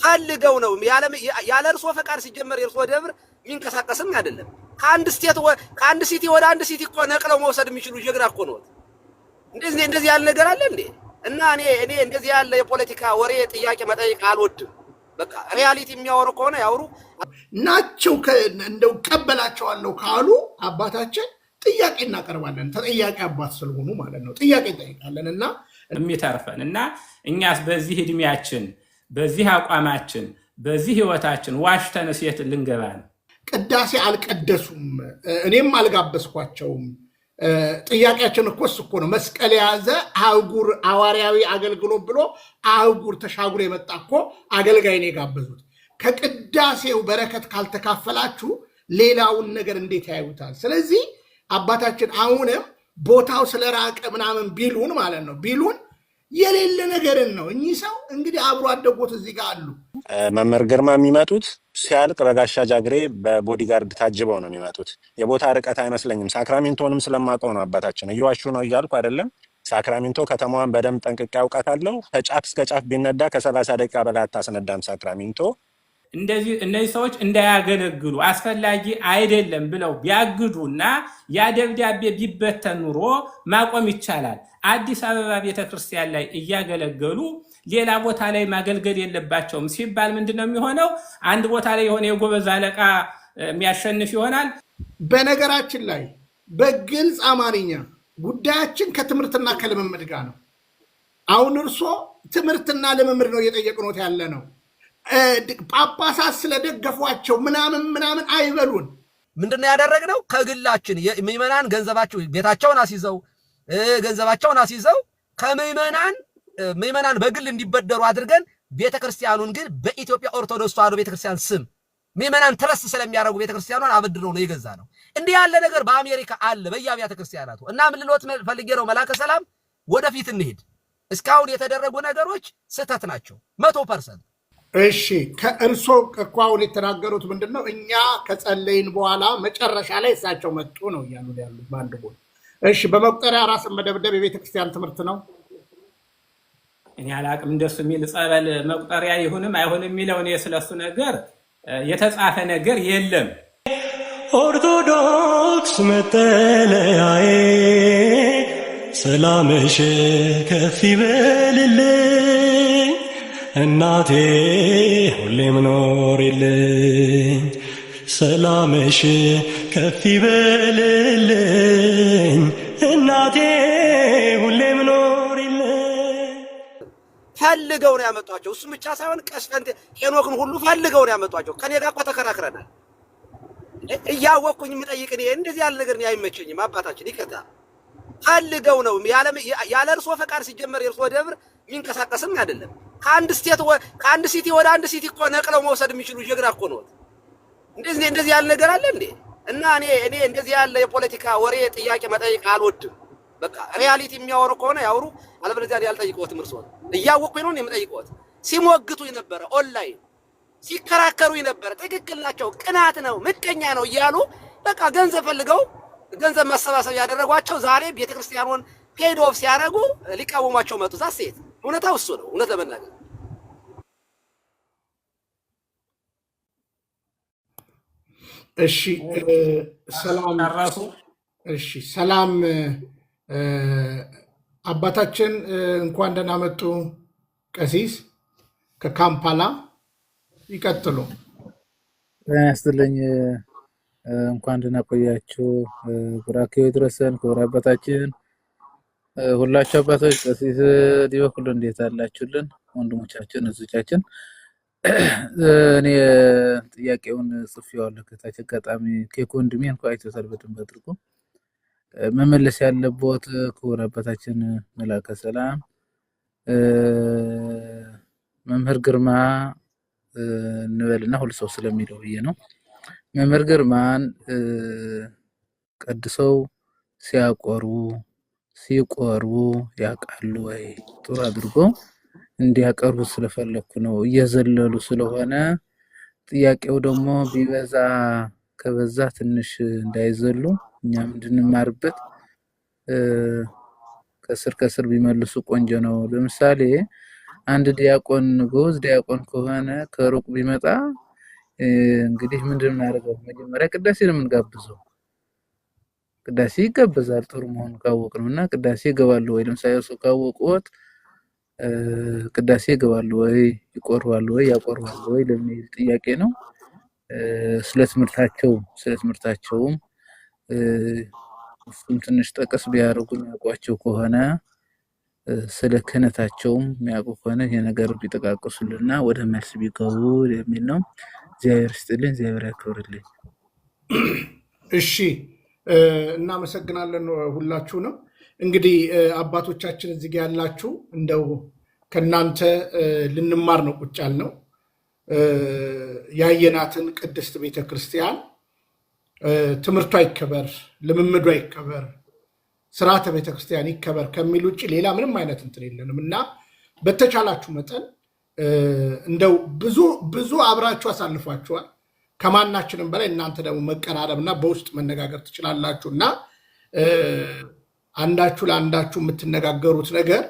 ፈልገው ነው ያለ እርሶ ፈቃድ ሲጀመር የእርሶ ደብር የሚንቀሳቀስም አይደለም። ከአንድ ሲቲ ወደ አንድ ሲቲ እኮ ነቅለው መውሰድ የሚችሉ ጀግና እኮ ነው። እንደዚህ ያለ ነገር አለ እንዴ? እና እኔ እንደዚህ ያለ የፖለቲካ ወሬ ጥያቄ መጠየቅ አልወድም። በቃ ሪያሊቲ የሚያወሩ ከሆነ ያወሩ ናቸው። እንደው ቀበላቸዋለሁ ካሉ አባታችን ጥያቄ እናቀርባለን። ተጠያቂ አባት ስለሆኑ ማለት ነው። ጥያቄ እንጠይቃለን እና የሚተርፈን እና እኛስ በዚህ እድሜያችን በዚህ አቋማችን በዚህ ህይወታችን ዋሽተን ሴት ልንገባ ነው። ቅዳሴ አልቀደሱም፣ እኔም አልጋበዝኳቸውም። ጥያቄያችን እኮ እሱ እኮ ነው። መስቀል የያዘ አህጉር ሐዋርያዊ አገልግሎት ብሎ አህጉር ተሻግሮ የመጣ እኮ አገልጋይ ነው የጋበዙት። ከቅዳሴው በረከት ካልተካፈላችሁ ሌላውን ነገር እንዴት ያዩታል? ስለዚህ አባታችን አሁንም ቦታው ስለራቀ ምናምን ቢሉን ማለት ነው ቢሉን የሌለ ነገርን ነው። እኚህ ሰው እንግዲህ አብሮ አደጎት እዚህ ጋር አሉ። መምህር ግርማ የሚመጡት ሲያልቅ በጋሻ ጃግሬ በቦዲጋርድ ታጅበው ነው የሚመጡት። የቦታ ርቀት አይመስለኝም። ሳክራሜንቶንም ስለማውቀው ነው አባታችን። እየዋሹ ነው እያልኩ አይደለም። ሳክራሜንቶ ከተማዋን በደንብ ጠንቅቄ ያውቃታለሁ። ከጫፍ እስከ ጫፍ ቢነዳ ከ30 ደቂቃ በላይ አታስነዳም ሳክራሜንቶ። እነዚህ ሰዎች እንዳያገለግሉ አስፈላጊ አይደለም ብለው ቢያግዱና ያ ደብዳቤ ቢበተን ኑሮ ማቆም ይቻላል። አዲስ አበባ ቤተክርስቲያን ላይ እያገለገሉ ሌላ ቦታ ላይ ማገልገል የለባቸውም ሲባል ምንድነው የሚሆነው? አንድ ቦታ ላይ የሆነ የጎበዝ አለቃ የሚያሸንፍ ይሆናል። በነገራችን ላይ በግልጽ አማርኛ ጉዳያችን ከትምህርትና ከልምምድ ጋር ነው። አሁን እርሶ ትምህርትና ልምምድ ነው እየጠየቅኖት ያለ ነው። ጳጳሳት ስለደገፏቸው ምናምን አይበሉን። ምንድነው ያደረግነው? ከግላችን ምዕመናን ገንዘባቸው ቤታቸውን አስይዘው ገንዘባቸውን አስይዘው ከምዕመናን በግል እንዲበደሩ አድርገን ቤተክርስቲያኑን ግን በኢትዮጵያ ኦርቶዶክስ ተዋሕዶ ቤተክርስቲያን ስም ምዕመናን ትረስት ስለሚያደርጉ ቤተክርስቲያኗን አበድረው ነው የገዛ ነው። እንዲህ ያለ ነገር በአሜሪካ አለ በየአብያተ ክርስቲያናቱ። እና ምን ልሎት ፈልጌ ነው መላከ ሰላም ወደፊት እንሂድ። እስካሁን የተደረጉ ነገሮች ስህተት ናቸው 100%። እሺ ከእርሶ ከኳውን የተናገሩት ምንድነው? እኛ ከጸለይን በኋላ መጨረሻ ላይ እሳቸው መጡ ነው እያሉ ያሉት በአንድ ቦታ። እሺ በመቁጠሪያ ራስን መደብደብ የቤተክርስቲያን ትምህርት ነው? እኔ አላቅም እንደሱ የሚል ጸበል መቁጠሪያ ይሁንም አይሁንም የሚለው እኔ ስለሱ ነገር የተጻፈ ነገር የለም። ኦርቶዶክስ መጠለያዬ ሰላምሽ ከፍ ይበልልኝ እናቴ ሁሌም ኖሪልኝ ሰላምሽ ከፍ ይበልልኝ እናቴ ሁሌም ኖሪልኝ። ፈልገው ነው ያመጧቸው። እሱ ብቻ ሳይሆን ቀስፈንቴ ሄኖክን ሁሉ ፈልገው ነው ያመጧቸው። ከኔ ጋር እኮ ተከራክረናል። እያወቅኩኝ የምጠይቅ እኔ እንደዚህ ያለ ነገር ነው አይመቸኝም። አባታችን ይቀጣ ፈልገው ነው ያለ እርሶ ፈቃድ ሲጀመር የእርሶ ደብር የሚንቀሳቀስም አይደለም። ከአንድ ሲቲ ወደ አንድ ሲቲ እኮ ነቅለው መውሰድ የሚችሉ ጀግና እኮ ነው። እንደዚህ ያለ ነገር አለ እንዴ? እና እኔ እንደዚህ ያለ የፖለቲካ ወሬ ጥያቄ መጠየቅ አልወድም። በቃ ሪያሊቲ የሚያወሩ ከሆነ ያወሩ፣ አለበለዚያ ያልጠይቀውትም እርሶ እያወቅኩኝ ነው የምጠይቀውት። ሲሞግቱኝ ነበረ፣ ኦንላይን ሲከራከሩኝ ነበረ። ትክክል ናቸው፣ ቅናት ነው፣ ምቀኛ ነው እያሉ በቃ ገንዘብ ፈልገው ገንዘብ ማሰባሰብ ያደረጓቸው ዛሬ ቤተክርስቲያኑን ፔድ ኦፍ ሲያደርጉ ሊቃወሟቸው መጡ። ዛሴት እውነታው እሱ ነው። እውነት ለመናገር እሺ ሰላም ራሱ እሺ ሰላም አባታችን እንኳን ደህና መጡ። ቀሲስ ከካምፓላ ይቀጥሉ። ያስተለኝ እንኳን ደህና ቆያችሁ። ቡራኬው ይድረሰን ክቡር አባታችን። ሁላችሁ አባቶች ቀሲስ ዲበኩሉ እንዴት አላችሁልን? ወንድሞቻችን እህቶቻችን፣ እኔ ጥያቄውን ጽፌዋለሁ ከታች አጋጣሚ ኬክ ወንድሜ እንኳን አይቶታል በደንብ አድርጎ። መመለስ ያለበት ክቡር አባታችን መላከ ሰላም መምህር ግርማ እንበልና ሁሉ ሰው ስለሚለው ብዬ ነው። መምህር ግርማን ቀድሰው ሲቆርቡ ያውቃሉ ወይ? ጥሩ አድርጎ እንዲያቀርቡ ስለፈለኩ ነው። እየዘለሉ ስለሆነ ጥያቄው ደግሞ ቢበዛ ከበዛ ትንሽ እንዳይዘሉ እኛም እንድንማርበት ከስር ቢመልሱ ቆንጆ ነው። ለምሳሌ አንድ ዲያቆን ጎዝ ዲያቆን ከሆነ ከሩቅ ቢመጣ እንግዲህ ምንድን ነው የምናደርገው? መጀመሪያ ቅዳሴ ነው የምንጋብዘው። ቅዳሴ ይጋበዛል ጥሩ መሆኑን ካወቅነው እና ቅዳሴ ይገባሉ ወይ? ለምሳሌ እርሱ ካወቁት ቅዳሴ ይገባሉ ወይ? ይቆርባሉ ወይ? ያቆርባሉ ወይ ለሚል ጥያቄ ነው። ስለ ትምህርታቸውም እሱም ትንሽ ጠቀስ ቢያደርጉ የሚያውቋቸው ከሆነ ስለ ክህነታቸውም የሚያውቁ ከሆነ ይሄ ነገር ቢጠቃቅሱልና ወደ መልስ ቢገቡ የሚል ነው። እግዚአብሔር ይስጥልኝ፣ እግዚአብሔር ያክብርልኝ። እሺ እናመሰግናለን ሁላችሁ ነው። እንግዲህ አባቶቻችን እዚህ ጋር ያላችሁ እንደው ከእናንተ ልንማር ነው ቁጭ ያልነው። ያየናትን ቅድስት ቤተክርስቲያን ትምህርቷ ይከበር፣ ልምምዷ ይከበር፣ ስርዓተ ቤተክርስቲያን ይከበር ከሚል ውጭ ሌላ ምንም አይነት እንትን የለንም እና በተቻላችሁ መጠን እንደው ብዙ አብራችሁ አሳልፏችኋል። ከማናችንም በላይ እናንተ ደግሞ መቀራረብና በውስጥ መነጋገር ትችላላችሁ እና አንዳችሁ ለአንዳችሁ የምትነጋገሩት ነገር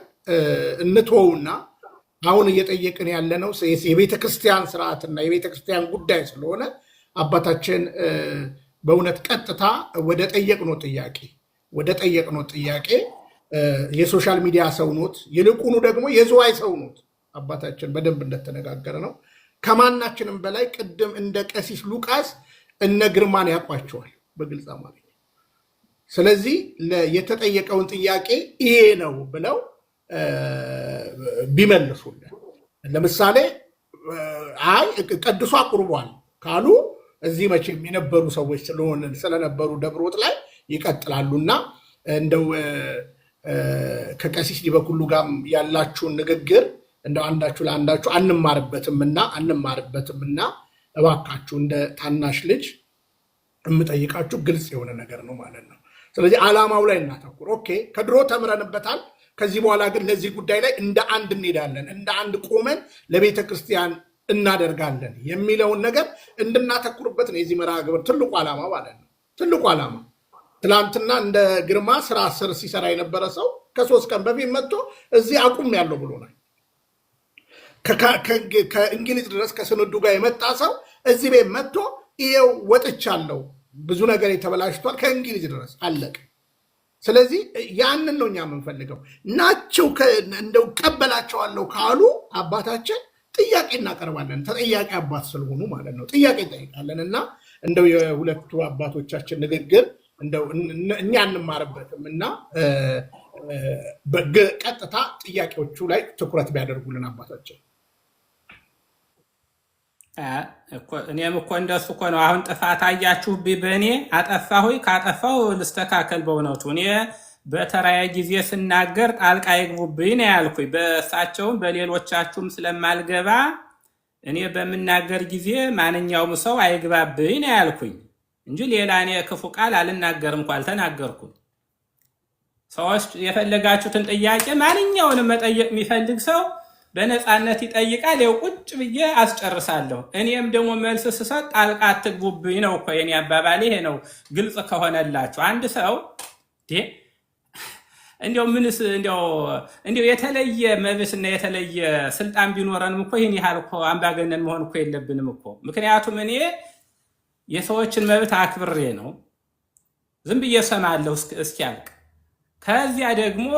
እንትወውና አሁን እየጠየቅን ያለነው የቤተክርስቲያን ስርዓትና የቤተክርስቲያን ጉዳይ ስለሆነ አባታችን በእውነት ቀጥታ ወደ ጠየቅነው ጥያቄ የሶሻል ሚዲያ ሰው ኖት፣ ይልቁኑ ደግሞ የዝዋይ ሰው ኖት። አባታችን በደንብ እንደተነጋገረ ነው። ከማናችንም በላይ ቅድም እንደ ቀሲስ ሉቃስ እነ ግርማን ያውቋቸዋል በግልጽ አማርኛ። ስለዚህ የተጠየቀውን ጥያቄ ይሄ ነው ብለው ቢመልሱልን፣ ለምሳሌ አይ ቀድሶ አቁርቧል ካሉ እዚህ መቼም የነበሩ ሰዎች ስለነበሩ ደብሮት ላይ ይቀጥላሉና እንደው ከቀሲስ ዲበኩሉ ጋር ያላችሁን ንግግር እንደው አንዳችሁ ለአንዳችሁ አንማርበትምና እባካችሁ እንደ ታናሽ ልጅ የምጠይቃችሁ ግልጽ የሆነ ነገር ነው ማለት ነው። ስለዚህ ዓላማው ላይ እናተኩር። ኦኬ ከድሮ ተምረንበታል። ከዚህ በኋላ ግን ለዚህ ጉዳይ ላይ እንደ አንድ እንሄዳለን፣ እንደ አንድ ቆመን ለቤተ ክርስቲያን እናደርጋለን የሚለውን ነገር እንድናተኩርበት ነው የዚህ መርሃ ግብር ትልቁ ዓላማ ማለት ነው። ትልቁ ዓላማ ትላንትና እንደ ግርማ ስራ ስር ሲሰራ የነበረ ሰው ከ3 ቀን በፊት መጥቶ እዚህ አቁም ያለው ብሎናል። ከእንግሊዝ ድረስ ከስንዱ ጋር የመጣ ሰው እዚህ ቤት መጥቶ ይሄው ወጥቻለሁ፣ ብዙ ነገር የተበላሽቷል፣ ከእንግሊዝ ድረስ አለቀ። ስለዚህ ያንን ነው እኛ የምንፈልገው። ናቸው እንደው ቀበላቸዋለሁ ካሉ አባታችን ጥያቄ እናቀርባለን። ተጠያቂ አባት ስለሆኑ ማለት ነው ጥያቄ እንጠይቃለን እና እንደው የሁለቱ አባቶቻችን ንግግር እንደው እኛ እንማርበትም እና ቀጥታ ጥያቄዎቹ ላይ ትኩረት ቢያደርጉልን አባታችን። እኔም እኮ እንደሱ እኮ ነው። አሁን ጥፋት አያችሁብኝ፣ በእኔ አጠፋሁኝ። ካጠፋሁ ልስተካከል። በእውነቱ እኔ በተራያ ጊዜ ስናገር ጣልቃ ይግቡብኝ ነው ያልኩኝ። በእሳቸውም በሌሎቻችሁም ስለማልገባ እኔ በምናገር ጊዜ ማንኛውም ሰው አይግባብኝ ነው ያልኩኝ እንጂ ሌላ እኔ ክፉ ቃል አልናገርም እንኳ አልተናገርኩም። ሰዎች የፈለጋችሁትን ጥያቄ ማንኛውንም መጠየቅ የሚፈልግ ሰው በነፃነት ይጠይቃል። ይኸው ቁጭ ብዬ አስጨርሳለሁ። እኔም ደግሞ መልስ ስሰጥ ጣልቃ አትግቡብኝ ነው እኮ የኔ አባባል። ይሄ ነው ግልጽ ከሆነላችሁ። አንድ ሰው እንዲያው ምንስ እንዲያው የተለየ መብትና የተለየ ስልጣን ቢኖረንም እኮ ይህን ያህል እኮ አምባገነን መሆን እኮ የለብንም እኮ። ምክንያቱም እኔ የሰዎችን መብት አክብሬ ነው ዝም ብዬ እሰማለሁ እስኪያልቅ። ከዚያ ደግሞ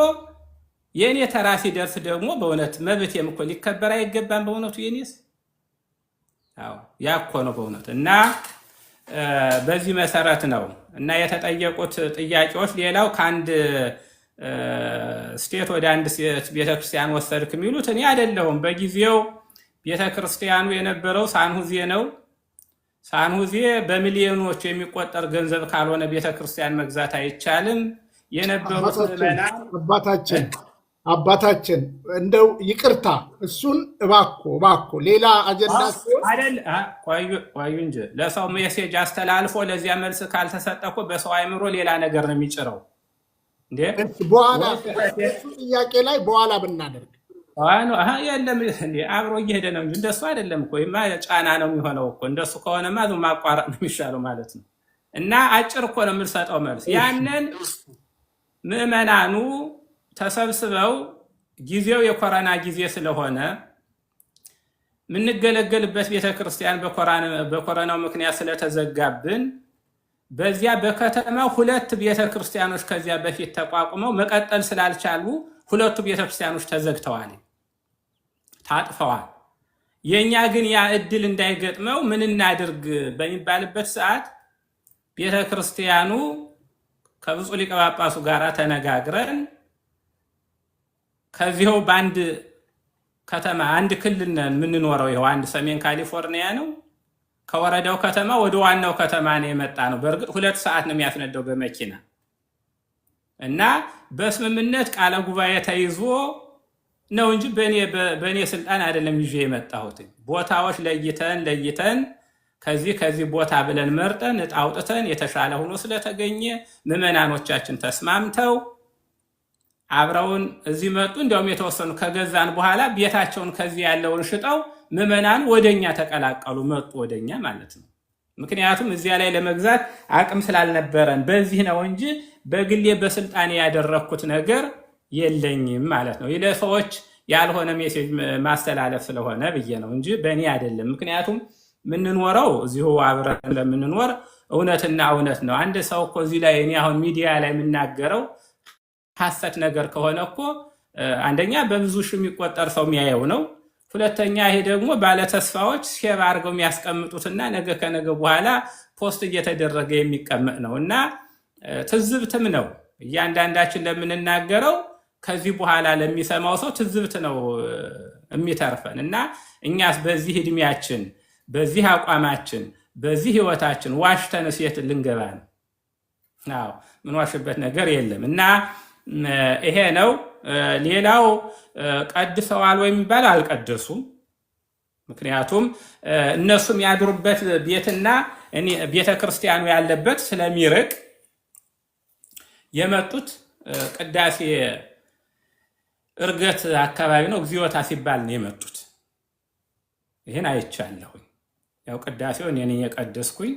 የእኔ ተራ ሲደርስ ደግሞ በእውነት መብቴም እኮ ሊከበር አይገባም? በእውነቱ የኔስ ያ እኮ ነው በእውነት። እና በዚህ መሰረት ነው እና የተጠየቁት ጥያቄዎች። ሌላው ከአንድ ስቴት ወደ አንድ ስቴት ቤተክርስቲያን ወሰድክ የሚሉት እኔ አይደለሁም። በጊዜው ቤተክርስቲያኑ የነበረው ሳንሁዜ ነው። ሳንሁዜ በሚሊዮኖች የሚቆጠር ገንዘብ ካልሆነ ቤተክርስቲያን መግዛት አይቻልም። የነበሩት አባታችን እንደው ይቅርታ፣ እሱን እባኮ ሌላ አጀንዳ አይደል? ቆዩ እንጂ ለሰው ሜሴጅ አስተላልፎ ለዚያ መልስ ካልተሰጠ እኮ በሰው አይምሮ ሌላ ነገር ነው የሚጭረው። እንዴ በኋላ እሱ ጥያቄ ላይ በኋላ ብናደርግ የለም አብሮ እየሄደ ነው እንጂ እንደሱ አይደለም እኮ። ጫና ነው የሚሆነው እኮ። እንደሱ ከሆነማ ማቋረጥ ነው የሚሻለው ማለት ነው። እና አጭር እኮ ነው የምንሰጠው መልስ። ያንን ምዕመናኑ ተሰብስበው ጊዜው የኮሮና ጊዜ ስለሆነ የምንገለገልበት ቤተክርስቲያን በኮሮናው ምክንያት ስለተዘጋብን በዚያ በከተማው 2 ቤተክርስቲያኖች ከዚያ በፊት ተቋቁመው መቀጠል ስላልቻሉ 2ቱ ቤተክርስቲያኖች ተዘግተዋል፣ ታጥፈዋል። የኛ ግን ያ እድል እንዳይገጥመው ምን እናድርግ በሚባልበት ሰዓት ቤተክርስቲያኑ ከብፁዕ ሊቀ ጳጳሱ ጋር ተነጋግረን ከዚያው በአንድ ከተማ አንድ ክልል የምንኖረው ይኸው አንድ ሰሜን ካሊፎርኒያ ነው። ከወረዳው ከተማ ወደ ዋናው ከተማ ነው የመጣ ነው። በእርግጥ 2 ሰዓት ነው የሚያስነዳው በመኪና እና በስምምነት ቃለ ጉባኤ ተይዞ ነው እንጂ በእኔ ስልጣን አይደለም ይዤ የመጣሁት። ቦታዎች ለይተን ከዚህ ቦታ ብለን መርጠን ዕጣ አውጥተን የተሻለ ሆኖ ስለተገኘ ምዕመናኖቻችን ተስማምተው አብረውን እዚህ መጡ። እንዲያውም የተወሰኑ ከገዛን በኋላ ቤታቸውን ከዚህ ያለውን ሽጠው ምዕመናን ወደኛ ተቀላቀሉ፣ መጡ ወደኛ ማለት ነው። ምክንያቱም እዚያ ላይ ለመግዛት አቅም ስላልነበረን በዚህ ነው እንጂ በግሌ በስልጣኔ ያደረኩት ነገር የለኝም ማለት ነው። ለሰዎች ያልሆነ ሜሴጅ ማስተላለፍ ስለሆነ ብዬ ነው እንጂ በእኔ አይደለም። ምክንያቱም ምንኖረው እዚሁ አብረን ለምንኖር እውነትና እውነት ነው። አንድ ሰው እኮ እዚህ ላይ እኔ አሁን ሚዲያ ላይ የምናገረው ሐሰት ነገር ከሆነ እኮ አንደኛ በብዙ ሺህ የሚቆጠር ሰው የሚያየው ነው። ሁለተኛ ይሄ ደግሞ ባለተስፋዎች ሼር አድርገው የሚያስቀምጡትና ነገ ከነገ በኋላ ፖስት እየተደረገ የሚቀመጥ ነው እና ትዝብትም ነው። እያንዳንዳችን ለምንናገረው ከዚህ በኋላ ለሚሰማው ሰው ትዝብት ነው የሚተርፈን እና እኛስ በዚህ እድሜያችን በዚህ አቋማችን በዚህ ህይወታችን ዋሽተን የት ልንገባ ነው? አዎ ምን ዋሽበት ነገር የለም እና ይሄ ነው። ሌላው ቀድሰዋል ወይ የሚባል አልቀደሱም። ምክንያቱም እነሱም ያድሩበት ቤትና ቤተክርስቲያኑ ያለበት ስለሚርቅ የመጡት ቅዳሴ እርገት አካባቢ ነው። እግዚኦታ ሲባል ነው የመጡት። ይሄን አይቻለሁኝ። ያው ቅዳሴው እኔ ነኝ የቀደስኩኝ፣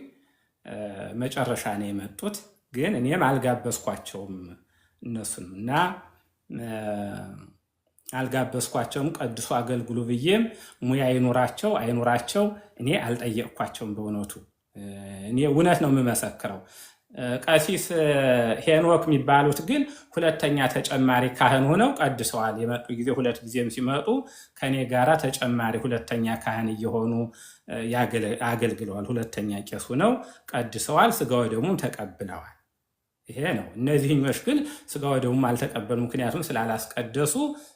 መጨረሻ ነው የመጡት። ግን እኔም አልጋበዝኳቸውም እነሱንም እና አልጋበዝኳቸውም። ቀድሶ አገልግሉ ብዬም ሙያ ይኑራቸው አይኑራቸው እኔ አልጠየቅኳቸውም። በእውነቱ እኔ እውነት ነው የምመሰክረው። ቀሲስ ሄኖክ የሚባሉት ግን 2ኛ ተጨማሪ ካህን ሆነው ቀድሰዋል። የመጡ ጊዜ 2 ጊዜም ሲመጡ ከኔ ጋራ ተጨማሪ 2ኛ ካህን እየሆኑ አገልግለዋል። 2ኛ ቄስ ሆነው ቀድሰዋል። ስጋው ደግሞ ተቀብለዋል። ይሄ ነው። እነዚህኞች ግን ስጋው ደግሞ አልተቀበሉም። ምክንያቱም ስላላስቀደሱ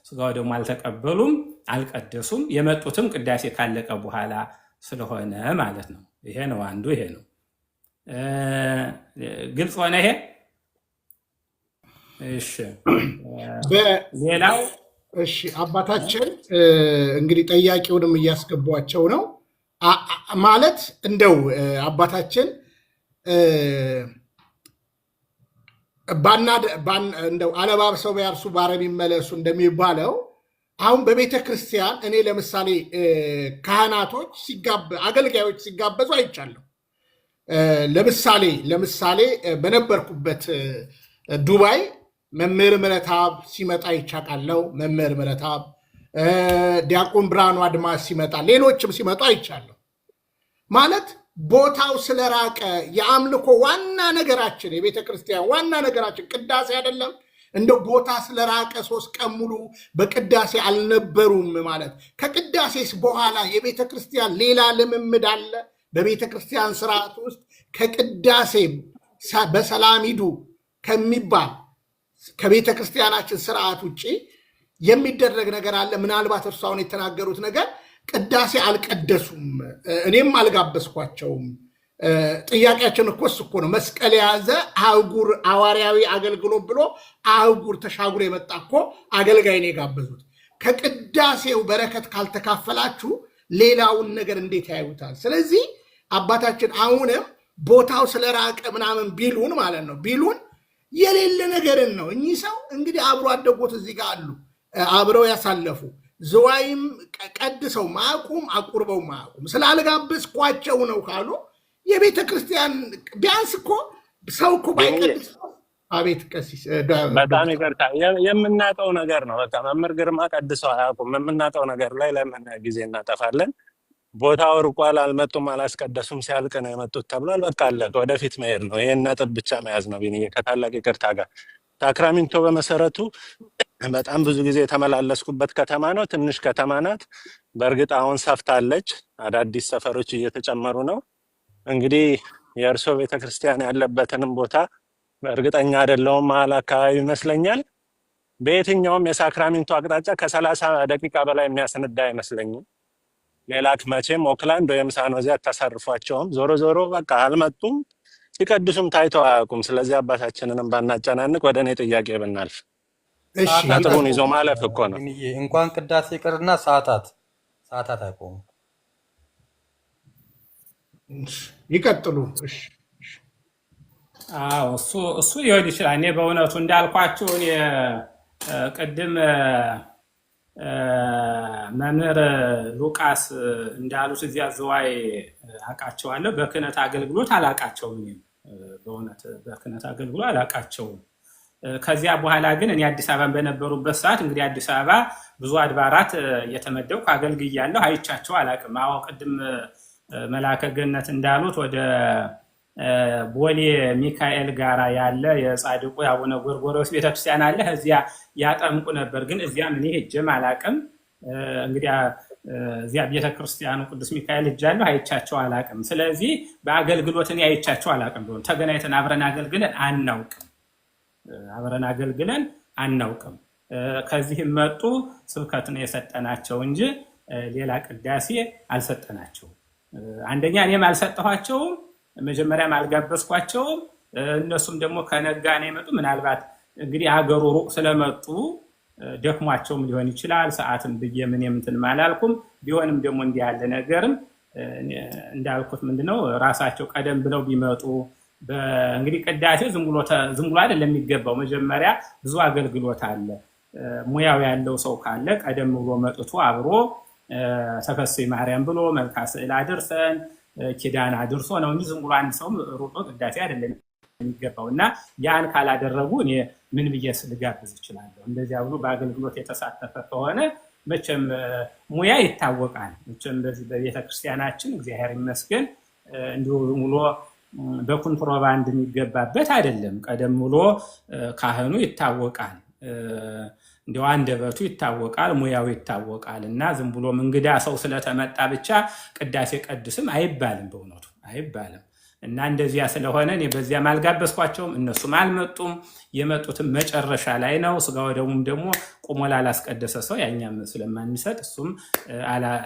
ስጋው ደግሞ አልተቀበሉም፣ አልቀደሱም። የመጡትም ቅዳሴ ካለቀ በኋላ ስለሆነ ማለት ነው። ይሄ ነው አንዱ። ይሄ ነው ግልጽ ሆነ። ይሄ እሺ። ሌላው እሺ፣ አባታችን እንግዲህ ጠያቂውንም እያስገቧቸው ነው ማለት እንደው አባታችን እንደው አለባብሰው ቢያርሱ በአረም ይመለሱ እንደሚባለው አሁን በቤተ ክርስቲያን እኔ ለምሳሌ ካህናቶች አገልጋዮች ሲጋበዙ አይቻለሁ። ለምሳሌ በነበርኩበት ዱባይ መምህር ምረታብ ሲመጣ ይቻቃለው። መምህር ምረታብ፣ ዲያቆን ብርሃኑ አድማስ ሲመጣ፣ ሌሎችም ሲመጡ አይቻለሁ። ማለት ቦታው ስለራቀ የአምልኮ ዋና ነገራችን የቤተ ክርስቲያን ዋና ነገራችን ቅዳሴ አይደለም። እንደ ቦታ ስለራቀ 3 ቀን ሙሉ በቅዳሴ አልነበሩም ማለት። ከቅዳሴስ በኋላ የቤተ ክርስቲያን ሌላ ልምምድ አለ። በቤተ ክርስቲያን ስርዓት ውስጥ ከቅዳሴ በሰላም ሂዱ ከሚባል ከቤተ ክርስቲያናችን ስርዓት ውጭ የሚደረግ ነገር አለ። ምናልባት እርሷን የተናገሩት ነገር ቅዳሴ አልቀደሱም፣ እኔም አልጋበዝኳቸውም። ጥያቄያችን እኮ እሱ እኮ ነው። መስቀል የያዘ አህጉር ሐዋርያዊ አገልግሎት ብሎ አህጉር ተሻግሮ የመጣ እኮ አገልጋይ ነው የጋበዙት። ከቅዳሴው በረከት ካልተካፈላችሁ ሌላውን ነገር እንዴት ያዩታል? ስለዚህ አባታችን አሁንም ቦታው ስለራቀ ምናምን ቢሉን ማለት ነው ቢሉን የሌለ ነገርን ነው። እኚህ ሰው እንግዲህ አብሮ አደጎት እዚህ ጋር አሉ፣ አብረው ያሳለፉ ዝዋይም ቀድሰው ማቁም አቁርበው ማቁም ስላልጋበዝኳቸው ነው ካሉ የቤተ ክርስቲያን ቢያንስ እኮ ሰው እኮ ባይቀድስ አቤት ቀሲስ በጣም ዶክተር ይቅርታ የምናውቀው ነገር ነው። በቃ መምህር ግርማ ቀድሰው አያውቁም። የምናውቀው ነገር ላይ ለምን ጊዜ እናጠፋለን? ቦታው ርቋል፣ አልመጡም፣ አላስቀደሱም፣ ሲያልቅ ነው የመጡት ተብሏል። በቃ አለቀ። ወደፊት መሄድ ነው። ይህን ነጥብ ብቻ መያዝ ነው። ቢኒዬ ከታላቅ ይቅርታ ጋር ሳክራሜንቶ በመሰረቱ በጣም ብዙ ጊዜ የተመላለስኩበት ከተማ ነው። ትንሽ ከተማ ናት። በእርግጥ አሁን ሰፍታለች። አዳዲስ ሰፈሮች እየተጨመሩ ነው። እንግዲህ የእርሶ ቤተክርስቲያን ያለበትንም ቦታ እርግጠኛ አይደለሁም፣ መሀል አካባቢ ይመስለኛል። በየትኛውም የሳክራሜንቶ አቅጣጫ ከ30 ደቂቃ በላይ የሚያስነዳ አይመስለኝም። ሌላ መቼም ኦክላንድ ወይም ሳኖዜ አታሳርፏቸውም። ዞሮ ዞሮ በቃ አልመጡም፣ ሲቀድሱም ታይተው አያውቁም። ስለዚህ አባታችንንም ባናጨናንቅ ወደ እኔ ጥያቄ ብናልፍ። እሺ ነጥቡን ይዞ ማለፍ እኮ ነው። እንኳን ቅዳሴ ይቅርና ሰዓታት አይቆሙም። ይቀጥሉ። እሺ አዎ እሱ ሊሆን ይችላል። እኔ በእውነቱ እንዳልኳችሁ ቅድም መምህር ሉቃስ እንዳሉት እዚያ ዝዋይ አውቃቸዋለሁ። በክህነት አገልግሎት አላውቃቸውም። በእውነት በክህነት አገልግሎት አላውቃቸውም። ከዚያ በኋላ ግን እኔ አዲስ አበባን በነበሩበት ሰዓት እንግዲህ አዲስ አበባ ብዙ አድባራት እየተመደብኩ አገልግያለሁ። አይቻቸው አላውቅም። አዎ ቅድም መላከ ገነት እንዳሉት ወደ ቦሌ ሚካኤል ጋራ ያለ የጻድቁ የአቡነ ጎርጎርዮስ ቤተክርስቲያን አለ። እዚያ ያጠምቁ ነበር። ግን እዚያ ምን ሄጄም አላውቅም። እንግዲህ እዚያ ቤተክርስቲያኑ ቅዱስ ሚካኤል ሄጃለሁ፣ አይቻቸው አላውቅም። ስለዚህ በአገልግሎት እኔ አይቻቸው አላውቅም። ቢሆን ተገናኝተን አብረን አገልግለን አናውቅም። ከዚህም መጡ ስብከት ነው የሰጠናቸው እንጂ ሌላ ቅዳሴ አልሰጠናቸውም። አንደኛ እኔም አልሰጠኋቸውም፣ መጀመሪያም አልጋበዝኳቸውም። እነሱም ደግሞ ከነጋ ነው የመጡ። ምናልባት እንግዲህ ሀገሩ ሩቅ ስለመጡ ደክሟቸውም ሊሆን ይችላል። ሰዓትም ብዬ ምን የምንትን አላልኩም። ቢሆንም ደግሞ እንዲህ ያለ ነገርም እንዳልኩት ምንድነው ራሳቸው ቀደም ብለው ቢመጡ። እንግዲህ ቅዳሴ ዝም ብሎ አይደለም የሚገባው። መጀመሪያ ብዙ አገልግሎት አለ። ሙያው ያለው ሰው ካለ ቀደም ብሎ መጥቶ አብሮ ተፈሥሒ ማርያም ብሎ መልካ ስዕል አድርሰን ኪዳን አድርሶ ነው እንጂ ዝም ብሎ አንድ ሰው ሩጦ ቅዳሴ አይደለም የሚገባው። እና ያን ካላደረጉ እኔ ምን ብዬ ልጋብዝ እችላለሁ? እንደዚያ ብሎ በአገልግሎት የተሳተፈ ከሆነ መቼም ሙያ ይታወቃል። መቼም በዚህ በቤተክርስቲያናችን እግዚአብሔር ይመስገን እንዲሁ ሙሉ በኮንትሮባንድ የሚገባበት አይደለም። ቀደም ብሎ ካህኑ ይታወቃል፣ እንዲያው አንደበቱ ይታወቃል፣ ሙያው ይታወቃል። እና ዝም ብሎ እንግዳ ሰው ስለተመጣ ብቻ ቅዳሴ ቀድስም አይባልም፣ በእውነቱ አይባልም። እና እንደዚያ ስለሆነ እኔ በዚያም አልጋበዝኳቸውም፣ እነሱም አልመጡም። የመጡትም መጨረሻ ላይ ነው። ስጋ ወደሙም ደግሞ ቁሞ ላላስቀደሰ ሰው ያኛም ስለማንሰጥ እሱም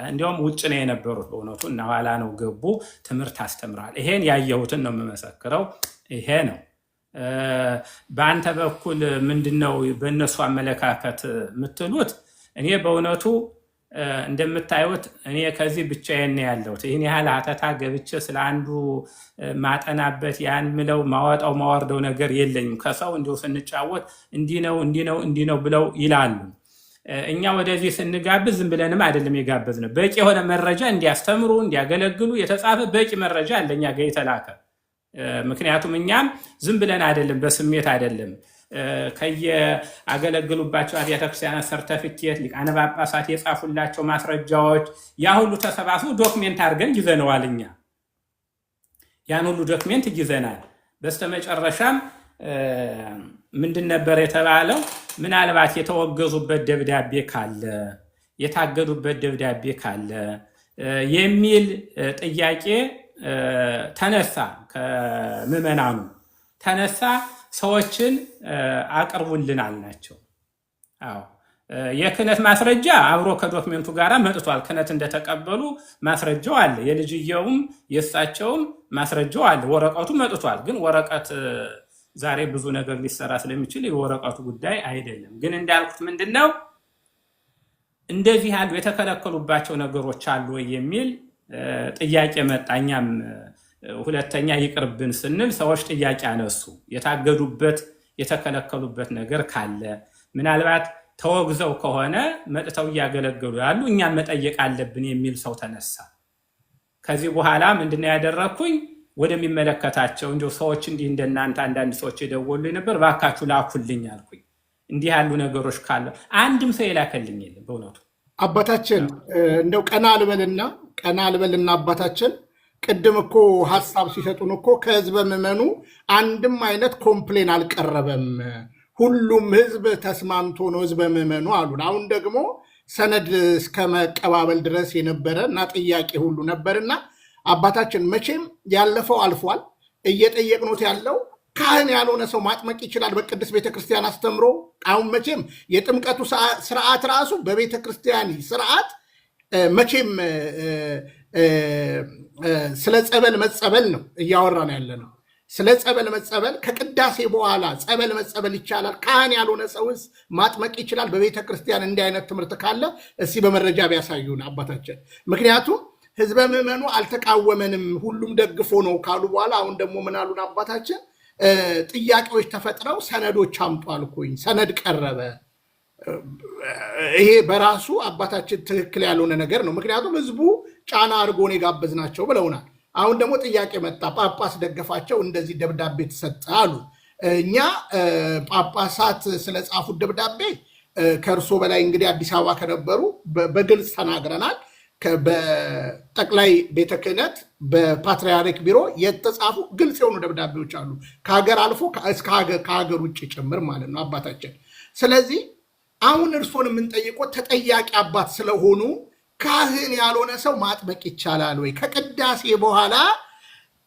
እንዲያውም ውጭ ነው የነበሩት በእውነቱ። እና ኋላ ነው ገቡ፣ ትምህርት አስተምረዋል። ይሄን ያየሁትን ነው የምመሰክረው። ይሄ ነው። በአንተ በኩል ምንድነው በእነሱ አመለካከት የምትሉት? እኔ በእውነቱ እንደምታዩት እኔ ከዚህ ብቻዬን ነው ያለሁት። ይህን ያህል ሀተታ ገብቼ ስለ አንዱ ማጠናበት ያን ምለው ማወጣው ማወርደው ነገር የለኝም። ከሰው እንዲሁ ስንጫወት እንዲህ ነው ብለው ይላሉ። እኛ ወደዚህ ስንጋብዝ ዝም ብለንም አይደለም የጋበዝነው። በቂ የሆነ መረጃ እንዲያስተምሩ እንዲያገለግሉ የተጻፈ በቂ መረጃ አለኛ ጋር የተላከ። ምክንያቱም እኛም ዝም ብለን አይደለም፣ በስሜት አይደለም። ከየአገለግሉባቸው አብያተ ክርስቲያናት ሰርተፊኬት ሊቃነ ጳጳሳት የጻፉላቸው ማስረጃዎች ያ ሁሉ ተሰባስቦ ዶክሜንት አድርገን ይዘነዋል። እኛ ያን ሁሉ ዶክሜንት ይዘናል። በስተመጨረሻም ምንድን ነበር የተባለው? ምናልባት የተወገዙበት ደብዳቤ ካለ የታገዱበት ደብዳቤ ካለ የሚል ጥያቄ ተነሳ። ከምዕመናኑ ተነሳ። ሰዎችን አቅርቡልን አልናቸው። አዎ የክህነት ማስረጃ አብሮ ከዶክሜንቱ ጋር መጥቷል። ክህነት እንደተቀበሉ ማስረጃው አለ። የልጅየውም የእሳቸውም ማስረጃው አለ። ወረቀቱ መጥቷል። ግን ወረቀት ዛሬ ብዙ ነገር ሊሰራ ስለሚችል የወረቀቱ ጉዳይ አይደለም። ግን እንዳልኩት ምንድነው እንደዚህ ያሉ የተከለከሉባቸው ነገሮች አሉ ወይ የሚል ጥያቄ መጣ። እኛም ሁለተኛ ይቅርብን ስንል ሰዎች ጥያቄ አነሱ። የታገዱበት የተከለከሉበት ነገር ካለ ምናልባት ተወግዘው ከሆነ መጥተው እያገለገሉ ያሉ እኛም መጠየቅ አለብን የሚል ሰው ተነሳ። ከዚህ በኋላ ምንድነው ያደረኩኝ? ወደሚመለከታቸው እንደው ሰዎች እንዲህ እንደናንተ አንዳንድ ሰዎች የደወሉልኝ ነበር፣ እባካችሁ ላኩልኝ አልኩኝ። እንዲህ ያሉ ነገሮች ካለ አንድም ሰው የላከልኝ የለም በእውነቱ። አባታችን እንደው ቀና ልበልና አባታችን ቅድም እኮ ሀሳብ ሲሰጡን እኮ ከህዝበ ምዕመኑ አንድም አይነት ኮምፕሌን አልቀረበም፣ ሁሉም ህዝብ ተስማምቶ ነው ህዝበ ምዕመኑ አሉን። አሁን ደግሞ ሰነድ እስከ መቀባበል ድረስ የነበረ እና ጥያቄ ሁሉ ነበርና አባታችን መቼም ያለፈው አልፏል። እየጠየቅኖት ያለው ካህን ያልሆነ ሰው ማጥመቅ ይችላል በቅድስት ቤተክርስቲያን አስተምሮ። አሁን መቼም የጥምቀቱ ስርዓት ራሱ በቤተክርስቲያን ስርዓት መቼም ስለ ጸበል መጸበል ነው እያወራን ያለ ነው። ስለ ጸበል መጸበል ከቅዳሴ በኋላ ጸበል መጸበል ይቻላል። ካህን ያልሆነ ሰውስ ማጥመቅ ይችላል በቤተክርስቲያን? እንዲህ አይነት ትምህርት ካለ እስቲ በመረጃ ቢያሳዩን አባታችን። ምክንያቱም ህዝበ ምዕመኑ አልተቃወመንም ሁሉም ደግፎ ነው ካሉ በኋላ አሁን ደግሞ ምን አሉን አባታችን? ጥያቄዎች ተፈጥረው ሰነዶች አምጡ አልኩኝ። ሰነድ ቀረበ። ይሄ በራሱ አባታችን ትክክል ያልሆነ ነገር ነው። ምክንያቱም ህዝቡ ጫና አድርጎን የጋበዝናቸው ብለውናል። አሁን ደግሞ ጥያቄ መጣ። ጳጳስ ደገፋቸው፣ እንደዚህ ደብዳቤ ተሰጠ አሉ። እኛ ጳጳሳት ስለጻፉት ደብዳቤ ከእርሶ በላይ እንግዲህ አዲስ አበባ ከነበሩ በግልጽ ተናግረናል። በጠቅላይ ቤተ ክህነት በፓትርያርክ ቢሮ የተጻፉ ግልጽ የሆኑ ደብዳቤዎች አሉ፣ ከሀገር አልፎ ከሀገር ውጭ ጭምር ማለት ነው አባታችን። ስለዚህ አሁን እርሶን የምንጠይቀው ተጠያቂ አባት ስለሆኑ ካህን ያልሆነ ሰው ማጥመቅ ይቻላል ወይ? ከቅዳሴ በኋላ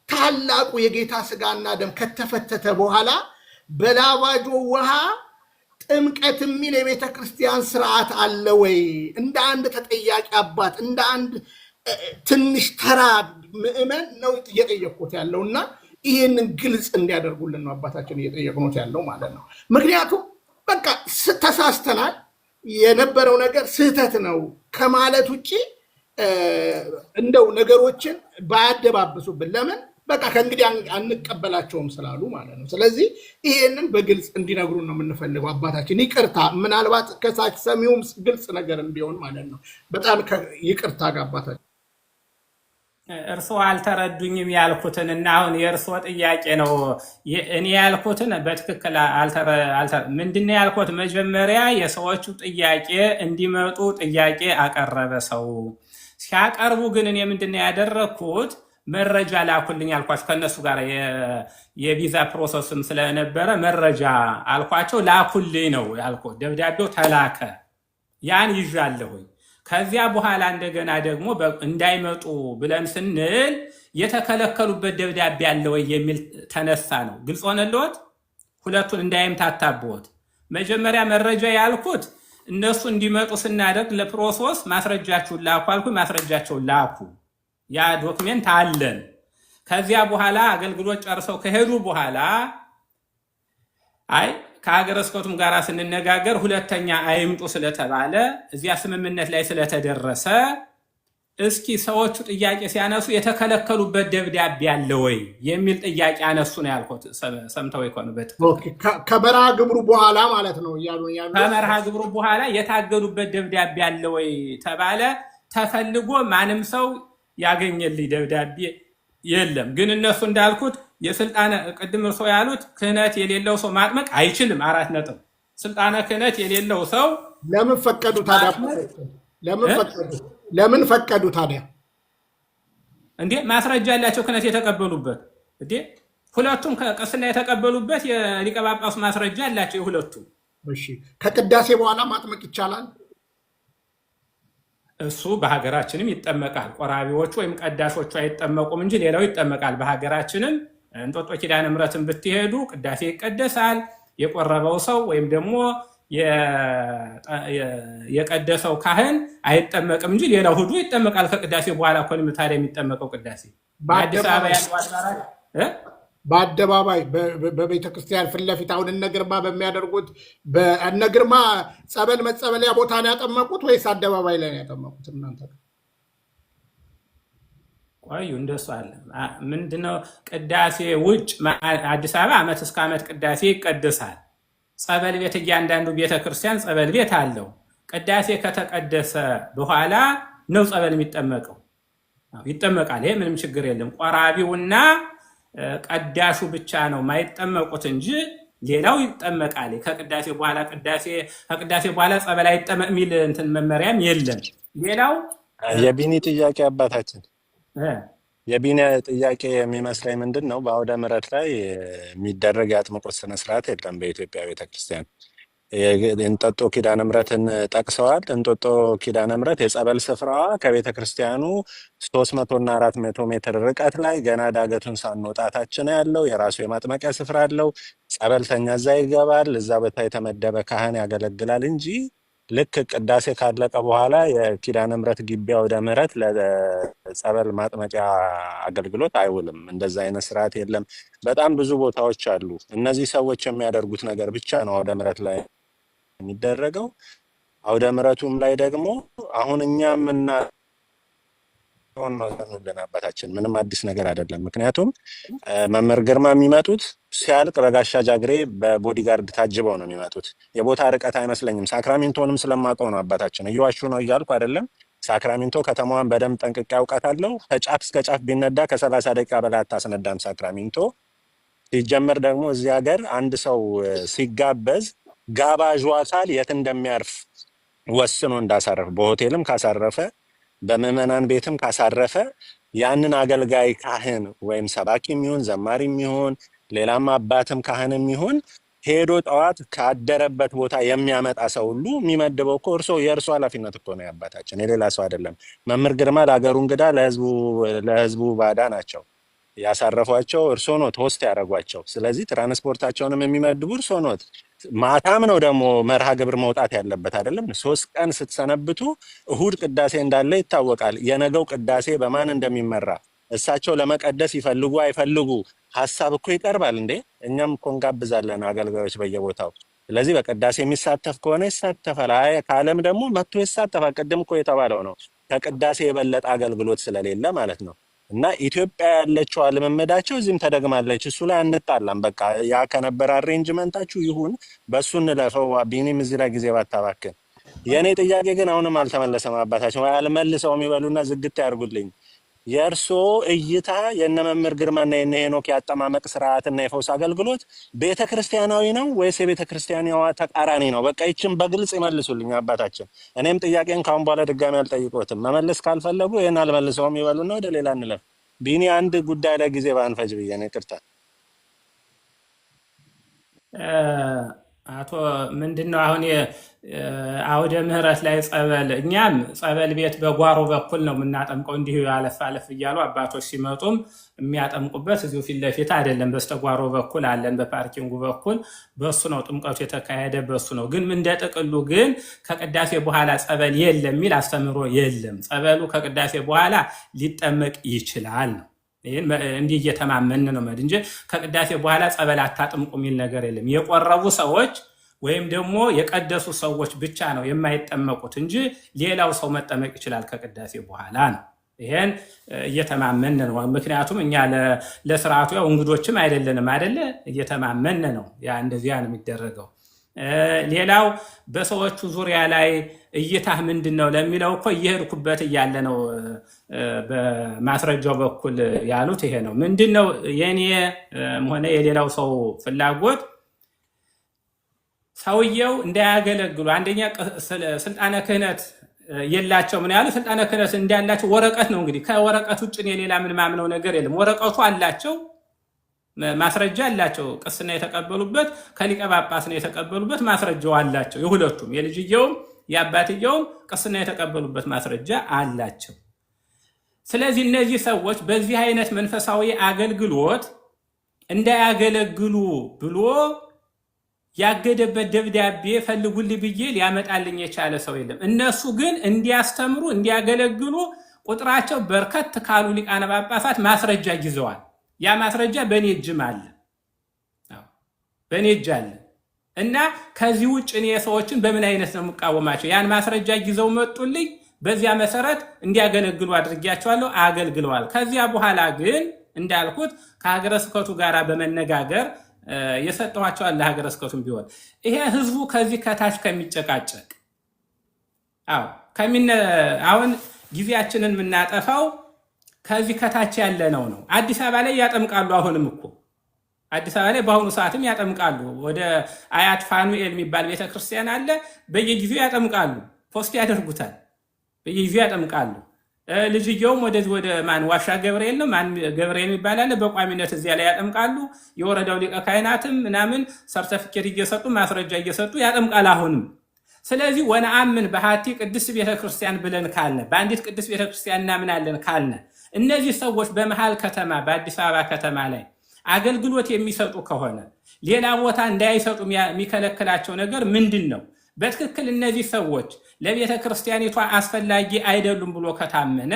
ታላቁ የጌታ ስጋና ደም ከተፈተተ በኋላ በላባጆ ውሃ ጥምቀት የሚል የቤተ ክርስቲያን ስርዓት አለ ወይ? እንደ አንድ ተጠያቂ አባት እንደ አንድ ትንሽ ተራ ምዕመን ነው እየጠየቅኩት ያለው እና ይህንን ግልጽ እንዲያደርጉልን ነው አባታችን እየጠየቅኖት ያለው ማለት ነው። ምክንያቱም በቃ ተሳስተናል፣ የነበረው ነገር ስህተት ነው ከማለት ውጭ እንደው ነገሮችን ባያደባብሱብን ለምን በቃ ከእንግዲህ አንቀበላቸውም ስላሉ ማለት ነው። ስለዚህ ይሄንን በግልጽ እንዲነግሩን ነው የምንፈልገው አባታችን። ይቅርታ ምናልባት ከሳች ሰሚውም ግልጽ ነገር እንዲሆን ማለት ነው። በጣም ይቅርታ አባታችን። እርስዎ አልተረዱኝም ያልኩትን እና አሁን የእርስዎ ጥያቄ ነው። እኔ ያልኩትን በትክክል ምንድነው ያልኩት? መጀመሪያ የሰዎቹ ጥያቄ እንዲመጡ ጥያቄ አቀረበ ሰው። ሲያቀርቡ ግን እኔ ምንድነው ያደረግኩት? መረጃ ላኩልኝ አልኳቸው። ከነሱ ጋር የቪዛ ፕሮሰስም ስለነበረ መረጃ አልኳቸው። ላኩልኝ ነው ያልኩት። ደብዳቤው ተላከ። ያን ይዣለሁኝ። ከዚያ በኋላ እንደገና ደግሞ እንዳይመጡ ብለን ስንል የተከለከሉበት ደብዳቤ አለ ወይ የሚል ተነሳ ነው። ግልጽ ሆነልዎት? ሁለቱን እንዳይምታታብዎት። መጀመሪያ መረጃ ያልኩት እነሱ እንዲመጡ ስናደርግ ለፕሮሰስ ማስረጃችሁን ላኩ አልኩኝ። ማስረጃቸውን ላኩ። ያ ዶክሜንት አለን። ከዚያ በኋላ አገልግሎት ጨርሰው ከሄዱ በኋላ አይ ከሀገረ ስብከቱም ጋር ስንነጋገር ሁለተኛ አይምጡ ስለተባለ እዚያ ስምምነት ላይ ስለተደረሰ እስኪ ሰዎቹ ጥያቄ ሲያነሱ የተከለከሉበት ደብዳቤ አለ ወይ የሚል ጥያቄ አነሱ ነው ያልኩት። ሰምተው ይኮንበት ከመርሃ ግብሩ በኋላ ማለት ነው እያሉ ከመርሃ ግብሩ በኋላ የታገዱበት ደብዳቤ አለ ወይ ተባለ። ተፈልጎ ማንም ሰው ያገኘልኝ ደብዳቤ የለም። ግን እነሱ እንዳልኩት የስልጣነ ቅድም እርሶ ያሉት ክህነት የሌለው ሰው ማጥመቅ አይችልም። 4 ነጥብ። ስልጣነ ክህነት የሌለው ሰው ለምን ፈቀዱ ታዲያ? ለምን ፈቀዱ ታዲያ? እንዴ ማስረጃ ያላቸው ክህነት የተቀበሉበት እንዴ ሁለቱም ከቅስና የተቀበሉበት የሊቀ ጳጳሱ ማስረጃ ያላቸው የሁለቱም። እሺ ከቅዳሴ በኋላ ማጥመቅ ይቻላል? እሱ በሀገራችንም ይጠመቃል። ቆራቢዎቹ ወይም ቀዳሾቹ አይጠመቁም እንጂ ሌላው ይጠመቃል። በሀገራችንም እንጦጦ ኪዳነ ምሕረትን ብትሄዱ ቅዳሴ ይቀደሳል። የቆረበው ሰው ወይም ደግሞ የቀደሰው ካህን አይጠመቅም እንጂ ሌላው ሁሉ ይጠመቃል። ከቅዳሴ በኋላ እኮ ነው ታዲያ የሚጠመቀው ቅዳሴ። በአዲስ አበባ ያለው አድባራት በአደባባይ በቤተክርስቲያን ፊት ለፊት አሁን እነ ግርማ በሚያደርጉት እነ ግርማ ጸበል መጸበሊያ ቦታ ነው ያጠመቁት ወይስ አደባባይ ላይ ነው ያጠመቁት? እናንተ ቆዩ እንደሱ አለ። ምንድነው ቅዳሴ ውጭ አዲስ አበባ ዓመት እስከ ዓመት ቅዳሴ ይቀደሳል። ጸበል ቤት እያንዳንዱ ቤተክርስቲያን ጸበል ቤት አለው። ቅዳሴ ከተቀደሰ በኋላ ነው ጸበል የሚጠመቀው። ይጠመቃል። ይሄ ምንም ችግር የለም። ቆራቢውና ቀዳሹ ብቻ ነው ማይጠመቁት እንጂ ሌላው ይጠመቃል። ከቅዳሴ በኋላ ጸበል አይጠመቅ የሚል እንትን መመሪያም የለም። ሌላው የቢኒ ጥያቄ አባታችን የቢኒ ጥያቄ የሚመስለኝ ምንድን ነው፣ በአውደ ምሕረት ላይ የሚደረግ የአጥምቆት ስነስርዓት የለም በኢትዮጵያ ቤተክርስቲያን። እንጦጦ ኪዳነ ምሕረትን ጠቅሰዋል። እንጦጦ ኪዳነ ምሕረት የጸበል ስፍራዋ ከቤተ ክርስቲያኑ 300 እና 400 ሜትር ርቀት ላይ ገና ዳገቱን ሳንወጣታች ነው ያለው። የራሱ የማጥመቂያ ስፍራ አለው። ጸበልተኛ እዛ ይገባል። እዛ ቦታ የተመደበ ካህን ያገለግላል እንጂ ልክ ቅዳሴ ካለቀ በኋላ የኪዳነ ምሕረት ግቢ አውደ ምሕረት ለጸበል ማጥመቂያ አገልግሎት አይውልም። እንደዛ አይነት ስርዓት የለም። በጣም ብዙ ቦታዎች አሉ። እነዚህ ሰዎች የሚያደርጉት ነገር ብቻ ነው አውደ ምሕረት ላይ የሚደረገው። አውደ ምሕረቱም ላይ ደግሞ አሁን እኛ የምናሆንልን አባታችን ምንም አዲስ ነገር አይደለም። ምክንያቱም መምህር ግርማ የሚመጡት ሲያልቅ በጋሻ ጃግሬ በቦዲጋርድ ታጅበው ነው የሚመጡት። የቦታ ርቀት አይመስለኝም። ሳክራሚንቶንም ስለማውቀው ነው አባታችን። እየዋሹ ነው እያልኩ አይደለም። ሳክራሚንቶ ከተማዋን በደንብ ጠንቅቄ አውቃታለሁ። ከጫፍ እስከ ጫፍ ቢነዳ ከ30 ደቂቃ በላይ አታስነዳም ሳክራሚንቶ። ሲጀመር ደግሞ እዚህ ሀገር አንድ ሰው ሲጋበዝ ጋባዡ አካል የት እንደሚያርፍ ወስኖ እንዳሳረፍ፣ በሆቴልም ካሳረፈ በምዕመናን ቤትም ካሳረፈ ያንን አገልጋይ ካህን ወይም ሰባኪ የሚሆን ዘማሪ የሚሆን ሌላም አባትም ካህን የሚሆን ሄዶ ጠዋት ካደረበት ቦታ የሚያመጣ ሰው ሁሉ የሚመድበው እኮ የእርሱ ኃላፊነት እኮ ነው የአባታችን፣ የሌላ ሰው አይደለም። መምህር ግርማ ለሀገሩ እንግዳ ለህዝቡ ባዳ ናቸው። ያሳረፏቸው እርሶ ኖት፣ ሆስት ያደረጓቸው። ስለዚህ ትራንስፖርታቸውንም የሚመድቡ እርሶ ኖት። ማታም ነው ደግሞ መርሃ ግብር መውጣት ያለበት አይደለም። 3 ቀን ስትሰነብቱ እሁድ ቅዳሴ እንዳለ ይታወቃል። የነገው ቅዳሴ በማን እንደሚመራ እሳቸው ለመቀደስ ይፈልጉ አይፈልጉ ሀሳብ እኮ ይቀርባል እንዴ። እኛም እኮ እንጋብዛለን አገልጋዮች በየቦታው። ስለዚህ በቅዳሴ የሚሳተፍ ከሆነ ይሳተፋል፣ አይ ካለም ደግሞ መጥቶ ይሳተፋል። ቅድም እኮ የተባለው ነው ከቅዳሴ የበለጠ አገልግሎት ስለሌለ ማለት ነው። እና ኢትዮጵያ ያለችው ልምምዳቸው እዚህም ተደግማለች። እሱ ላይ አንጣላም። በቃ ያ ከነበረ አሬንጅመንታችሁ ይሁን፣ በእሱ እንለፈው። ቢኒም እዚህ ላይ ጊዜ ባታባክን። የእኔ ጥያቄ ግን አሁንም አልተመለሰም። አባታቸው አልመልሰው የሚበሉና ዝግት ያርጉልኝ። የእርሶ እይታ የነ መምህር ግርማና የነ ሄኖክ ያጠማመቅ ስርዓትና የፈውስ አገልግሎት ቤተ ክርስቲያናዊ ነው ወይስ የቤተ ክርስቲያናዋ ተቃራኒ ነው? በቃ ይችን በግልጽ ይመልሱልኝ አባታችን። እኔም ጥያቄን ካሁን በኋላ ድጋሚ አልጠይቆትም። መመለስ ካልፈለጉ ይህን አልመልሰውም ይበሉና ወደ ሌላ እንለፍ። ቢኒ አንድ ጉዳይ ላይ ጊዜ ባንፈጅ ብዬ ነው። ይቅርታ አቶ ምንድነው አሁን አውደ ምሕረት ላይ ጸበል፣ እኛም ጸበል ቤት በጓሮ በኩል ነው የምናጠምቀው። እንዲሁ አለፍ አለፍ እያሉ አባቶች ሲመጡም የሚያጠምቁበት እዚሁ ፊት ለፊት አይደለም፣ በስተጓሮ በኩል አለን፣ በፓርኪንጉ በኩል በሱ ነው ጥምቀቱ የተካሄደ፣ በሱ ነው። ግን እንደ ጥቅሉ ግን ከቅዳሴ በኋላ ጸበል የለም የሚል አስተምሮ የለም። ጸበሉ ከቅዳሴ በኋላ ሊጠመቅ ይችላል ነው። ይህን እንዲህ እየተማመን ነው መድ እንጂ ከቅዳሴ በኋላ ጸበል አታጥምቁ የሚል ነገር የለም። የቆረቡ ሰዎች ወይም ደግሞ የቀደሱ ሰዎች ብቻ ነው የማይጠመቁት እንጂ ሌላው ሰው መጠመቅ ይችላል ከቅዳሴ በኋላ ነው። ይሄን እየተማመን ነው። ምክንያቱም እኛ ለስርዓቱ ያው እንግዶችም አይደለንም አይደለ? እየተማመን ነው። ያ እንደዚያ ነው የሚደረገው። ሌላው በሰዎቹ ዙሪያ ላይ እይታህ ምንድን ነው ለሚለው እኮ እየሄድኩበት እያለ ነው በማስረጃው በኩል ያሉት ይሄ ነው። ምንድን ነው የኔ ሆነ የሌላው ሰው ፍላጎት ሰውየው እንዳያገለግሉ፣ አንደኛ ስልጣነ ክህነት የላቸው ምን ያሉ ስልጣነ ክህነት እንዳላቸው ወረቀት ነው። እንግዲህ ከወረቀት ውጭ ሌላ ምን ማምነው ነገር የለም። ወረቀቱ አላቸው፣ ማስረጃ አላቸው። ቅስና የተቀበሉበት ከሊቀ ጳጳስ ነው የተቀበሉበት፣ ማስረጃው አላቸው። የሁለቱም የልጅየውም የአባትየውም ቅስና የተቀበሉበት ማስረጃ አላቸው። ስለዚህ እነዚህ ሰዎች በዚህ አይነት መንፈሳዊ አገልግሎት እንዳያገለግሉ ብሎ ያገደበት ደብዳቤ ፈልጉልኝ ብዬ ሊያመጣልኝ የቻለ ሰው የለም። እነሱ ግን እንዲያስተምሩ እንዲያገለግሉ ቁጥራቸው በርከት ካሉ ሊቃነ ጳጳሳት ማስረጃ ይዘዋል። ያ ማስረጃ በእኔ እጅም አለ፣ በእኔ እጅ አለ እና ከዚህ ውጭ እኔ ሰዎችን በምን አይነት ነው የምቃወማቸው? ያን ማስረጃ ይዘው መጡልኝ። በዚያ መሰረት እንዲያገለግሉ አድርጊያቸዋለሁ፣ አገልግለዋል። ከዚያ በኋላ ግን እንዳልኩት ከሀገረ ስብከቱ ጋር በመነጋገር የሰጠኋቸዋል። ለሀገረ ስብከቱም ቢሆን ይሄ ህዝቡ ከዚህ ከታች ከሚጨቃጨቅ አሁን ጊዜያችንን የምናጠፋው ከዚህ ከታች ያለ ነው። አዲስ አበባ ላይ ያጠምቃሉ። አሁንም እኮ አዲስ አበባ ላይ በአሁኑ ሰዓትም ያጠምቃሉ። ወደ አያት ፋኑኤል የሚባል ቤተክርስቲያን አለ። በየጊዜው ያጠምቃሉ፣ ፖስት ያደርጉታል። በየጊዜው ያጠምቃሉ። ልጅየውም ወደዚህ ወደ ማን ዋሻ ገብርኤል ነው ማን ገብርኤል የሚባል አለ። በቋሚነት እዚያ ላይ ያጠምቃሉ። የወረዳው ሊቀ ካህናትም ምናምን ሰርተፊኬት እየሰጡ ማስረጃ እየሰጡ ያጠምቃል አሁንም። ስለዚህ ወነአምን በሃቲ ቅድስት ቤተክርስቲያን ብለን ካልነ በአንዲት ቅድስት ቤተክርስቲያን እናምናለን ካልነ እነዚህ ሰዎች በመሃል ከተማ በአዲስ አበባ ከተማ ላይ አገልግሎት የሚሰጡ ከሆነ ሌላ ቦታ እንዳይሰጡ የሚከለክላቸው ነገር ምንድን ነው? በትክክል እነዚህ ሰዎች ለቤተ ክርስቲያኒቷ አስፈላጊ አይደሉም ብሎ ከታመነ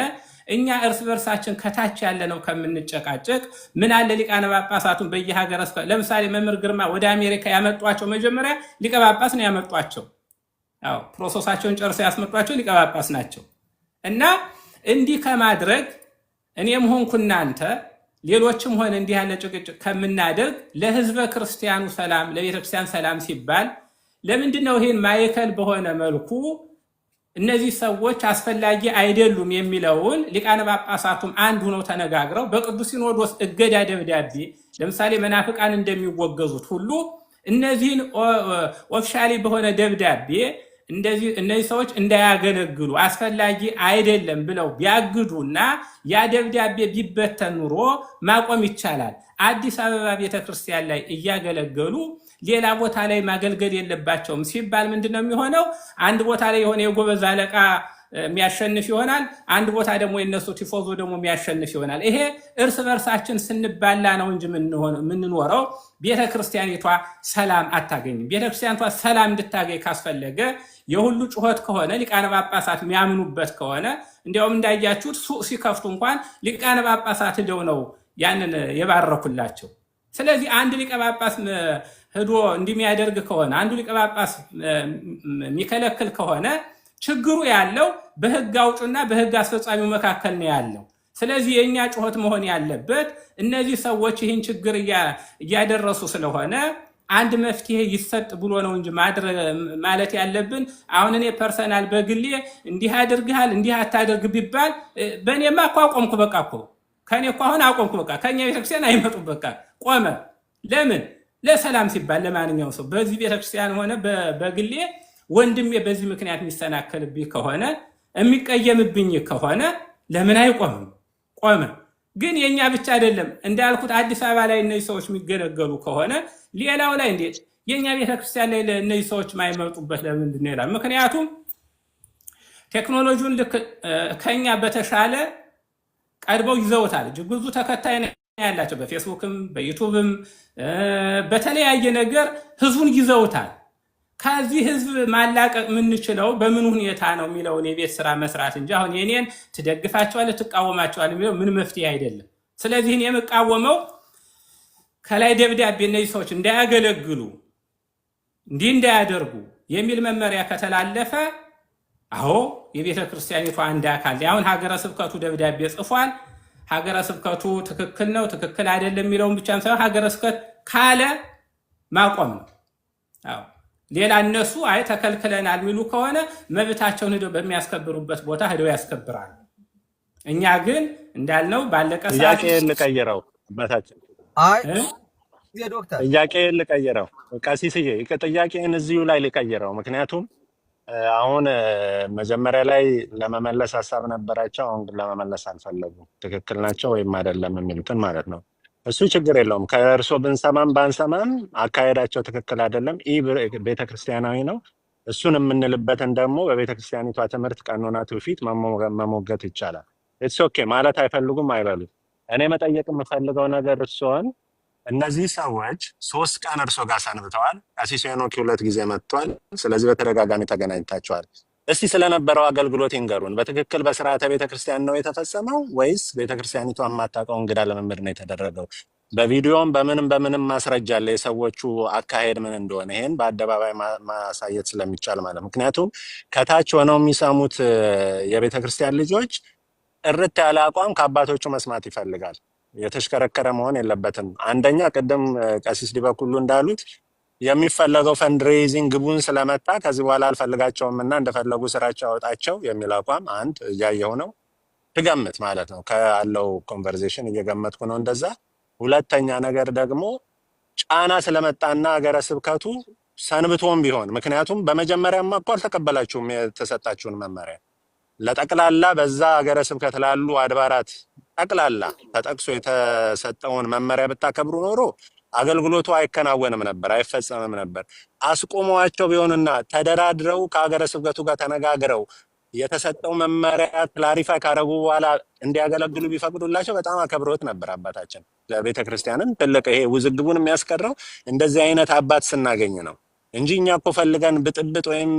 እኛ እርስ በርሳችን ከታች ያለ ነው ከምንጨቃጨቅ ምን አለ ሊቃነ ጳጳሳቱን በየሀገረ ለምሳሌ መምህር ግርማ ወደ አሜሪካ ያመጧቸው መጀመሪያ ሊቀ ጳጳስ ነው ያመጧቸው። አዎ ፕሮሰሳቸውን ጨርሰው ያስመጧቸው ሊቀ ጳጳስ ናቸው። እና እንዲህ ከማድረግ እኔም ሆንኩ እናንተ ሌሎችም ሆነ እንዲህ ያለ ጭቅጭቅ ከምናደርግ ለህዝበ ክርስቲያኑ ሰላም ለቤተክርስቲያን ሰላም ሲባል ለምንድነው ይሄን ማዕከል በሆነ መልኩ እነዚህ ሰዎች አስፈላጊ አይደሉም የሚለውን ሊቃነ ጳጳሳቱም አንድ ሆነው ተነጋግረው በቅዱስ ሲኖዶስ እገዳ ደብዳቤ ለምሳሌ መናፍቃን እንደሚወገዙት ሁሉ እነዚህን ኦፊሻሊ በሆነ ደብዳቤ እነዚህ ሰዎች እንዳያገለግሉ አስፈላጊ አይደለም ብለው ቢያግዱና ያ ደብዳቤ ቢበተን ኑሮ ማቆም ይቻላል። አዲስ አበባ ቤተክርስቲያን ላይ እያገለገሉ ሌላ ቦታ ላይ ማገልገል የለባቸውም ሲባል ምንድነው የሚሆነው? አንድ ቦታ ላይ የሆነ የጎበዝ አለቃ የሚያሸንፍ ይሆናል፣ አንድ ቦታ ደግሞ የነሱ ቲፎዞ ደግሞ የሚያሸንፍ ይሆናል። ይሄ እርስ በርሳችን ስንባላ ነው እንጂ የምንኖረው ቤተክርስቲያኒቷ ሰላም አታገኝም። ቤተክርስቲያኒቷ ሰላም እንድታገኝ ካስፈለገ የሁሉ ጩኸት ከሆነ ሊቃነ ጳጳሳት የሚያምኑበት ከሆነ እንዲያውም እንዳያችሁት ሱቅ ሲከፍቱ እንኳን ሊቃነ ጳጳሳት ሄደው ነው ያንን የባረኩላቸው። ስለዚህ አንድ ሊቀ ጳጳስ ሄዶ እንደሚያደርግ ከሆነ አንዱ ሊቀ ጳጳስ የሚከለክል ከሆነ ችግሩ ያለው በህግ አውጭና በህግ አስፈጻሚው መካከል ነው ያለው። ስለዚህ የኛ ጩኸት መሆን ያለበት እነዚህ ሰዎች ይህን ችግር እያደረሱ ስለሆነ አንድ መፍትሄ ይሰጥ ብሎ ነው እንጂ ማለት ያለብን አሁን እኔ ፐርሰናል በግሌ እንዲህ አድርግሃል እንዲህ አታደርግ ቢባል በእኔማ እኮ አቆምኩ በቃ እኮ ከኔ እኮ አሁን አቆምኩ በቃ ከኛ ቤተክርስቲያን አይመጡም በቃ ቆመ። ለምን? ለሰላም ሲባል ለማንኛውም ሰው በዚህ ቤተክርስቲያን ሆነ በግሌ ወንድሜ በዚህ ምክንያት የሚሰናከልብኝ ከሆነ የሚቀየምብኝ ከሆነ ለምን አይቆምም? ቆመ። ግን የኛ ብቻ አይደለም እንዳልኩት አዲስ አበባ ላይ እነዚህ ሰዎች የሚገለገሉ ከሆነ ሌላው ላይ እንዴት የኛ ቤተክርስቲያን ላይ እነዚህ ሰዎች የማይመጡበት ለምንድን ነው ይላል። ምክንያቱም ቴክኖሎጂውን ልክ ከኛ በተሻለ ቀድበው ይዘውታል። እጅግ ብዙ ተከታይ ያላቸው በፌስቡክም በዩቱብም በተለያየ ነገር ህዝቡን ይዘውታል። ከዚህ ህዝብ ማላቀቅ የምንችለው በምን ሁኔታ ነው የሚለውን የቤት ስራ መስራት እንጂ አሁን የኔን ትደግፋቸዋለህ ትቃወማቸዋለህ የሚለው ምን መፍትሄ አይደለም። ስለዚህ እኔ የምቃወመው ከላይ ደብዳቤ እነዚህ ሰዎች እንዳያገለግሉ እንዲህ እንዳያደርጉ የሚል መመሪያ ከተላለፈ አዎ የቤተ ክርስቲያኒቷ አንድ አካል አሁን ሀገረ ስብከቱ ደብዳቤ ጽፏል። ሀገረ ስብከቱ ትክክል ነው ትክክል አይደለም የሚለውን ብቻ ሳይሆን ሀገረ ስብከት ካለ ማቆም ነው። አዎ ሌላ እነሱ አይ ተከልክለናል የሚሉ ከሆነ መብታቸውን ሄደው በሚያስከብሩበት ቦታ ሄደው ያስከብራሉ። እኛ ግን እንዳልነው ባለቀ ሰዓት ጥያቄን ልቀይረው አባታችን አይ ዶክተር ጥያቄን ልቀይረው ቀሲስዬ ጥያቄን እዚሁ ላይ ልቀይረው። ምክንያቱም አሁን መጀመሪያ ላይ ለመመለስ ሀሳብ ነበራቸው፣ አሁን ግን ለመመለስ አልፈለጉም። ትክክል ናቸው ወይም አይደለም የሚሉትን ማለት ነው። እሱ ችግር የለውም። ከእርሶ ብንሰማም ባንሰማም አካሄዳቸው ትክክል አይደለም፣ ይህ ቤተክርስቲያናዊ ነው። እሱን የምንልበትን ደግሞ በቤተክርስቲያኒቷ ትምህርት ቀኖና ትውፊት መሞገት ይቻላል። ኢትስ ኦኬ ማለት አይፈልጉም አይበሉ። እኔ መጠየቅ የምፈልገው ነገር እርስዎን እነዚህ ሰዎች 3 ቀን እርሶ ጋር ሰንብተዋል። ቀሲስ ሄኖክ 2 ጊዜ መጥቷል። ስለዚህ በተደጋጋሚ ተገናኝታቸዋል። እስቲ ስለነበረው አገልግሎት ይንገሩን። በትክክል በስርዓተ ቤተክርስቲያን ነው የተፈጸመው ወይስ ቤተክርስቲያኒቷ የማታውቀው እንግዳ ልምምድ ነው የተደረገው? በቪዲዮም በምንም ማስረጃ አለ የሰዎቹ አካሄድ ምን እንደሆነ። ይሄን በአደባባይ ማሳየት ስለሚቻል ማለት ምክንያቱም ከታች ሆነው የሚሰሙት የቤተክርስቲያን ልጆች ጥርት ያለ አቋም ከአባቶቹ መስማት ይፈልጋል። የተሽከረከረ መሆን የለበትም። አንደኛ ቅድም ቀሲስ ዲበኩሉ እንዳሉት የሚፈለገው ፈንድሬዚንግ ግቡን ስለመታ ከዚህ በኋላ አልፈልጋቸውም እና እንደፈለጉ ስራቸው ያወጣቸው የሚል አቋም አንድ እያየው ነው። ትገምት ማለት ነው። ካለው ኮንቨርሴሽን እየገመትኩ ነው እንደዛ። ሁለተኛ ነገር ደግሞ ጫና ስለመጣና ሀገረ ስብከቱ ሰንብቶም ቢሆን ምክንያቱም በመጀመሪያማ እኮ አልተቀበላችሁም የተሰጣችሁን መመሪያ ለጠቅላላ በዛ ሀገረ ስብከት ላሉ አድባራት ጠቅላላ ተጠቅሶ የተሰጠውን መመሪያ ብታከብሩ ኖሮ አገልግሎቱ አይከናወንም ነበር፣ አይፈጸምም ነበር። አስቆመዋቸው ቢሆንና ተደራድረው ከሀገረ ስብከቱ ጋር ተነጋግረው የተሰጠው መመሪያ ክላሪፋይ ካረጉ በኋላ እንዲያገለግሉ ቢፈቅዱላቸው በጣም አከብሮት ነበር አባታችን። ለቤተ ክርስቲያንም ትልቅ ይሄ ውዝግቡን የሚያስቀረው እንደዚህ አይነት አባት ስናገኝ ነው እንጂ እኛ እኮ ፈልገን ብጥብጥ ወይም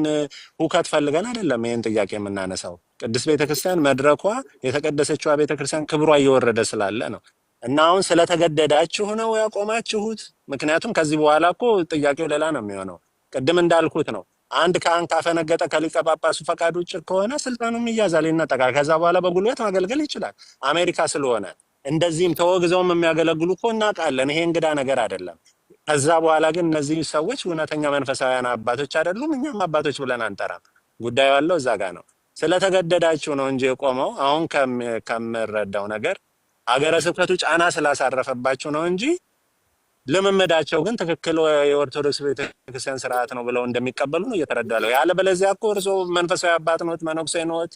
ሁከት ፈልገን አይደለም ይሄን ጥያቄ የምናነሳው። ቅድስት ቤተክርስቲያን መድረኳ የተቀደሰችዋ ቤተክርስቲያን ክብሯ እየወረደ ስላለ ነው። እና አሁን ስለተገደዳችሁ ነው ያቆማችሁት? ምክንያቱም ከዚህ በኋላ እኮ ጥያቄው ሌላ ነው የሚሆነው። ቅድም እንዳልኩት ነው አንድ ካህን ካፈነገጠ ከሊቀ ጳጳሱ ፈቃድ ውጭ ከሆነ ስልጣኑም ይያዛል፣ ይነጠቃል። ከዛ በኋላ በጉልበት ማገልገል ይችላል። አሜሪካ ስለሆነ እንደዚህም ተወግዘውም የሚያገለግሉ እኮ እናውቃለን። ይሄ እንግዳ ነገር አይደለም። ከዛ በኋላ ግን እነዚህ ሰዎች እውነተኛ መንፈሳውያን አባቶች አይደሉም፣ እኛም አባቶች ብለን አንጠራም። ጉዳዩ ያለው እዛ ጋር ነው። ስለተገደዳችሁ ነው እንጂ የቆመው። አሁን ከምረዳው ነገር ሀገረ ስብከቱ ጫና ስላሳረፈባችሁ ነው እንጂ ልምምዳቸው ግን ትክክል የኦርቶዶክስ ቤተክርስቲያን ስርዓት ነው ብለው እንደሚቀበሉ ነው እየተረዳለው። ያለበለዚያ እኮ እርሶ መንፈሳዊ አባት ኖት፣ መነኩሴ ኖት፣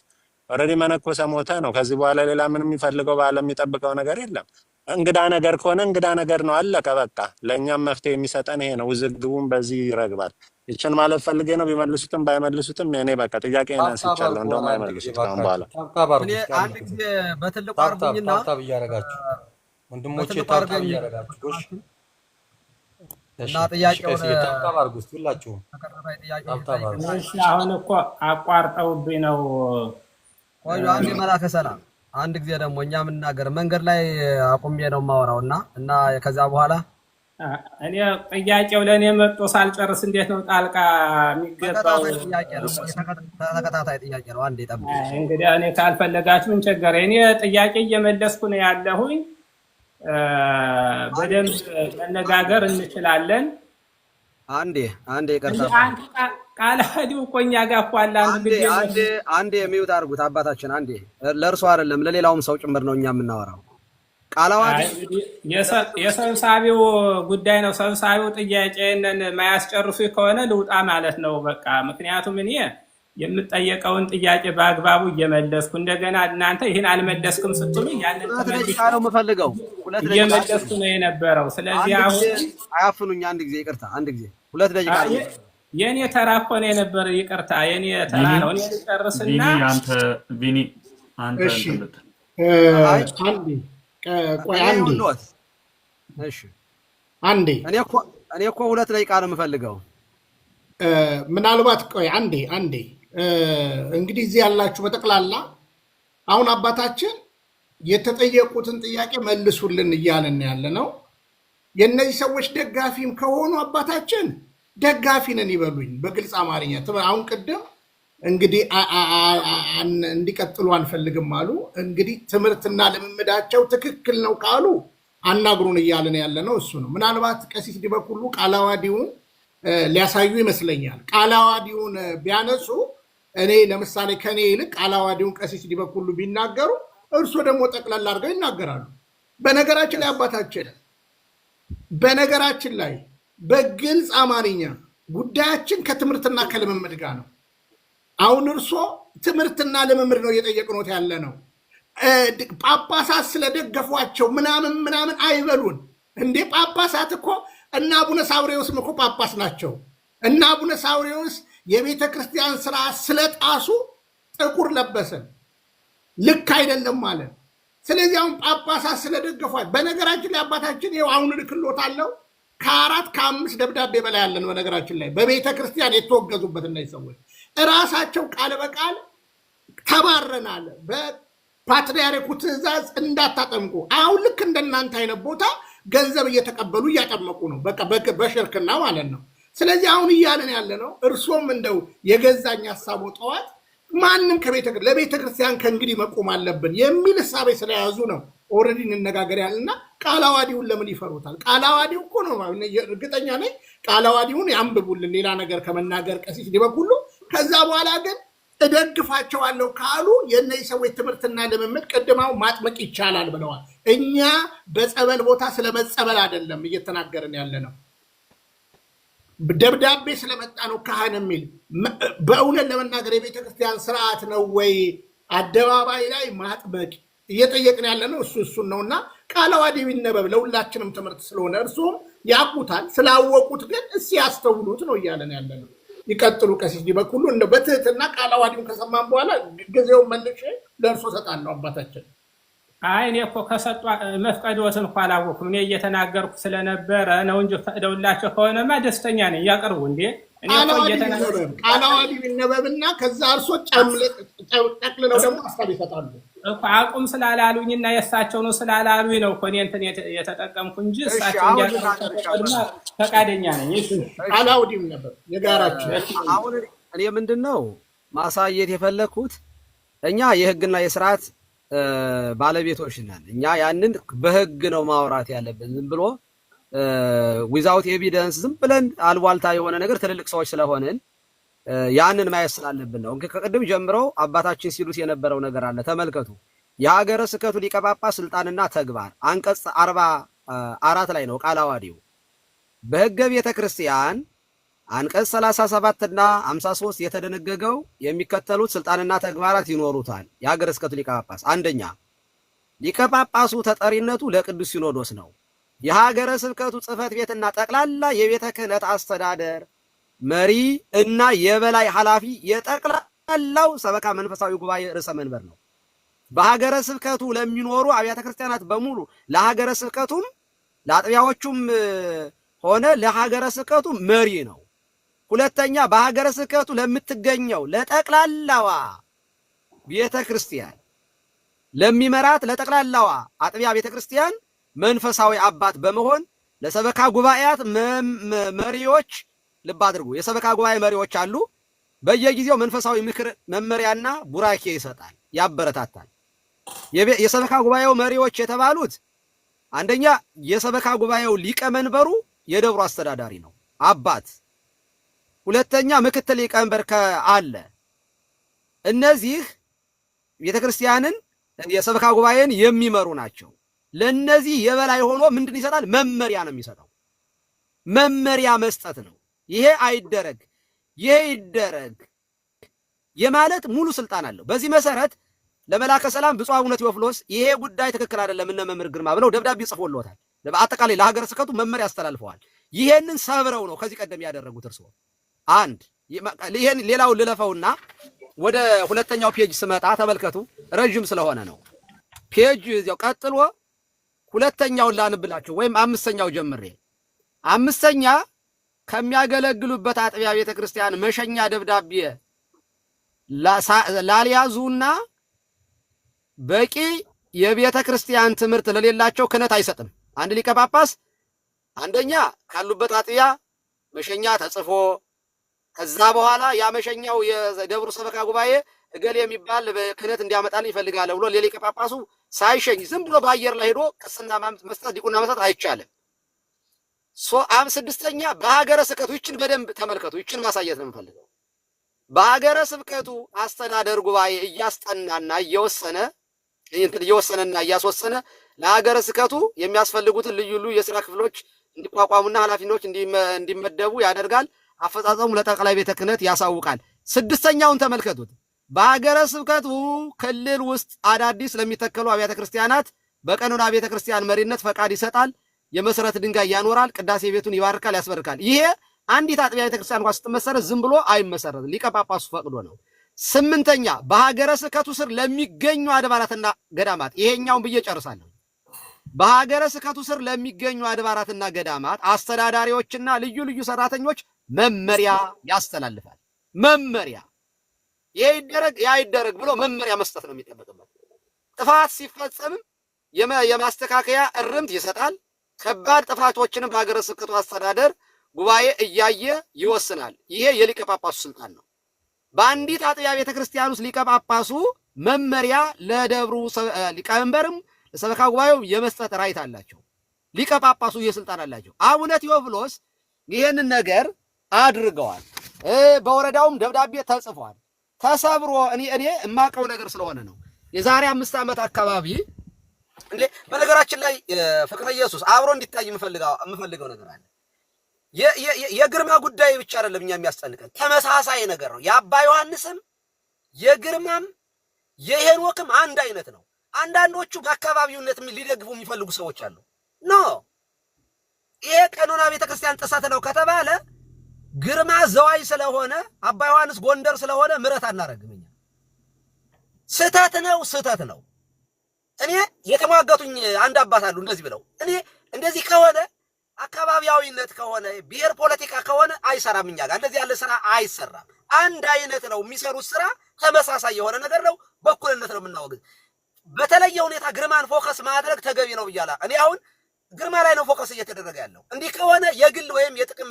ኦልሬዲ መነኮሰ ሞተ ነው። ከዚህ በኋላ ሌላ ምንም የሚፈልገው በዓለም የሚጠብቀው ነገር የለም። እንግዳ ነገር ከሆነ እንግዳ ነገር ነው፣ አለቀ በቃ። ለእኛም መፍትሄ የሚሰጠን ይሄ ነው። ውዝግቡም በዚህ ይረግባል። ይችን ማለት ፈልጌ ነው። ቢመልሱትም ባይመልሱትም እኔ በቃ ጥያቄ እናንስቻለሁ። እንደውም አይመልሱት ካሁን በኋላ እኔ አንድ ጊዜ በትልቁ አርጉኝና ወንድሞቼ ታብታብ እያረጋችሁ እና ጥያቄውን ሁላችሁም አሁን እኮ አቋርጠውብኝ ነው። ቆዩ አንድ መላከ ሰላም አንድ ጊዜ ደግሞ እኛ የምናገር መንገድ ላይ አቁሜ ነው የማወራውና እና ከዛ በኋላ እኔ ጥያቄው ለእኔ መጥቶ ሳልጨርስ እንዴት ነው ጣልቃ የሚገባው? ተከታታይ ጥያቄ ነው። አንዴ ጠብቁ እንግዲህ። እኔ ካልፈለጋችሁ ምን ቸገረኝ? እኔ ጥያቄ እየመለስኩ ነው ያለሁኝ። በደንብ መነጋገር እንችላለን። አንዴ ይቀርታ ቃለ ሐዲው እኮ እኛ ጋር እኮ አለ። አንዴ የሚውት አድርጉት አባታችን። አንዴ ለእርሱ አይደለም ለሌላውም ሰው ጭምር ነው እኛ የምናወራው። ቃለ ሐዲው የሰብሳቢው ጉዳይ ነው። ሰብሳቢው ጥያቄንን ማያስጨርሱ ከሆነ ልውጣ ማለት ነው በቃ። ምክንያቱም እኔ የምጠየቀውን ጥያቄ በአግባቡ እየመለስኩ እንደገና እናንተ ይህን አልመለስክም ስትሉ ያንን እየመለስኩ ነው የነበረው። ስለዚህ አሁን አያፍኑኝ። አንድ ጊዜ ይቅርታ፣ አንድ ጊዜ 2 ደቂቃ የኔ ተራ እኮ ነው የነበረ። ይቅርታ የኔ ተራ ነው። እኔ ልጨርስና አንዴ እኔ እኮ 2 ደቂቃ ነው የምፈልገው። ምናልባት ቆይ አንዴ እንግዲህ እዚህ ያላችሁ በጠቅላላ አሁን አባታችን የተጠየቁትን ጥያቄ መልሱልን እያልን ያለ ነው። የእነዚህ ሰዎች ደጋፊም ከሆኑ አባታችን ደጋፊ ነን ይበሉኝ በግልጽ አማርኛ። አሁን ቅድም እንግዲህ እንዲቀጥሉ አንፈልግም አሉ። እንግዲህ ትምህርትና ልምምዳቸው ትክክል ነው ካሉ አናግሩን እያልን ያለ ነው። እሱ ነው። ምናልባት ቀሲስ ዲበኩሉ ቃለ ዓዋዲውን ሊያሳዩ ይመስለኛል። ቃለ ዓዋዲውን ቢያነሱ እኔ ለምሳሌ ከኔ ይልቅ ቃለ ዓዋዲውን ቀሲስ ዲበኩሉ ቢናገሩ እርሶ ደግሞ ጠቅላላ አድርገው ይናገራሉ። በነገራችን ላይ አባታችን በግልጽ አማርኛ ጉዳያችን ከትምህርትና ከልምምድ ጋር ነው። አሁን እርሶ ትምህርትና ልምምድ ነው እየጠየቅኖት ያለ ነው። ጳጳሳት ስለደገፏቸው ምናምን አይበሉን እንዴ። ጳጳሳት እኮ እና አቡነ ሳውሬዎስም እኮ ጳጳስ ናቸው። እና አቡነ ሳውሬዎስ የቤተ ክርስቲያን ስርዓት ስለጣሱ ጥቁር ለበሰን፣ ልክ አይደለም ማለት። ስለዚህ አሁን ጳጳሳት ስለደገፏል። በነገራችን ላይ አባታችን ይኸው አሁን ልክሎታለሁ ከ4 ከ5 ደብዳቤ በላይ ያለን በነገራችን ላይ በቤተ ክርስቲያን የተወገዙበት እነዚህ ሰዎች እራሳቸው ቃል በቃል ተባረናል፣ በፓትርያርኩ ትእዛዝ እንዳታጠምቁ። አሁን ልክ እንደናንተ አይነት ቦታ ገንዘብ እየተቀበሉ እያጠመቁ ነው፣ በቃ በሽርክና ማለት ነው። ስለዚህ አሁን እያለን ያለ ነው እርሶም እንደው የገዛኝ ሀሳቡ ጠዋት ማንም ለቤተ ክርስቲያን ከእንግዲህ መቆም አለብን የሚል እሳቤ ስለያዙ ነው ኦልሬዲ እንነጋገር ያለና ቃለ ዓዋዲውን ለምን ይፈሩታል? ቃለ ዓዋዲው እኮ ነው እርግጠኛ ነኝ ቃለ ዓዋዲውን ያንብቡልን ሌላ ነገር ከመናገር ቀሲስ ዲበኩሉ። ከዛ በኋላ ግን እደግፋቸዋለሁ ካሉ የእነዚህ ሰዎች ትምህርትና ልምምድ ቅድማው ማጥመቅ ይቻላል ብለዋል። እኛ በጸበል ቦታ ስለመጸበል አይደለም እየተናገርን ያለ ነው። ደብዳቤ ስለመጣ ነው ካህን የሚል በእውነት ለመናገር የቤተክርስቲያን ስርዓት ነው ወይ አደባባይ ላይ ማጥመቅ እየጠየቅን ያለ ነው። እሱን ነውና ቃለ ዓዋዲው ይነበብ ለሁላችንም ትምህርት ስለሆነ እርሱም ያውቁታል። ስላወቁት ግን እስኪ ያስተውሉት ነው እያለን ያለ ነው። ይቀጥሉ ቀሲስ ዲበኩሉ እንደ በትህትና ቃለ ዓዋዲውን ከሰማን በኋላ ጊዜውን መልሼ ለእርሶ ሰጣለሁ አባታችን። አይ እኔ እኮ ከሰጧ መፍቀዶትን እንኳን አላወኩም። እኔ እየተናገርኩ ስለነበረ ነው እንጂ ፈቅደውላቸው ከሆነማ ደስተኛ ነኝ። ያቀርቡ እንዴ እኔ እኮ እየተናገርኩ ቃለ ዓዋዲው ይነበብና ከዛ እርሶ ጠቅልለው ደግሞ ሀሳብ ይሰጣሉ እኮ። አቁም ስላላሉኝና የእሳቸው ነው ስላላሉኝ ነው እኮ እኔ እንትን የተጠቀምኩ እንጂ እሳቸው እንዲያቀርቡማ ፈቃደኛ ነኝ። እሺ ቃለ ዓዋዲው ይነበብ የጋራችን። አሁን እኔ ምንድነው ማሳየት የፈለኩት እኛ የህግና የስርዓት ባለቤቶች ነን። እኛ ያንን በህግ ነው ማውራት ያለብን። ዝም ብሎ ዊዛውት ኤቪደንስ ዝም ብለን አልዋልታ የሆነ ነገር ትልልቅ ሰዎች ስለሆንን ያንን ማየት ስላለብን ነው። ከቅድም ጀምረው አባታችን ሲሉት የነበረው ነገር አለ። ተመልከቱ። የሀገረ ስብከቱ ሊቀ ጳጳስ ስልጣንና ተግባር አንቀጽ 44 ላይ ነው ቃለ ዓዋዲው። በህገ ቤተ ክርስቲያን አንቀጽ 37 እና 53 የተደነገገው የሚከተሉት ስልጣንና ተግባራት ይኖሩታል። የሀገረ ስብከቱ ሊቀ ጳጳስ አንደኛ፣ ሊቀ ጳጳሱ ተጠሪነቱ ለቅዱስ ሲኖዶስ ነው። የሀገረ ስብከቱ ጽሕፈት ቤትና ጠቅላላ የቤተ ክህነት አስተዳደር መሪ እና የበላይ ኃላፊ የጠቅላላው ሰበካ መንፈሳዊ ጉባኤ ርዕሰ መንበር ነው። በሀገረ ስብከቱ ለሚኖሩ አብያተ ክርስቲያናት በሙሉ ለሀገረ ስብከቱም ለአጥቢያዎቹም ሆነ ለሀገረ ስብከቱ መሪ ነው። ሁለተኛ በሀገረ ስብከቱ ለምትገኘው ለጠቅላላዋ ቤተ ክርስቲያን ለሚመራት ለጠቅላላዋ አጥቢያ ቤተ ክርስቲያን መንፈሳዊ አባት በመሆን ለሰበካ ጉባኤያት መሪዎች፣ ልብ አድርጉ፣ የሰበካ ጉባኤ መሪዎች አሉ። በየጊዜው መንፈሳዊ ምክር መመሪያና ቡራኬ ይሰጣል፣ ያበረታታል። የሰበካ ጉባኤው መሪዎች የተባሉት አንደኛ የሰበካ ጉባኤው ሊቀመንበሩ የደብሩ አስተዳዳሪ ነው አባት። ሁለተኛ ምክትል ሊቀመንበር አለ። እነዚህ ቤተክርስቲያንን የሰበካ ጉባኤን የሚመሩ ናቸው። ለነዚህ የበላይ ሆኖ ምንድን ይሰጣል? መመሪያ ነው የሚሰጠው። መመሪያ መስጠት ነው። ይሄ አይደረግ፣ ይሄ ይደረግ የማለት ሙሉ ስልጣን አለው። በዚህ መሰረት ለመላከ ሰላም ብፁዕ አቡነ ቴዎፍሎስ ይሄ ጉዳይ ትክክል አይደለም እነ መምህር ግርማ ብለው ደብዳቤ ጽፎልዎታል። በአጠቃላይ ለሀገረ ስብከቱ መመሪያ አስተላልፈዋል። ይሄንን ሰብረው ነው ከዚህ ቀደም ያደረጉት እርስዎ። አንድ ይሄን ሌላውን ልለፈውና ወደ ሁለተኛው ፔጅ ስመጣ ተመልከቱ። ረጅም ስለሆነ ነው ፔጅ እዚያው ቀጥሎ ሁለተኛውን ላንብላችሁ ወይም አምስተኛው ጀምሬ። አምስተኛ ከሚያገለግሉበት አጥቢያ ቤተ ክርስቲያን መሸኛ ደብዳቤ ላልያዙና በቂ የቤተ ክርስቲያን ትምህርት ለሌላቸው ክህነት አይሰጥም። አንድ ሊቀ ጳጳስ አንደኛ ካሉበት አጥቢያ መሸኛ ተጽፎ ከዛ በኋላ ያ መሸኛው የደብሩ ሰበካ ጉባኤ እገሌ የሚባል ክህነት እንዲያመጣልኝ ይፈልጋል ብሎ ሊቀ ጳጳሱ ሳይሸኝ ዝም ብሎ በአየር ላይ ሄዶ ቅስና መስጠት ዲቁና መስጠት አይቻልም። ስድስተኛ በሀገረ ስብከቱ ይችን በደንብ ተመልከቱ። ይችን ማሳየት ነው የምፈልገው። በሀገረ ስብከቱ አስተዳደር ጉባኤ እያስጠናና እየወሰነና እያስወሰነ ለሀገረ ስብከቱ የሚያስፈልጉትን ልዩ ልዩ የስራ ክፍሎች እንዲቋቋሙና ኃላፊዎች እንዲመደቡ ያደርጋል። አፈጻጸሙ ለጠቅላይ ቤተ ክህነት ያሳውቃል። ስድስተኛውን ተመልከቱት። በሀገረ ስብከቱ ክልል ውስጥ አዳዲስ ለሚተከሉ አብያተ ክርስቲያናት በቀኖና ቤተ ክርስቲያን መሪነት ፈቃድ ይሰጣል። የመሰረት ድንጋይ ያኖራል። ቅዳሴ ቤቱን ይባርካል፣ ያስበርካል። ይሄ አንዲት አጥቢያ ቤተ ክርስቲያን እንኳን ስትመሰረት ዝም ብሎ አይመሰረት፣ ሊቀ ጳጳሱ ፈቅዶ ነው። ስምንተኛ በሀገረ ስብከቱ ስር ለሚገኙ አድባራትና ገዳማት፣ ይሄኛውን ብዬ ጨርሳለሁ። በሀገረ ስብከቱ ስር ለሚገኙ አድባራትና ገዳማት አስተዳዳሪዎችና ልዩ ልዩ ሰራተኞች መመሪያ ያስተላልፋል። መመሪያ ይሄ ይደረግ ያ ይደረግ ብሎ መመሪያ መስጠት ነው የሚጠበቅበት። ጥፋት ሲፈጸምም የማስተካከያ እርምት ይሰጣል። ከባድ ጥፋቶችንም በሀገረ ስብከቱ አስተዳደር ጉባኤ እያየ ይወስናል። ይሄ የሊቀ ጳጳሱ ስልጣን ነው። በአንዲት አጥቢያ ቤተ ክርስቲያን ውስጥ ሊቀ ጳጳሱ መመሪያ ለደብሩ ሊቀመንበርም ለሰበካ ጉባኤው የመስጠት ራይት አላቸው። ሊቀ ጳጳሱ የስልጣን አላቸው። አቡነ ቴዎፍሎስ ይሄንን ነገር አድርገዋል። በወረዳውም ደብዳቤ ተጽፏል። ተሰብሮ እኔ የማውቀው ነገር ስለሆነ ነው። የዛሬ 5 ዓመት አካባቢ እንዴ በነገራችን ላይ ፍቅረ ኢየሱስ አብሮ እንዲታይ የምፈልገው ነገር አለ። የግርማ ጉዳይ ብቻ አይደለም እኛ የሚያስጨንቀን፣ ተመሳሳይ ነገር ነው። የአባ ዮሐንስም የግርማም የሄኖክም አንድ አይነት ነው። አንዳንዶቹ በአካባቢውነት ሊደግፉ የሚፈልጉ ሰዎች አሉ። ኖ ይሄ ቀኖና ቤተክርስቲያን ጥሰት ነው ከተባለ ግርማ ዘዋይ ስለሆነ አባ ዮሐንስ ጎንደር ስለሆነ ምረት አናረግም። እኛ ስህተት ነው። እኔ የተሟገቱኝ አንድ አባት አሉ እንደዚህ ብለው፣ እኔ እንደዚህ ከሆነ አካባቢያዊነት ከሆነ ብሔር ፖለቲካ ከሆነ አይሰራም፣ እኛ ጋር እንደዚህ ያለ ስራ አይሰራም። አንድ አይነት ነው የሚሰሩት ስራ፣ ተመሳሳይ የሆነ ነገር ነው። በኩልነት ነው የምናወግዝ። በተለየ ሁኔታ ግርማን ፎከስ ማድረግ ተገቢ ነው ብያለሁ። እኔ አሁን ግርማ ላይ ነው ፎከስ እየተደረገ ያለው። እንዲህ ከሆነ የግል ወይም የጥቅም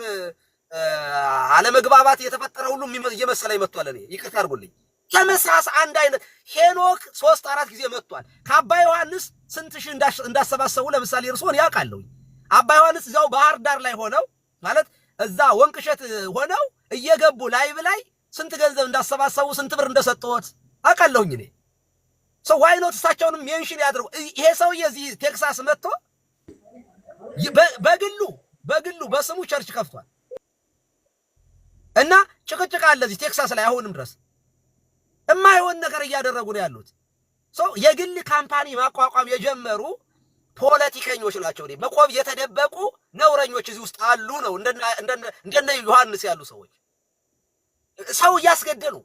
አለመግባባት የተፈጠረ ሁሉ እየመሰለኝ መጥቷል። እኔ ይቅርታ አድርጉልኝ። ተመሳሳይ አንድ አይነት ሄኖክ 3-4 ጊዜ መጥቷል። ከአባ ዮሐንስ ስንት ሺህ እንዳሰባሰቡ ለምሳሌ እርሶን ያውቃለሁ። አባ ዮሐንስ እዛው ባህር ዳር ላይ ሆነው ማለት እዛ ወንቅሸት ሆነው እየገቡ ላይቭ ላይ ስንት ገንዘብ እንዳሰባሰቡ ስንት ብር እንደሰጠዎት አውቃለሁኝ። እኔ ሰው ዋይ ኖት እሳቸውንም ሜንሽን ያድርጉ። ይሄ ሰውዬ እዚህ ቴክሳስ መጥቶ በግሉ በስሙ ቸርች ከፍቷል እና ጭቅጭቅ አለ እዚህ ቴክሳስ ላይ አሁንም ድረስ የማይሆን ነገር እያደረጉ ነው ያሉት። የግል ካምፓኒ ማቋቋም የጀመሩ ፖለቲከኞች ናቸው። በቆብ የተደበቁ ነውረኞች እዚህ ውስጥ አሉ ነው እንደነ ዮሐንስ ያሉ ሰዎች ሰው እያስገደሉ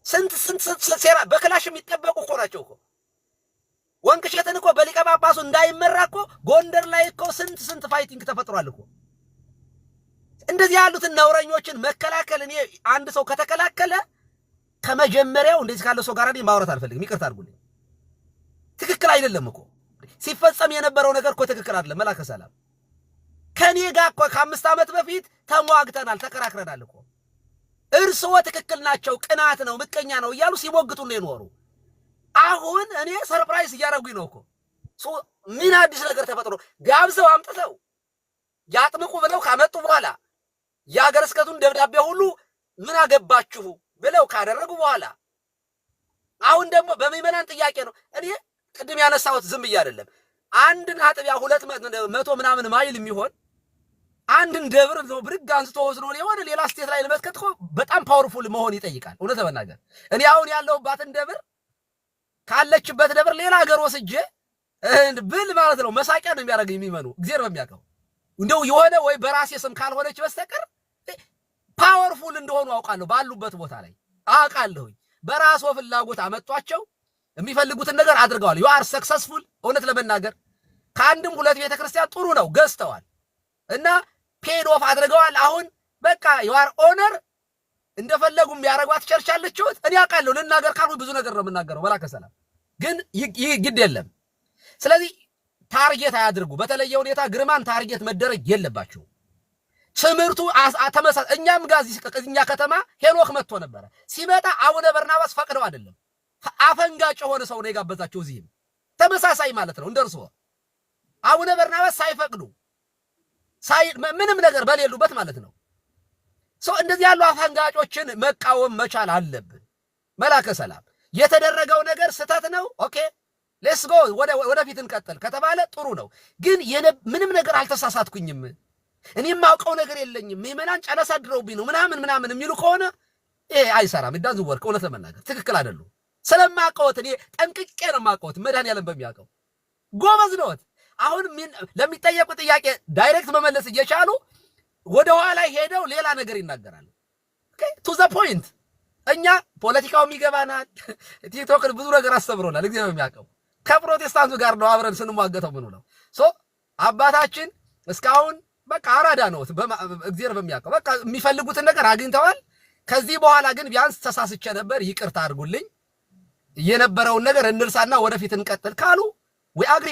ስንት ሴራ በክላሽ የሚጠበቁ እኮ ናቸው እኮ። ወንቅሸትን እኮ በሊቀ ጳጳሱ እንዳይመራ እኮ ጎንደር ላይ እኮ ስንት ፋይቲንግ ተፈጥሯል እኮ። እንደዚህ ያሉትን ነውረኞችን መከላከል እኔ አንድ ሰው ከተከላከለ ከመጀመሪያው እንደዚህ ካለ ሰው ጋር እኔ ማውራት አልፈልግም። ይቅርታ አድርጉልኝ። ትክክል አይደለም እኮ ሲፈጸም የነበረው ነገር እኮ ትክክል አይደለም። መላከ ሰላም ከኔ ጋር እኮ ከ5 ዓመት በፊት ተሟግተናል፣ ተከራክረናል እኮ። እርስዎ ትክክል ናቸው፣ ቅናት ነው፣ ምቀኛ ነው እያሉ ሲሞግቱ ነው የኖሩ። አሁን እኔ ሰርፕራይዝ እያደረጉኝ ነው እኮ። ምን አዲስ ነገር ተፈጥሮ ጋብዘው አምጥተው ያጥምቁ ብለው ካመጡ በኋላ የሀገረ ስብከቱን ደብዳቤ ሁሉ ምን አገባችሁ ብለው ካደረጉ በኋላ አሁን ደግሞ በምዕመናን ጥያቄ ነው። እኔ ቅድም ያነሳሁት ዝም ብዬ አይደለም። አንድን አጥቢያ 200 ምናምን ማይል የሚሆን አንድን ደብር ነው ብርግ አንስቶ ወስዶ የሆነ ሌላ ስቴት ላይ ለመስከት እኮ በጣም ፓወርፉል መሆን ይጠይቃል። እውነት ለመናገር እኔ አሁን ያለሁባትን ደብር ካለችበት ደብር ሌላ ሀገር ወስጄ ብል ማለት ነው መሳቂያ ነው የሚያደርገኝ የሚመኑ እግዚአብሔር በሚያውቀው እንደው የሆነ ወይ በራሴ ስም ካልሆነች በስተቀር ፓወርፉል እንደሆኑ አውቃለሁ። ባሉበት ቦታ ላይ አውቃለሁኝ። በራስዎ ፍላጎት አመጧቸው፣ የሚፈልጉትን ነገር አድርገዋል። you are successful። እውነት ለመናገር ከአንድም 2 ቤተክርስቲያን ጥሩ ነው ገዝተዋል እና ፔድ ኦፍ አድርገዋል። አሁን በቃ you are ኦነር እንደፈለጉ የሚያረጓት ቸርች አለችሁት። እኔ አውቃለሁ። ልናገር ካልኩ ብዙ ነገር ነው የምናገረው። መላከ ሰላም ግን ግድ የለም። ስለዚህ ታርጌት አያድርጉ። በተለየ ሁኔታ ግርማን ታርጌት መደረግ የለባችሁ። ትምህርቱ ተመሳሳይ እኛም ጋር እኛ ከተማ ሄኖክ መጥቶ ነበረ። ሲመጣ አቡነ በርናባስ ፈቅደው አይደለም አፈንጋጭ የሆነ ሰው ነው የጋበዛቸው። እዚህም ተመሳሳይ ማለት ነው እንደርሶ አቡነ በርናባስ ሳይፈቅዱ ምንም ነገር በሌሉበት ማለት ነው። እንደዚህ ያሉ አፈንጋጮችን መቃወም መቻል አለብን። መላከ ሰላም የተደረገው ነገር ስህተት ነው። ኦኬ ሌትስ ጎ ወደፊት እንቀጥል ከተባለ ጥሩ ነው። ግን ምንም ነገር አልተሳሳትኩኝም፣ እኔም ማውቀው ነገር የለኝም፣ ምዕመናን ጨረሳ ድረውብኝ ነው ምናምን የሚሉ ከሆነ አይሰራም። ዳንዝ ወርክ እውነት ለመናገር ትክክል አይደሉም። ስለማውቀውት እኔ ጠንቅቄ ነው የማውቀውት። መድኃኒዓለም በሚያውቀው ጎበዝ ነዎት። አሁን ለሚጠየቁ ጥያቄ ዳይሬክት መመለስ እየቻሉ ወደ ኋላ ሄደው ሌላ ነገር ይናገራሉ። ኦኬ ቱ ዘ ፖይንት። እኛ ፖለቲካውም ይገባናል። ቲክቶክን ብዙ ነገር አስተምሮናል። እግዚአብሔር በሚያውቀው ከፕሮቴስታንቱ ጋር ነው አብረን ስንሟገተው ምን ነው አባታችን እስካሁን በቃ አራዳ ነው። እግዚአብሔር በሚያውቀው በቃ የሚፈልጉትን ነገር አግኝተዋል። ከዚህ በኋላ ግን ቢያንስ ተሳስቼ ነበር ይቅርታ አድርጉልኝ፣ የነበረውን ነገር እንርሳና ወደፊት እንቀጥል ካሉ ወይ አግሪ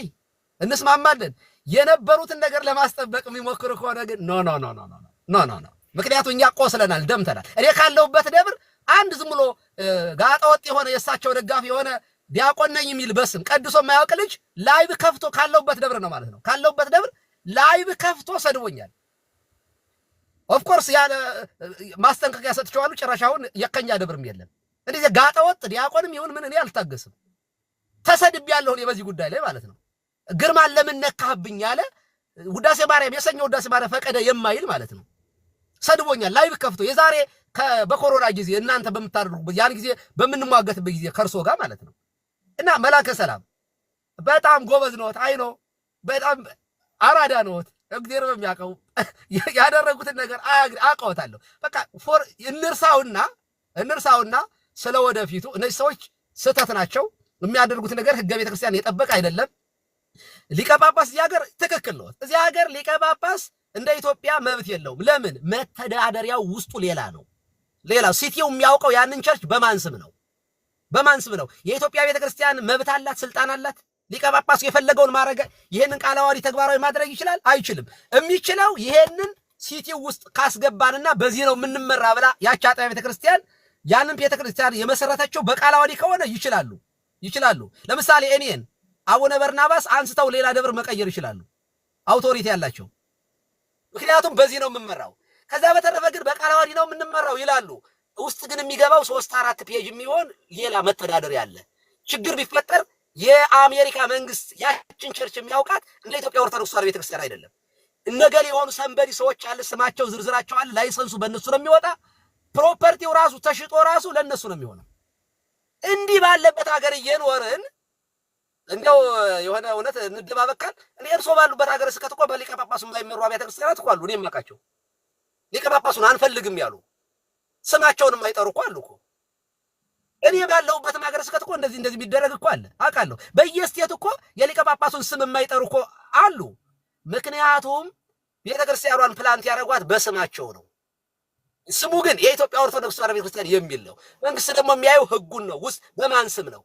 እንስማማለን። የነበሩትን ነገር ለማስጠበቅ የሚሞክሩ ከሆነ ግን ኖ። ምክንያቱም እኛ ቆስለናል፣ ደምተናል። እኔ ካለሁበት ደብር አንድ ዝም ብሎ ጋጣ ወጥ የሆነ የእሳቸው ደጋፊ የሆነ ዲያቆን ነኝ የሚል በስም ቀድሶ የማያውቅ ልጅ ላይቭ ከፍቶ ካለሁበት ደብር ነው ማለት ነው። ካለሁበት ደብር ላይቭ ከፍቶ ሰድቦኛል። ኦፍኮርስ ያለ ማስጠንቀቂያ ሰጥቼዋለሁ። ጭራሻውን የከኛ ደብርም የለም እንደዚህ ጋጠወጥ ዲያቆንም ይሁን ምን እኔ አልታገስም። ተሰድቤያለሁ እኔ በዚህ ጉዳይ ላይ ማለት ነው። ግርማን ለምን ነካህብኝ ያለ ውዳሴ ማርያም የሰኞ ውዳሴ ማርያም ፈቀደ የማይል ማለት ነው ሰድቦኛል። ላይቭ ከፍቶ የዛሬ በኮሮና ጊዜ እናንተ በምታደርጉበት ያን ጊዜ በምንሟገትበት ጊዜ ከርሶ ጋር ማለት ነው። እና መላከ ሰላም በጣም ጎበዝ ነዎት። አይኖ በጣም አራዳ ነዎት። እግዚአብሔር በሚያውቀው ያደረጉትን ነገር አውቀውታለሁ። በቃ እንርሳውና ስለወደፊቱ እነዚህ ሰዎች ስህተት ናቸው። የሚያደርጉት ነገር ህገ ቤተክርስቲያን የጠበቀ አይደለም። ሊቀ ጳጳስ እዚህ ሀገር ትክክል ነው። እዚህ ሀገር ሊቀ ጳጳስ እንደ ኢትዮጵያ መብት የለውም። ለምን? መተዳደሪያው ውስጡ ሌላ ነው። ሌላው ሲቲው የሚያውቀው ያንን ቸርች በማን ስም ነው? የኢትዮጵያ ቤተክርስቲያን መብት አላት፣ ስልጣን አላት። ሊቀ ጳጳሱ የፈለገውን ማድረግ ይሄንን ቃለ ዓዋዲ ተግባራዊ ማድረግ ይችላል? አይችልም። የሚችለው ይሄንን ሲቲው ውስጥ ካስገባንና በዚህ ነው የምንመራ ብላ ያቺ አጥቢያ ቤተክርስቲያን ያንን ቤተክርስቲያን የመሰረተችው በቃለ ዓዋዲ ከሆነ ይችላሉ። ለምሳሌ እኔን አቡነ በርናባስ አንስተው ሌላ ደብር መቀየር ይችላሉ፣ አውቶሪቲ ያላቸው። ምክንያቱም በዚህ ነው የምመራው። ከዛ በተረፈ ግን በቃለ ዓዋዲ ነው የምንመራው ይላሉ። ውስጥ ግን የሚገባው 3-4 ፔጅ የሚሆን ሌላ መተዳደሪያ አለ። ችግር ቢፈጠር የአሜሪካ መንግስት ያችን ቸርች የሚያውቃት እንደ ኢትዮጵያ ኦርቶዶክስ ተዋሕዶ ቤተክርስቲያን አይደለም። እነገሌ የሆኑ ሰንበዲ ሰዎች አለ፣ ስማቸው ዝርዝራቸው አለ፣ ላይሰንሱ በእነሱ ነው የሚወጣ። ፕሮፐርቲው ራሱ ተሽጦ ራሱ ለእነሱ ነው የሚሆነው። እንዲህ ባለበት ሀገር እየኖርን እንደው የሆነ እውነት እንደባበቃል። እኔ እርሶ ባሉበት ሀገር ስከት እኮ በሊቀ ጳጳሱ የማይመሩ አብያተ ክርስቲያናት እኮ አሉ። እኔ የማውቃቸው ሊቀ ጳጳሱን አንፈልግም ያሉ ስማቸውንም አይጠሩ እኮ አሉ እኮ። እኔ ባለሁበትም ሀገር ስከት እኮ እንደዚህ የሚደረግ እኮ አለ አውቃለሁ። በየስቴት እኮ የሊቀ ጳጳሱን ስም የማይጠሩ እኮ አሉ። ምክንያቱም ቤተክርስቲያኗን ፕላንት ያደረጓት በስማቸው ነው። ስሙ ግን የኢትዮጵያ ኦርቶዶክስ ተዋሕዶ ቤተክርስቲያን የሚል ነው። መንግስት ደግሞ የሚያየው ህጉን ነው፣ ውስጥ በማን ስም ነው።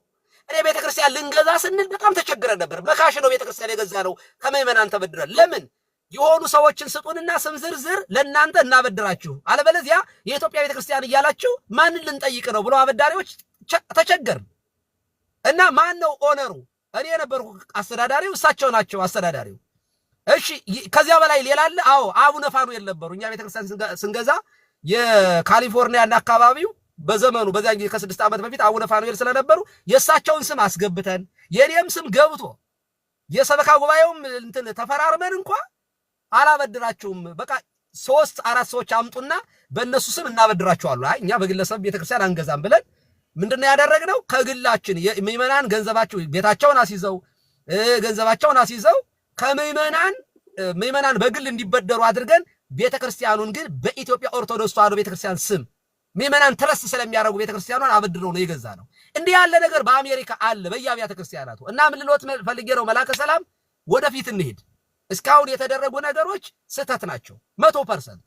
እኔ ቤተክርስቲያን ልንገዛ ስንል በጣም ተቸግረን ነበር። በካሽ ነው ቤተክርስቲያን የገዛ ነው፣ ከምዕመናን ተበድረን። ለምን የሆኑ ሰዎችን ስጡንና ስም ዝርዝር ለእናንተ እናበድራችሁ፣ አለበለዚያ የኢትዮጵያ ቤተክርስቲያን እያላችሁ ማንን ልንጠይቅ ነው ብለው አበዳሪዎች ተቸገርን። እና ማን ነው ኦነሩ? እኔ የነበርኩ አስተዳዳሪው፣ እሳቸው ናቸው አስተዳዳሪው። እሺ ከዚያ በላይ ሌላ አለ? አዎ አቡነ ፋኑኤል ነበሩ። እኛ ቤተክርስቲያን ስንገዛ የካሊፎርኒያና አካባቢው በዘመኑ በዚያን ጊዜ ከ6 ዓመት በፊት አቡነ ፋኑኤል ስለነበሩ የእሳቸውን ስም አስገብተን የኔም ስም ገብቶ የሰበካ ጉባኤውም እንትን ተፈራርመን እንኳ አላበድራችሁም፣ በቃ 3-4 ሰዎች አምጡና በእነሱ ስም እናበድራችኋለሁ። አይ እኛ በግለሰብ ቤተክርስቲያን አንገዛም ብለን ምንድነው ያደረግነው? ከግላችን የምዕመናን ገንዘባቸው ቤታቸውን አስይዘው ገንዘባቸውን አስይዘው ከምዕመናን በግል እንዲበደሩ አድርገን ቤተክርስቲያኑን ግን በኢትዮጵያ ኦርቶዶክስ ተዋሕዶ ቤተክርስቲያን ስም ምዕመናን ትረስት ስለሚያደርጉ ቤተክርስቲያኗን አበድረው ነው የገዛ ነው። እንዲህ ያለ ነገር በአሜሪካ አለ በየአብያተ ክርስቲያናቱ። እና ምን ልሎት ፈልጌ ነው መላከ ሰላም፣ ወደፊት እንሄድ። እስካሁን የተደረጉ ነገሮች ስህተት ናቸው 100%።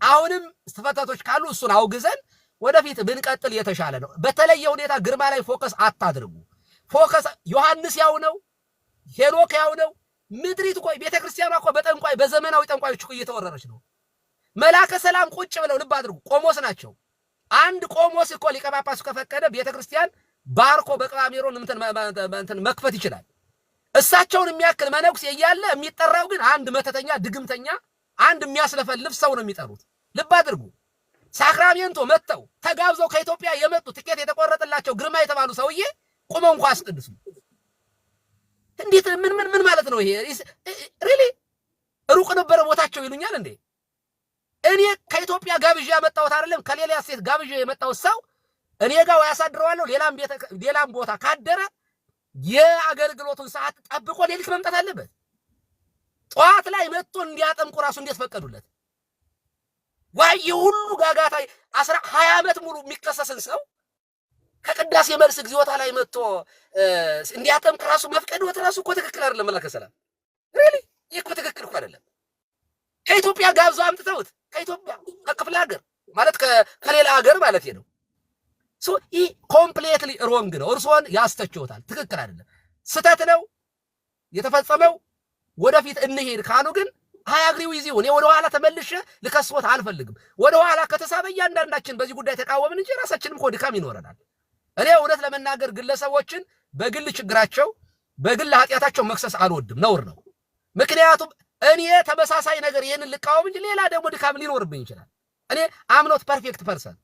አሁንም ስህተቶች ካሉ እሱን አውግዘን ወደፊት ብንቀጥል የተሻለ ነው። በተለየ ሁኔታ ግርማ ላይ ፎከስ አታድርጉ። ፎከስ ዮሐንስ ያው ነው፣ ሄኖክ ያው ነው። ምድሪት እኮ ቤተክርስቲያኗ እኮ በጠንቋይ በዘመናዊ ጠንቋዮች እኮ እየተወረረች ነው። መላከ ሰላም ቁጭ ብለው ልብ አድርጉ፣ ቆሞስ ናቸው። አንድ ቆሞስ እኮ ሊቀ ጳጳሱ ከፈቀደ ቤተክርስቲያን ባርኮ በቅባሜሮን እንትን መክፈት ይችላል። እሳቸውን የሚያክል መነኩሴ እያለ የሚጠራው ግን አንድ መተተኛ ድግምተኛ፣ አንድ የሚያስለፈልፍ ሰው ነው የሚጠሩት። ልብ አድርጉ። ሳክራሜንቶ መጥተው ተጋብዘው ከኢትዮጵያ የመጡ ትኬት የተቆረጠላቸው ግርማ የተባሉ ሰውዬ ቁመው እንኳ አስቀድሱ። እንዴት ምን ማለት ነው ይሄ? ሪሊ ሩቅ ነበረ ቦታቸው ይሉኛል እንዴ? እኔ ከኢትዮጵያ ጋብዣ የመጣሁት አይደለም፣ ከሌላ ሴት ጋብዣ የመጣሁት ሰው እኔ ጋር ያሳድረዋለሁ። ሌላም ቦታ ካደረ የአገልግሎቱን ሰዓት ጠብቆ ሌሊት መምጣት አለበት። ጠዋት ላይ መጥቶ እንዲያጠምቁ ራሱ እንዴት ፈቀዱለት? ዋይ ሁሉ ጋጋታ 20 ዓመት ሙሉ የሚከሰስን ሰው ከቅዳሴ መልስ እግዚኦታ ላይ መጥቶ እንዲያጠምቅ ራሱ መፍቀድዎት ራሱ እኮ ትክክል አይደለም። መላከ ሰላም ሪሊ ይህ እኮ ትክክል እኮ አይደለም። ከኢትዮጵያ ጋብዘው አምጥተውት ከኢትዮጵያ ከክፍለ ሀገር ማለት ከሌላ ሀገር ማለት ነው። ሶ ይህ ኮምፕሌትሊ ሮንግ ነው። እርሶን ያስተችዎታል። ትክክል አይደለም፣ ስተት ነው የተፈጸመው። ወደፊት እንሄድ ካሉ ግን አያግሪው ይዚው እኔ ወደ ኋላ ተመልሼ ልከስዎት አልፈልግም። ወደ ኋላ ከተሳበ እያንዳንዳችን በዚህ ጉዳይ ተቃወምን እንጂ ራሳችንም እኮ ድካም ይኖረናል። እኔ እውነት ለመናገር ግለሰቦችን በግል ችግራቸው በግል ኃጢአታቸው መክሰስ አልወድም፣ ነውር ነው። ምክንያቱም እኔ ተመሳሳይ ነገር ይሄንን ልቃወም እንጂ ሌላ ደግሞ ድካም ሊኖርብኝ ይችላል። እኔ አምኖት ፐርፌክት ፐርሰን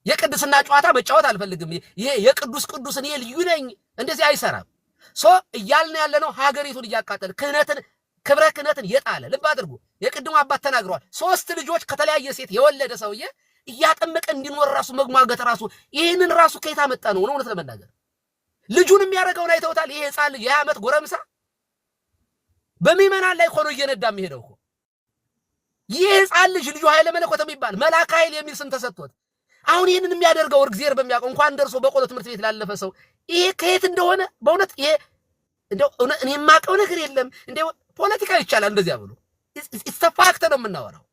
የቅድስና ጨዋታ መጫወት አልፈልግም። ይሄ የቅዱስ ቅዱስ እኔ ልዩ ነኝ እንደዚህ አይሰራም። እያልን ያለነው ሀገሪቱን እያቃጠለ ክህነትን ክብረ ክህነትን የጣለ ልብ አድርጉ። የቅድሙ አባት ተናግረዋል። 3 ልጆች ከተለያየ ሴት የወለደ ሰውዬ እያጠመቀ እንዲኖር ራሱ መግማገት ራሱ ይህንን ራሱ ከየት አመጣ ነው? እውነት ለመናገር ልጁን የሚያደርገውን አይተውታል። ይሄ ሕፃን ልጅ የ20 ዓመት ጎረምሳ በሚመናን ላይ ሆኖ እየነዳ የሚሄደው እኮ ይህ ሕፃን ልጅ ልጁ ኃይለ መለኮት የሚባል መልአከ ኃይል የሚል ስም ተሰጥቶት አሁን ይህንን የሚያደርገው እግዚአብሔር በሚያውቀው እንኳን ደርሶ በቆሎ ትምህርት ቤት ላለፈ ሰው ይሄ ከየት እንደሆነ በእውነት ይሄ እንደው እኔ የማውቀው ነገር የለም። እንደው ፖለቲካ ይቻላል እንደዚያ ብሎ ፋክት ነው የምናወራው፣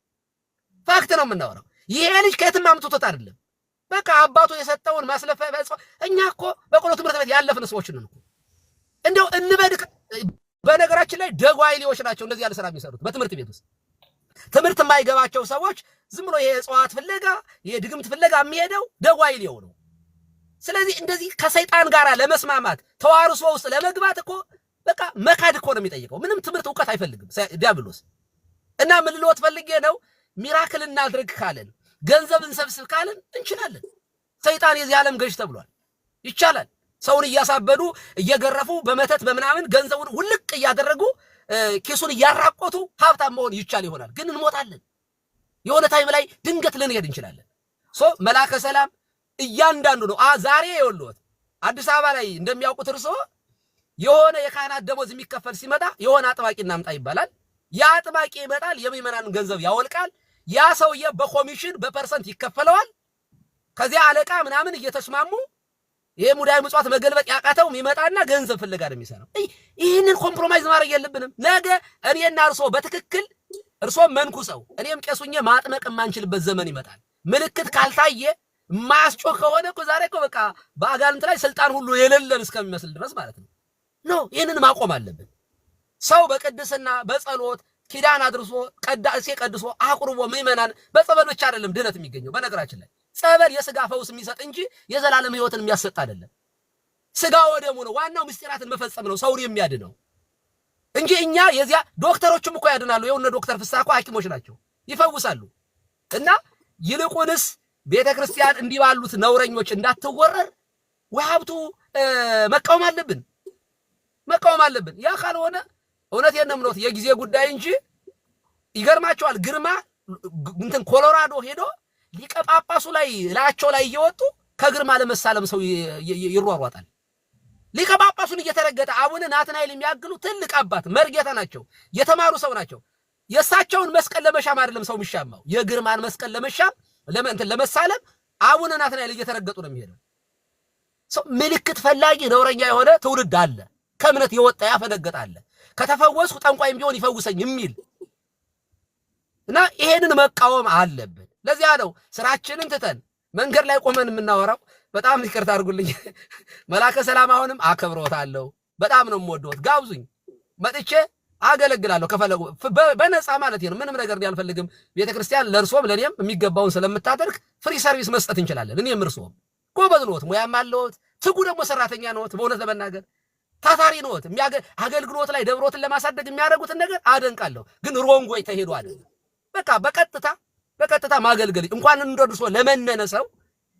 ፋክት ነው የምናወራው። ይሄ ልጅ ከየትም አምጥቶት አይደለም። በቃ አባቱ የሰጠውን ማስለፈያ እኛ እኮ በቆሎ ትምህርት ቤት ያለፍን ሰዎች ነን እኮ እንደው እንበድቅ። በነገራችን ላይ ደጓይሌዎች ናቸው እንደዚህ ያለ ስራ የሚሰሩት በትምህርት ቤት ውስጥ ትምህርት የማይገባቸው ሰዎች ዝም ብሎ የእጽዋት ፍለጋ የድግምት ፍለጋ የሚሄደው ደጓይሌው ነው። ስለዚህ እንደዚህ ከሰይጣን ጋር ለመስማማት ተዋርሶ ውስጥ ለመግባት እኮ በቃ መካድ እኮ ነው የሚጠይቀው። ምንም ትምህርት ዕውቀት አይፈልግም ዲያብሎስ። እና ምን ልሎት ፈልጌ ነው ሚራክል እናድርግ ካለን ገንዘብ እንሰብስብ ካለን እንችላለን። ሰይጣን የዚህ ዓለም ገዥ ተብሏል። ይቻላል። ሰውን እያሳበዱ እየገረፉ በመተት በምናምን ገንዘቡን ውልቅ እያደረጉ ኪሱን እያራቆቱ ሀብታም መሆን ይቻል ይሆናል። ግን እንሞታለን። የሆነ ታይም ላይ ድንገት ልንሄድ እንችላለን። መላከ ሰላም እያንዳንዱ ነው። ዛሬ የወሎት አዲስ አበባ ላይ እንደሚያውቁት እርሶ የሆነ የካህናት ደሞዝ የሚከፈል ሲመጣ የሆነ አጥባቂ እናምጣ ይባላል። ያ አጥባቂ ይመጣል፣ የሚመናን ገንዘብ ያወልቃል። ያ ሰውዬ በኮሚሽን በፐርሰንት ይከፈለዋል። ከዚያ አለቃ ምናምን እየተስማሙ ይሄ ሙዳይ ምጽዋት መገልበጥ ያቃተው የሚመጣና ገንዘብ ፍለጋ ነው የሚሰራው። ይህንን ኮምፕሮማይዝ ማድረግ የለብንም። ነገ እኔና እርሶ በትክክል እርሶ መንኩ ሰው እኔም ቄሱኜ ማጥመቅ የማንችልበት ዘመን ይመጣል። ምልክት ካልታየ ማያስጮህ ከሆነ እኮ ዛሬ እኮ በቃ በአጋንንት ላይ ስልጣን ሁሉ የሌለን እስከሚመስል ድረስ ማለት ነው። ይህንን ማቆም አለብን። ሰው በቅድስና በጸሎት ኪዳን አድርሶ ቀዳሴ ቀድሶ አቁርቦ ምእመናን በጸበል ብቻ አይደለም ድነት የሚገኘው። በነገራችን ላይ ጸበል የስጋ ፈውስ የሚሰጥ እንጂ የዘላለም ሕይወትን የሚያሰጥ አይደለም። ስጋ ወደሙ ነው። ዋናው ምስጢራትን መፈጸም ነው ሰውን የሚያድነው እንጂ እኛ የዚያ ዶክተሮችም እኮ ያድናሉ። የሆነ ዶክተር ፍስሐ እኮ ሐኪሞች ናቸው፣ ይፈውሳሉ። እና ይልቁንስ ቤተክርስቲያን እንዲህ ባሉት ነውረኞች እንዳትወረር ወሀብቱ መቃወም አለብን፣ መቃወም አለብን። ያ ካልሆነ እውነቴን ነው የምልዎት የጊዜ ጉዳይ እንጂ ይገርማቸዋል። ግርማ እንትን ኮሎራዶ ሄዶ ሊቀ ጳጳሱ ላይ ላያቸው ላይ እየወጡ ከግርማ ለመሳለም ሰው ይሯሯጣል። ሊቀ ጳጳሱን እየተረገጠ አቡነ ናትናኤል የሚያግሉ ትልቅ አባት መርጌታ ናቸው፣ የተማሩ ሰው ናቸው። የእሳቸውን መስቀል ለመሻም አይደለም ሰው የሚሻማው፣ የግርማን መስቀል ለመሻም ለመሳለም አቡነ ናትናኤል እየተረገጡ ነው የሚሄደው። ሰው ምልክት ፈላጊ ነውረኛ የሆነ ትውልድ አለ፣ ከእምነት የወጣ ያፈነገጠ አለ። ከተፈወስኩ ጠንቋይም ቢሆን ይፈውሰኝ የሚል እና ይሄንን መቃወም አለብን። ለዚያ ነው ስራችንን ትተን መንገድ ላይ ቆመን የምናወራው። በጣም ይቅርታ አድርጉልኝ። መላከ ሰላም አሁንም አከብሮታለሁ፣ በጣም ነው የምወደው። ጋብዙኝ፣ መጥቼ አገለግላለሁ ከፈለጉ በነፃ ማለት ነው። ምንም ነገር አልፈልግም። ቤተክርስቲያን ለእርሶም ለኔም የሚገባውን ስለምታደርግ ፍሪ ሰርቪስ መስጠት እንችላለን። እኔም እርሶም ጎበዝ ነዎት፣ ሙያም አለዎት፣ ትጉ ደግሞ ሰራተኛ ነዎት። በእውነት ለመናገር ታታሪ ነዎት። አገልግሎት ላይ ደብሮትን ለማሳደግ የሚያደርጉትን ነገር አደንቃለሁ። ግን ሮንጎይ ተሄዱ አይደለም። በቃ በቀጥታ ማገልገል እንኳን እንደርሶ ለመነነ ሰው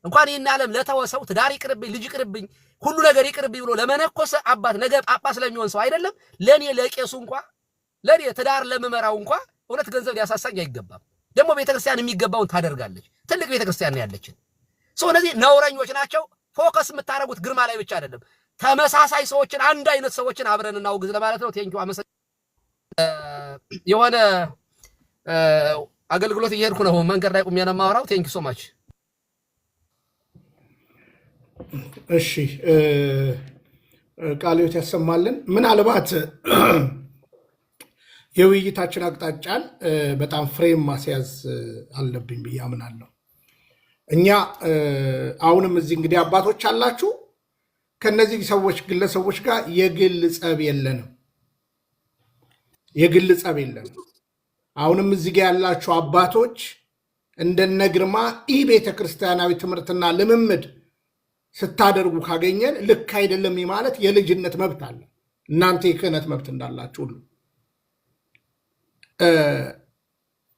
እንኳን ይህን ዓለም ለተወሰው ትዳር ይቅርብኝ ልጅ ይቅርብኝ ሁሉ ነገር ይቅርብኝ ብሎ ለመነኮሰ አባት ነገ ጳጳስ ለሚሆን ሰው አይደለም ለኔ ለቄሱ እንኳን ለኔ ትዳር ለመመራው እንኳን እውነት ገንዘብ ሊያሳሳኝ አይገባም። ደግሞ ቤተክርስቲያን የሚገባውን ታደርጋለች። ትልቅ ቤተክርስቲያን ነው ያለችን። እነዚህ ነውረኞች ናቸው። ፎከስ የምታደርጉት ግርማ ላይ ብቻ አይደለም። ተመሳሳይ ሰዎችን አንድ አይነት ሰዎችን አብረን እናውግዝ ለማለት ነው። ቴንኪው አመሰግናለሁ። የሆነ አገልግሎት እየሄድኩ ነው፣ መንገድ ላይ ቁሜ ነው የማወራው። ቴንኪው ሶ ማች። እሺ ቃልዮት ያሰማልን። ምናልባት የውይይታችን አቅጣጫን በጣም ፍሬም ማስያዝ አለብኝ ብዬ አምናለሁ። እኛ አሁንም እዚህ እንግዲህ አባቶች አላችሁ፣ ከነዚህ ሰዎች ግለሰቦች ጋር የግል ጸብ የለንም፣ የግል ጸብ የለንም። አሁንም እዚህ ጋር ያላችሁ አባቶች እንደነ ግርማ ኢ ቤተ ክርስቲያናዊ ትምህርትና ልምምድ ስታደርጉ ካገኘን ልክ አይደለም ማለት የልጅነት መብት አለ። እናንተ የክህነት መብት እንዳላችሁ ሁሉ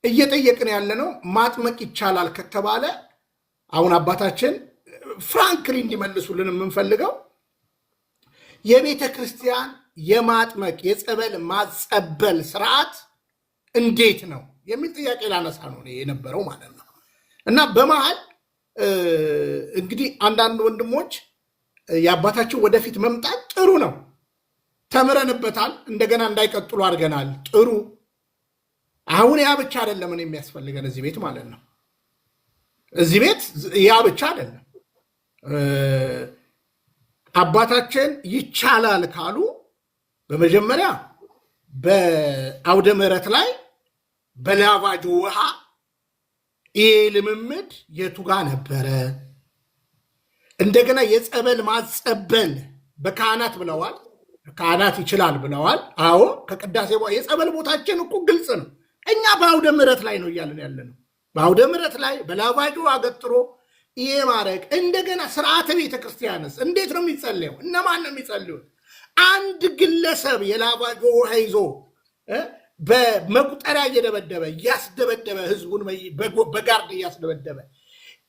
እየጠየቅን ያለነው ማጥመቅ ይቻላል ከተባለ አሁን አባታችን ፍራንክሊ እንዲመልሱልን የምንፈልገው የቤተ ክርስቲያን የማጥመቅ የጸበል ማጸበል ስርዓት እንዴት ነው የሚል ጥያቄ ላነሳ ነው የነበረው ማለት ነው። እና በመሃል እንግዲህ አንዳንድ ወንድሞች የአባታችን ወደፊት መምጣት ጥሩ ነው፣ ተምረንበታል፣ እንደገና እንዳይቀጥሉ አድርገናል። ጥሩ። አሁን ያ ብቻ አይደለም የሚያስፈልገን እዚህ ቤት ማለት ነው። እዚህ ቤት ያ ብቻ አይደለም። አባታችን ይቻላል ካሉ በመጀመሪያ በአውደ ምሕረት ላይ በላቫጅ ውሃ ይሄ ልምምድ የቱ ጋ ነበረ? እንደገና የጸበል ማጸበል በካህናት ብለዋል። ካህናት ይችላል ብለዋል። አዎ ከቅዳሴ በኋላ የጸበል ቦታችን እኮ ግልጽ ነው። እኛ በአውደ ምሕረት ላይ ነው እያለን ያለ ነው። በአውደ ምሕረት ላይ በላቫጅ ውሃ ገጥሮ ይሄ ማድረግ። እንደገና ስርዓተ ቤተክርስቲያንስ እንዴት ነው የሚጸለየው? እነማን ነው የሚጸልዩት? አንድ ግለሰብ የላቫጅ ውሃ ይዞ በመቁጠሪያ እየደበደበ እያስደበደበ ህዝቡን በጋርድ እያስደበደበ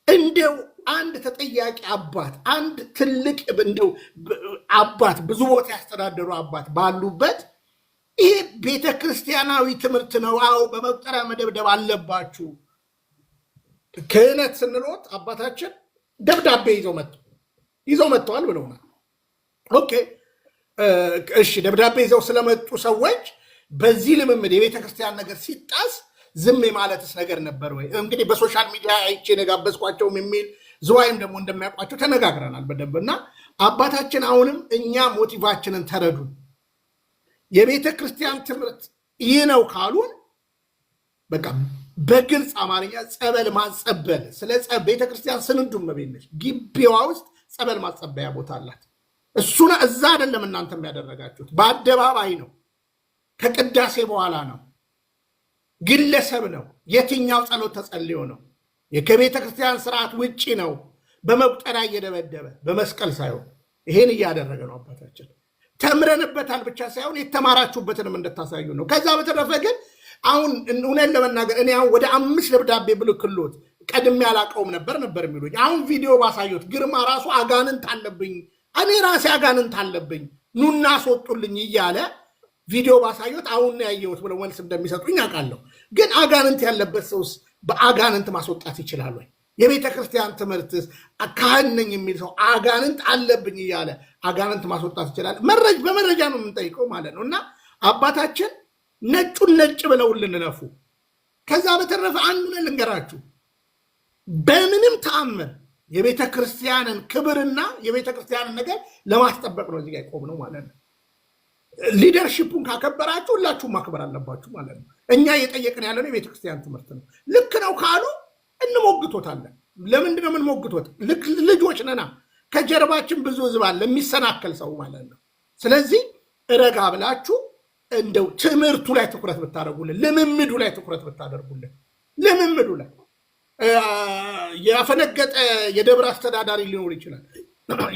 እንደው አንድ ተጠያቂ አባት አንድ ትልቅ እንደው አባት ብዙ ቦታ ያስተዳደሩ አባት ባሉበት ይሄ ቤተክርስቲያናዊ ትምህርት ነው። አዎ በመቁጠሪያ መደብደብ አለባችሁ። ክህነት ስንሎት አባታችን ደብዳቤ ይዘው መጥተዋል ብለውናል። ኦኬ እሺ፣ ደብዳቤ ይዘው ስለመጡ ሰዎች በዚህ ልምምድ የቤተ ክርስቲያን ነገር ሲጣስ ዝም ማለትስ ነገር ነበር ወይ? እንግዲህ በሶሻል ሚዲያ አይቼ የጋበዝኳቸውም የሚል ዝዋይም ደግሞ እንደሚያውቋቸው ተነጋግረናል በደንብ እና አባታችን አሁንም እኛ ሞቲቫችንን ተረዱን። የቤተ ክርስቲያን ትምህርት ይህ ነው ካሉን በቃ በግልጽ አማርኛ ጸበል ማጸበል ስለ ቤተ ክርስቲያን ስንዱም መቤነች ግቢዋ ውስጥ ጸበል ማጸበያ ቦታ አላት። እሱና እዛ አይደለም እናንተም ያደረጋችሁት፣ በአደባባይ ነው። ከቅዳሴ በኋላ ነው። ግለሰብ ነው። የትኛው ጸሎት ተጸልዮ ነው? ከቤተ ክርስቲያን ስርዓት ውጪ ነው። በመቁጠሪያ እየደበደበ በመስቀል ሳይሆን ይሄን እያደረገ ነው አባታችን። ተምረንበታል ብቻ ሳይሆን የተማራችሁበትንም እንድታሳዩ ነው። ከዛ በተረፈ ግን አሁን እውነት ለመናገር እኔ አሁን ወደ 5 ደብዳቤ ብልክሎት ቀድሜ ያላቀውም ነበር የሚሉኝ። አሁን ቪዲዮ ባሳዩት ግርማ ራሱ አጋንንት አለብኝ፣ እኔ ራሴ አጋንንት አለብኝ፣ ኑና አስወጡልኝ እያለ ቪዲዮ ባሳዩት አሁን ያየሁት ብለው መልስ እንደሚሰጡኝ አውቃለሁ። ግን አጋንንት ያለበት ሰውስ በአጋንንት ማስወጣት ይችላል ወይ? የቤተ ክርስቲያን ትምህርት ካህን ነኝ የሚል ሰው አጋንንት አለብኝ እያለ አጋንንት ማስወጣት ይችላል? በመረጃ ነው የምንጠይቀው ማለት ነው። እና አባታችን ነጩን ነጭ ብለው ልንነፉ። ከዛ በተረፈ አንዱን ልንገራችሁ፣ በምንም ተአምር የቤተ ክርስቲያንን ክብርና የቤተ ክርስቲያንን ነገር ለማስጠበቅ ነው እዚህ ጋር ቆም ነው ማለት ነው። ሊደርሺፑን ካከበራችሁ ሁላችሁም ማክበር አለባችሁ ማለት ነው። እኛ እየጠየቅን ያለነው የቤተ ክርስቲያን ትምህርት ነው። ልክ ነው ካሉ እንሞግቶታለን። ለምንድነው የምንሞግቶት? ልጆች ነና፣ ከጀርባችን ብዙ ህዝብ አለ የሚሰናከል ሰው ማለት ነው። ስለዚህ ረጋ ብላችሁ እንደው ትምህርቱ ላይ ትኩረት ብታደርጉልን፣ ልምምዱ ላይ ትኩረት ብታደርጉልን። ልምምዱ ላይ ያፈነገጠ የደብረ አስተዳዳሪ ሊኖር ይችላል፣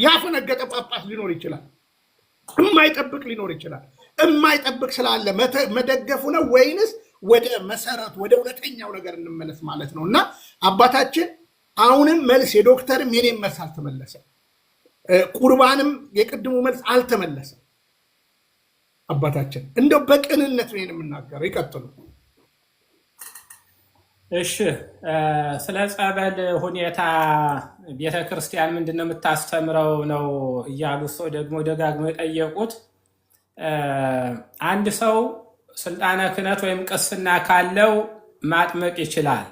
ያፈነገጠ ጳጳስ ሊኖር ይችላል፣ የማይጠብቅ ሊኖር ይችላል። የማይጠብቅ ስላለ መደገፉ ነው ወይንስ ወደ መሰረቱ ወደ እውነተኛው ነገር እንመለስ ማለት ነው? እና አባታችን አሁንም መልስ የዶክተርም የኔም መልስ አልተመለሰም፣ ቁርባንም የቅድሙ መልስ አልተመለሰም። አባታችን እንደው በቅንነት ነው የምናገረው። ይቀጥሉ። እሺ፣ ስለ ጸበል ሁኔታ ቤተክርስቲያን ምንድነው የምታስተምረው ነው እያሉ ሰው ደግሞ ደጋግሞ የጠየቁት። አንድ ሰው ስልጣነ ክህነት ወይም ቅስና ካለው ማጥመቅ ይችላል።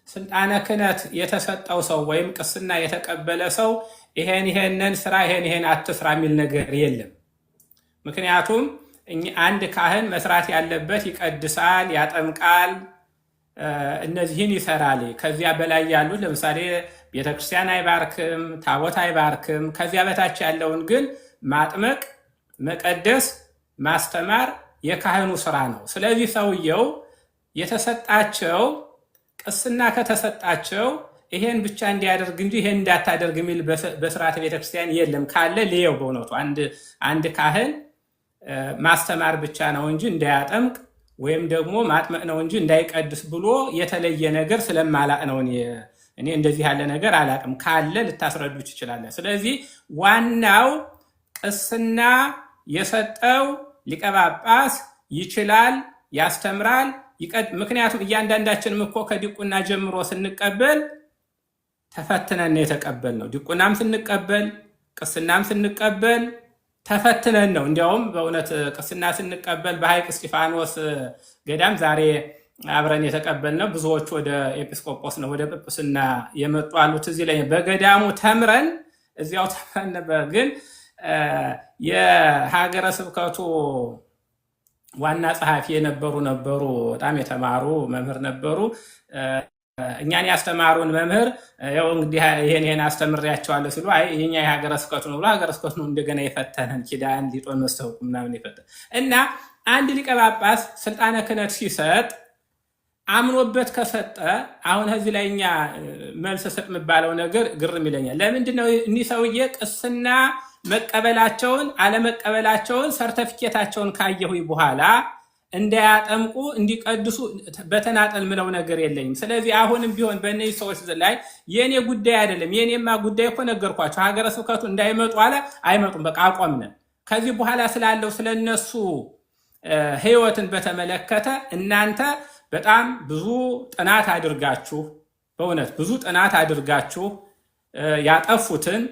ስልጣነ ክህነት የተሰጠው ሰው ወይም ቅስና የተቀበለ ሰው ይሄንን ስራ ይሄን አትስራ የሚል ነገር የለም። ምክንያቱም አንድ ካህን መስራት ያለበት ይቀድሳል፣ ያጠምቃል፣ እነዚህን ይሰራል። ከዚያ በላይ ያሉት ለምሳሌ ቤተክርስቲያን አይባርክም፣ ታቦት አይባርክም። ከዚያ በታች ያለውን ግን ማጥመቅ፣ መቀደስ፣ ማስተማር የካህኑ ስራ ነው። ስለዚህ ሰውየው የተሰጣቸው ቅስና ከተሰጣቸው ይሄን ብቻ እንዲያደርግ እንጂ ይሄን እንዳታደርግ የሚል በስርዓተ ቤተክርስቲያን የለም። ካለ ልየው። በእውነቱ አንድ ካህን ማስተማር ብቻ ነው እንጂ እንዳያጠምቅ ወይም ደግሞ ማጥመቅ ነው እንጂ እንዳይቀድስ ብሎ የተለየ ነገር ስለማላቅ ነው እኔ እንደዚህ ያለ ነገር አላቅም። ካለ ልታስረዱ ትችላለህ። ስለዚህ ዋናው ቅስና የሰጠው ሊቀ ጳጳስ ይችላል፣ ያስተምራል። ምክንያቱም እያንዳንዳችንም እኮ ከዲቁና ጀምሮ ስንቀበል ተፈትነን የተቀበል ነው። ዲቁናም ስንቀበል ቅስናም ስንቀበል ተፈትነን ነው። እንዲያውም በእውነት ቅስና ስንቀበል በሐይቅ እስጢፋኖስ ገዳም ዛሬ አብረን የተቀበልነው ብዙዎች ወደ ኤጲስቆጶስ ነው ወደ ጵጵስና የመጡ አሉት። እዚህ ላይ በገዳሙ ተምረን እዚያው ተምረን ነበር። ግን የሀገረ ስብከቱ ዋና ጸሐፊ የነበሩ በጣም የተማሩ መምህር ነበሩ። እኛን ያስተማሩን መምህር ያው እንግዲህ ይሄን አስተምሬያቸዋለሁ ሲሉ አይ የኛ የሀገረ ስብከቱ ነው ብሎ ሀገረ ስብከቱ ነው እንደገና የፈተነን ኪዳን ሊጦን መስተውቁ ምናምን የፈተነ እና አንድ ሊቀ ጳጳስ ስልጣነ ክህነት ሲሰጥ አምኖበት ከሰጠ አሁን እዚህ ላይ እኛ መልስ ሰጥ የሚባለው ነገር ግርም ይለኛል። ለምንድነው እኒህ ሰውዬ ቅስና መቀበላቸውን አለመቀበላቸውን ሰርተፊኬታቸውን ካየሁ በኋላ እንዳያጠምቁ እንዲቀድሱ በተናጠል ምለው ነገር የለኝም። ስለዚህ አሁንም ቢሆን በእነዚህ ሰዎች ላይ የኔ ጉዳይ አይደለም። የኔማ ጉዳይ እኮ ነገርኳቸው። ሀገረ ስብከቱ እንዳይመጡ አለ አይመጡም፣ በቃ አቆምነ። ከዚህ በኋላ ስላለው ስለነሱ ህይወትን በተመለከተ እናንተ በጣም ብዙ ጥናት አድርጋችሁ በእውነት ብዙ ጥናት አድርጋችሁ ያጠፉትን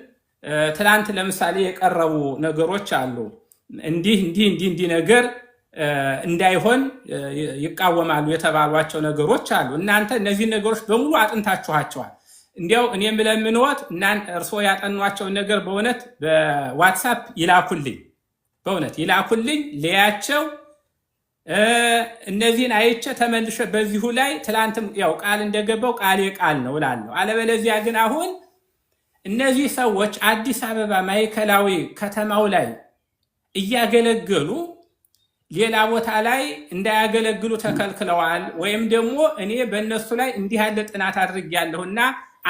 ትናንት ለምሳሌ የቀረቡ ነገሮች አሉ። እንዲህ ነገር እንዳይሆን ይቃወማሉ የተባሏቸው ነገሮች አሉ። እናንተ እነዚህ ነገሮች በሙሉ አጥንታችኋቸዋል። እንዲያው እኔ የምለምንዎት እርስዎ ያጠኗቸውን ነገር በእውነት በዋትሳፕ ይላኩልኝ፣ በእውነት ይላኩልኝ፣ ለያቸው። እነዚህን አይቼ ተመልሼ በዚሁ ላይ ትላንትም ያው ቃል እንደገባው ቃል ነው እላለሁ። አለበለዚያ ግን አሁን እነዚህ ሰዎች አዲስ አበባ ማዕከላዊ ከተማው ላይ እያገለገሉ ሌላ ቦታ ላይ እንዳያገለግሉ ተከልክለዋል። ወይም ደግሞ እኔ በእነሱ ላይ እንዲህ ያለ ጥናት አድርጌያለሁና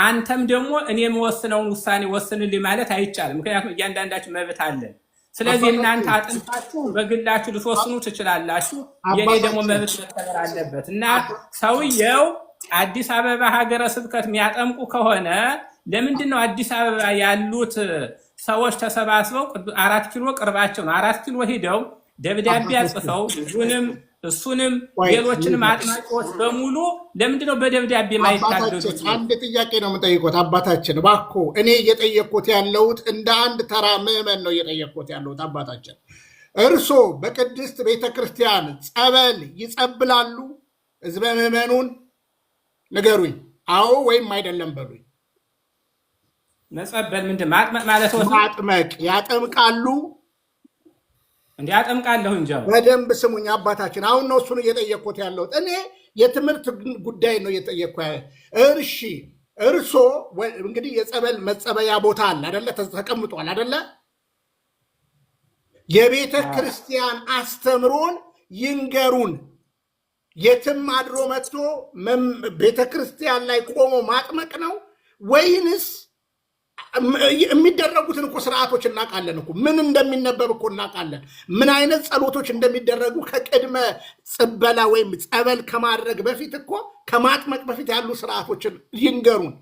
አንተም ደግሞ እኔ የምወስነውን ውሳኔ ወስንልኝ ማለት አይቻልም። ምክንያቱም እያንዳንዳችሁ መብት አለን። ስለዚህ እናንተ አጥንታችሁ በግላችሁ ልትወስኑ ትችላላችሁ። የኔ ደግሞ መብት መከበር አለበት እና ሰውየው አዲስ አበባ ሀገረ ስብከት የሚያጠምቁ ከሆነ ለምንድን ነው አዲስ አበባ ያሉት ሰዎች ተሰባስበው 4 ኪሎ ቅርባቸው ነው 4 ኪሎ ሄደው ደብዳቤ አጽፈው ልጁንም እሱንም ሌሎችንም አጥማቂዎች በሙሉ ለምንድን ነው በደብዳቤ ማይታገዱት? አንድ ጥያቄ ነው የምጠይቆት አባታችን። እባክዎ እኔ እየጠየቅኩት ያለሁት እንደ አንድ ተራ ምዕመን ነው እየጠየቅኩት ያለሁት አባታችን። እርስዎ በቅድስት ቤተክርስቲያን ጸበል ይጸብላሉ? ህዝበ ምዕመኑን ንገሩኝ። አዎ ወይም አይደለም በሉኝ። መጸበል ምንድን ማጥመቅ ማለት ነው? ማጥመቅ ያጠምቃሉ? እንዲያጠምቃለሁ እንጂ በደንብ ስሙኝ አባታችን። አሁን ነው እሱን እየጠየቅኩት ያለሁት። እኔ የትምህርት ጉዳይ ነው እየጠየቅኩ። እርሺ እርሶ እንግዲህ የጸበል መጸበያ ቦታ አለ አደለ? ተቀምጧል አደለ? የቤተ ክርስቲያን አስተምሮን ይንገሩን። የትም አድሮ መጥቶ ቤተ ክርስቲያን ላይ ቆሞ ማጥመቅ ነው ወይንስ የሚደረጉትን እኮ ስርዓቶች እናውቃለን እኮ ምን እንደሚነበብ እኮ እናውቃለን። ምን አይነት ጸሎቶች እንደሚደረጉ ከቅድመ ጽበላ ወይም ጸበል ከማድረግ በፊት እኮ ከማጥመቅ በፊት ያሉ ስርዓቶችን ይንገሩን።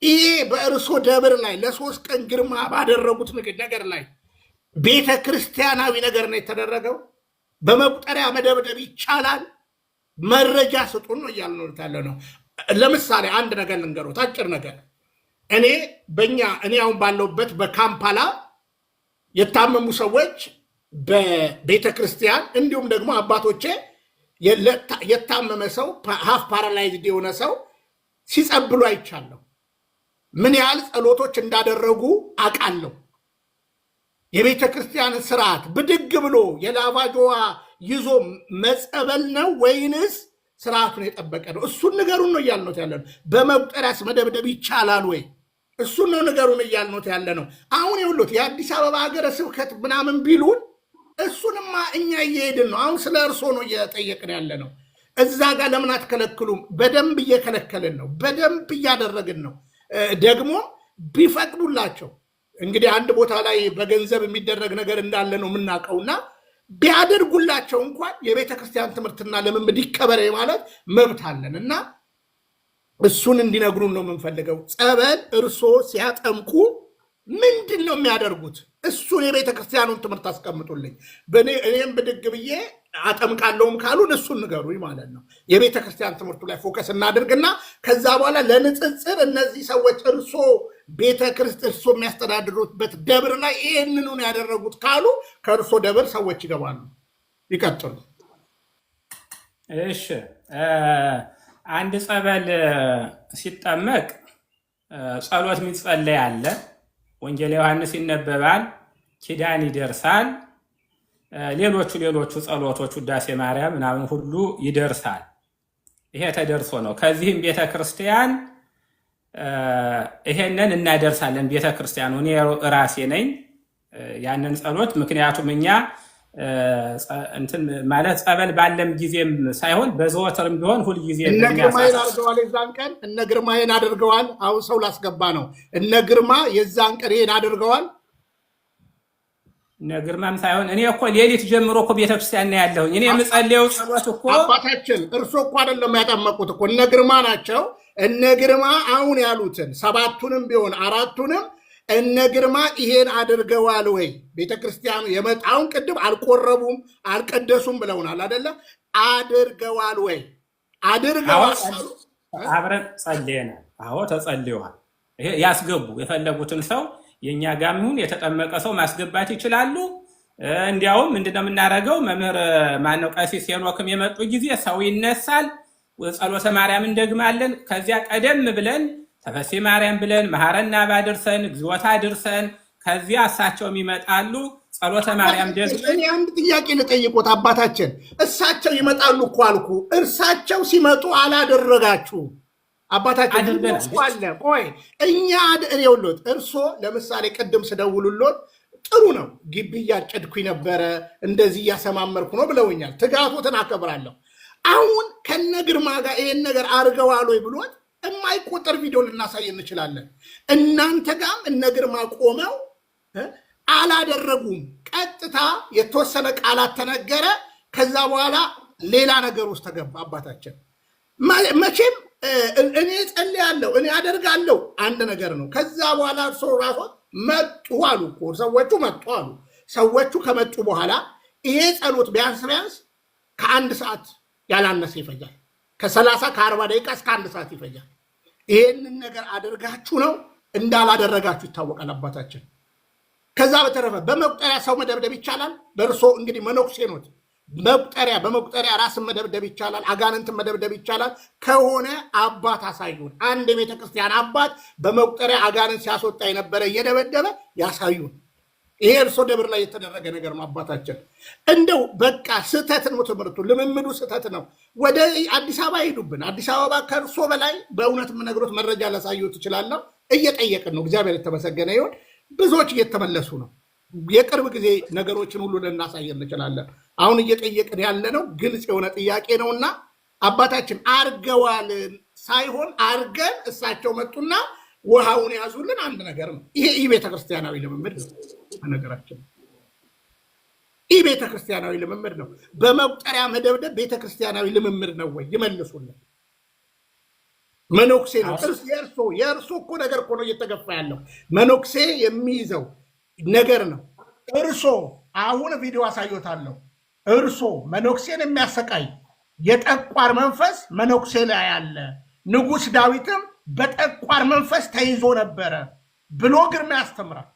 ይሄ በእርሶ ደብር ላይ ለ3 ቀን ግርማ ባደረጉት ነገር ላይ ቤተ ክርስቲያናዊ ነገር ነው የተደረገው። በመቁጠሪያ መደብደብ ይቻላል? መረጃ ስጡን ነው እያልን ነው። ለምሳሌ አንድ ነገር ልንገሩት፣ አጭር ነገር። እኔ አሁን ባለሁበት በካምፓላ የታመሙ ሰዎች በቤተ ክርስቲያን እንዲሁም ደግሞ አባቶቼ የታመመ ሰው ሃፍ ፓራላይዝድ የሆነ ሰው ሲጸብሉ አይቻለሁ። ምን ያህል ጸሎቶች እንዳደረጉ አውቃለሁ። የቤተ ክርስቲያን ስርዓት ብድግ ብሎ የላቫጆዋ ይዞ መጸበል ነው ወይንስ ስርዓቱን የጠበቀ ነው? እሱን ንገሩን ነው እያልነው ያለ ነው። በመቁጠሪያስ መደብደብ ይቻላል ወይ? እሱን ነው ንገሩን እያልነው ያለ ነው። አሁን ይኸውልዎት የአዲስ አበባ ሀገረ ስብከት ምናምን ቢሉን እሱንማ እኛ እየሄድን ነው። አሁን ስለ እርሶ ነው እየጠየቅን ያለ ነው። እዛ ጋር ለምን አትከለክሉም? በደንብ እየከለከልን ነው። በደንብ እያደረግን ነው። ደግሞ ቢፈቅዱላቸው እንግዲህ አንድ ቦታ ላይ በገንዘብ የሚደረግ ነገር እንዳለ ነው የምናውቀውና ቢያደርጉላቸው እንኳን የቤተ ክርስቲያን ትምህርትና ልምምድ ይከበር ማለት መብት አለን እና እሱን እንዲነግሩን ነው የምንፈልገው። ጸበል እርሶ ሲያጠምቁ ምንድን ነው የሚያደርጉት? እሱን የቤተ ክርስቲያኑን ትምህርት አስቀምጡልኝ። እኔም ብድግ ብዬ አጠምቃለሁም ካሉን እሱን ንገሩኝ ማለት ነው። የቤተ ክርስቲያን ትምህርቱ ላይ ፎከስ እናድርግና ከዛ በኋላ ለንጽጽር እነዚህ ሰዎች እርሶ ቤተ ክርስቲያን እርሶ የሚያስተዳድሩበት ደብር ላይ ይህንኑን ያደረጉት ካሉ ከእርሶ ደብር ሰዎች ይገባሉ። ይቀጥሉ። እሺ፣ አንድ ጸበል ሲጠመቅ ጸሎት የሚጸለይ አለ። ወንጌል ዮሐንስ ይነበባል፣ ኪዳን ይደርሳል፣ ሌሎቹ ጸሎቶች ውዳሴ ማርያም ምናምን ሁሉ ይደርሳል። ይሄ ተደርሶ ነው። ከዚህም ቤተክርስቲያን ይሄንን እናደርሳለን። ቤተክርስቲያኑ እኔ ራሴ ነኝ ያንን ጸሎት። ምክንያቱም እኛ እንትን ማለት ጸበል ባለም ጊዜም ሳይሆን በዘወትርም ቢሆን ሁል ጊዜ እነ ግርማዬን አድርገዋል። የዛን ቀን እነ ግርማዬን አድርገዋል። አሁን ሰው ላስገባ ነው። እነ ግርማ የዛን ቀን ይሄን አድርገዋል። እነ ግርማም ሳይሆን እኔ እኮ ሌሊት ጀምሮ እኮ ቤተክርስቲያን ነው ያለሁኝ። እኔ የምጸልየው ጸሎት እኮ አባታችን እርሶ እኮ አይደለም ያጠመቁት እኮ እነ ግርማ ናቸው። እነ ግርማ አሁን ያሉትን 7ቱንም ቢሆን 4ቱንም እነ ግርማ ይሄን አድርገዋል ወይ? ቤተክርስቲያኑ የመጣውን ቅድም አልቆረቡም አልቀደሱም ብለውናል አይደለ? አድርገዋል ወይ? አድርገዋል። አብረን ጸልየናል። አዎ ተጸልየዋል። ይሄ ያስገቡ የፈለጉትን ሰው የኛ ጋምሁን የተጠመቀ ሰው ማስገባት ይችላሉ። እንዲያውም ምንድነው የምናደርገው? መምህር ማነው ቀሲስ ሄኖክም የመጡ ጊዜ ሰው ይነሳል፣ ጸሎተ ማርያም እንደግማለን። ከዚያ ቀደም ብለን ተፈሲ ማርያም ብለን መሐረና ባድርሰን እግዚኦታ ድርሰን ከዚያ እሳቸውም ይመጣሉ። ጸሎተ ማርያም ደግሞ እኔ አንድ ጥያቄ ልጠይቆት አባታችን፣ እሳቸው ይመጣሉ እኮ አልኩ። እርሳቸው ሲመጡ አላደረጋችሁ አባታችን? አለ ቆይ እኛ እኔውሎት እርሶ ለምሳሌ ቅድም ስደውሉሎት ጥሩ ነው ግቢ እያጨድኩኝ ነበረ እንደዚህ እያሰማመርኩ ነው ብለውኛል። ትጋቱትን አከብራለሁ። አሁን ከነ ግርማ ጋር ይሄን ነገር አድርገዋል ወይ ብሎት የማይቆጠር ቪዲዮ ልናሳይ እንችላለን። እናንተ ጋም እነ ግርማ ቆመው አላደረጉም። ቀጥታ የተወሰነ ቃላት ተነገረ። ከዛ በኋላ ሌላ ነገር ውስጥ ተገባ። አባታችን መቼም እኔ ጸልያለሁ እኔ አደርጋለሁ አንድ ነገር ነው። ከዛ በኋላ እርሶ ራሶ መጡ አሉ እኮ ሰዎቹ መጡ አሉ። ሰዎቹ ከመጡ በኋላ ይሄ ጸሎት ቢያንስ ከ1 ሰዓት ያላነሰ ይፈጃል። ከ30 ከ40 ደቂቃ እስከ 1 ሰዓት ይፈጃል። ይሄንን ነገር አድርጋችሁ ነው እንዳላደረጋችሁ ይታወቃል አባታችን። ከዛ በተረፈ በመቁጠሪያ ሰው መደብደብ ይቻላል። በእርሶ እንግዲህ መነኩሴ ኖት። በመቁጠሪያ ራስን መደብደብ ይቻላል፣ አጋንንትን መደብደብ ይቻላል ከሆነ አባት አሳዩን። አንድ የቤተ ክርስቲያን አባት በመቁጠሪያ አጋንንት ሲያስወጣ የነበረ እየደበደበ ያሳዩን። ይሄ እርሶ ደብር ላይ የተደረገ ነገር ነው አባታችን። እንደው በቃ ስህተት ነው ትምህርቱ፣ ልምምዱ ስህተት ነው። ወደ አዲስ አበባ ሄዱብን። አዲስ አበባ ከእርሶ በላይ በእውነት የምነግሮት መረጃ ላሳየው ትችላለሁ። እየጠየቅን ነው። እግዚአብሔር የተመሰገነ ይሁን። ብዙዎች እየተመለሱ ነው። የቅርብ ጊዜ ነገሮችን ሁሉ ልናሳይ እንችላለን። አሁን እየጠየቅን ያለ ነው ግልጽ የሆነ ጥያቄ ነውና አባታችን አርገዋል ሳይሆን አርገን እሳቸው መጡና ውሃውን ያዙልን አንድ ነገር ነው። ይሄ ቤተክርስቲያናዊ ልምምድ ነው። ነገራችን ይህ ቤተክርስቲያናዊ ልምምድ ነው። በመቁጠሪያ መደብደብ ቤተክርስቲያናዊ ልምምድ ነው ወይ? ይመልሱልን። መነኩሴ ነው የእርሶ እኮ ነገር እኮ ነው እየተገፋ ያለው። መነኩሴ የሚይዘው ነገር ነው። እርሶ አሁን ቪዲዮ አሳዮታለሁ። እርሶ መነኩሴን የሚያሰቃይ የጠቋር መንፈስ መነኩሴ ላይ አለ። ንጉሥ ዳዊትም በጠቋር መንፈስ ተይዞ ነበረ ብሎ ግርማ ያስተምራል።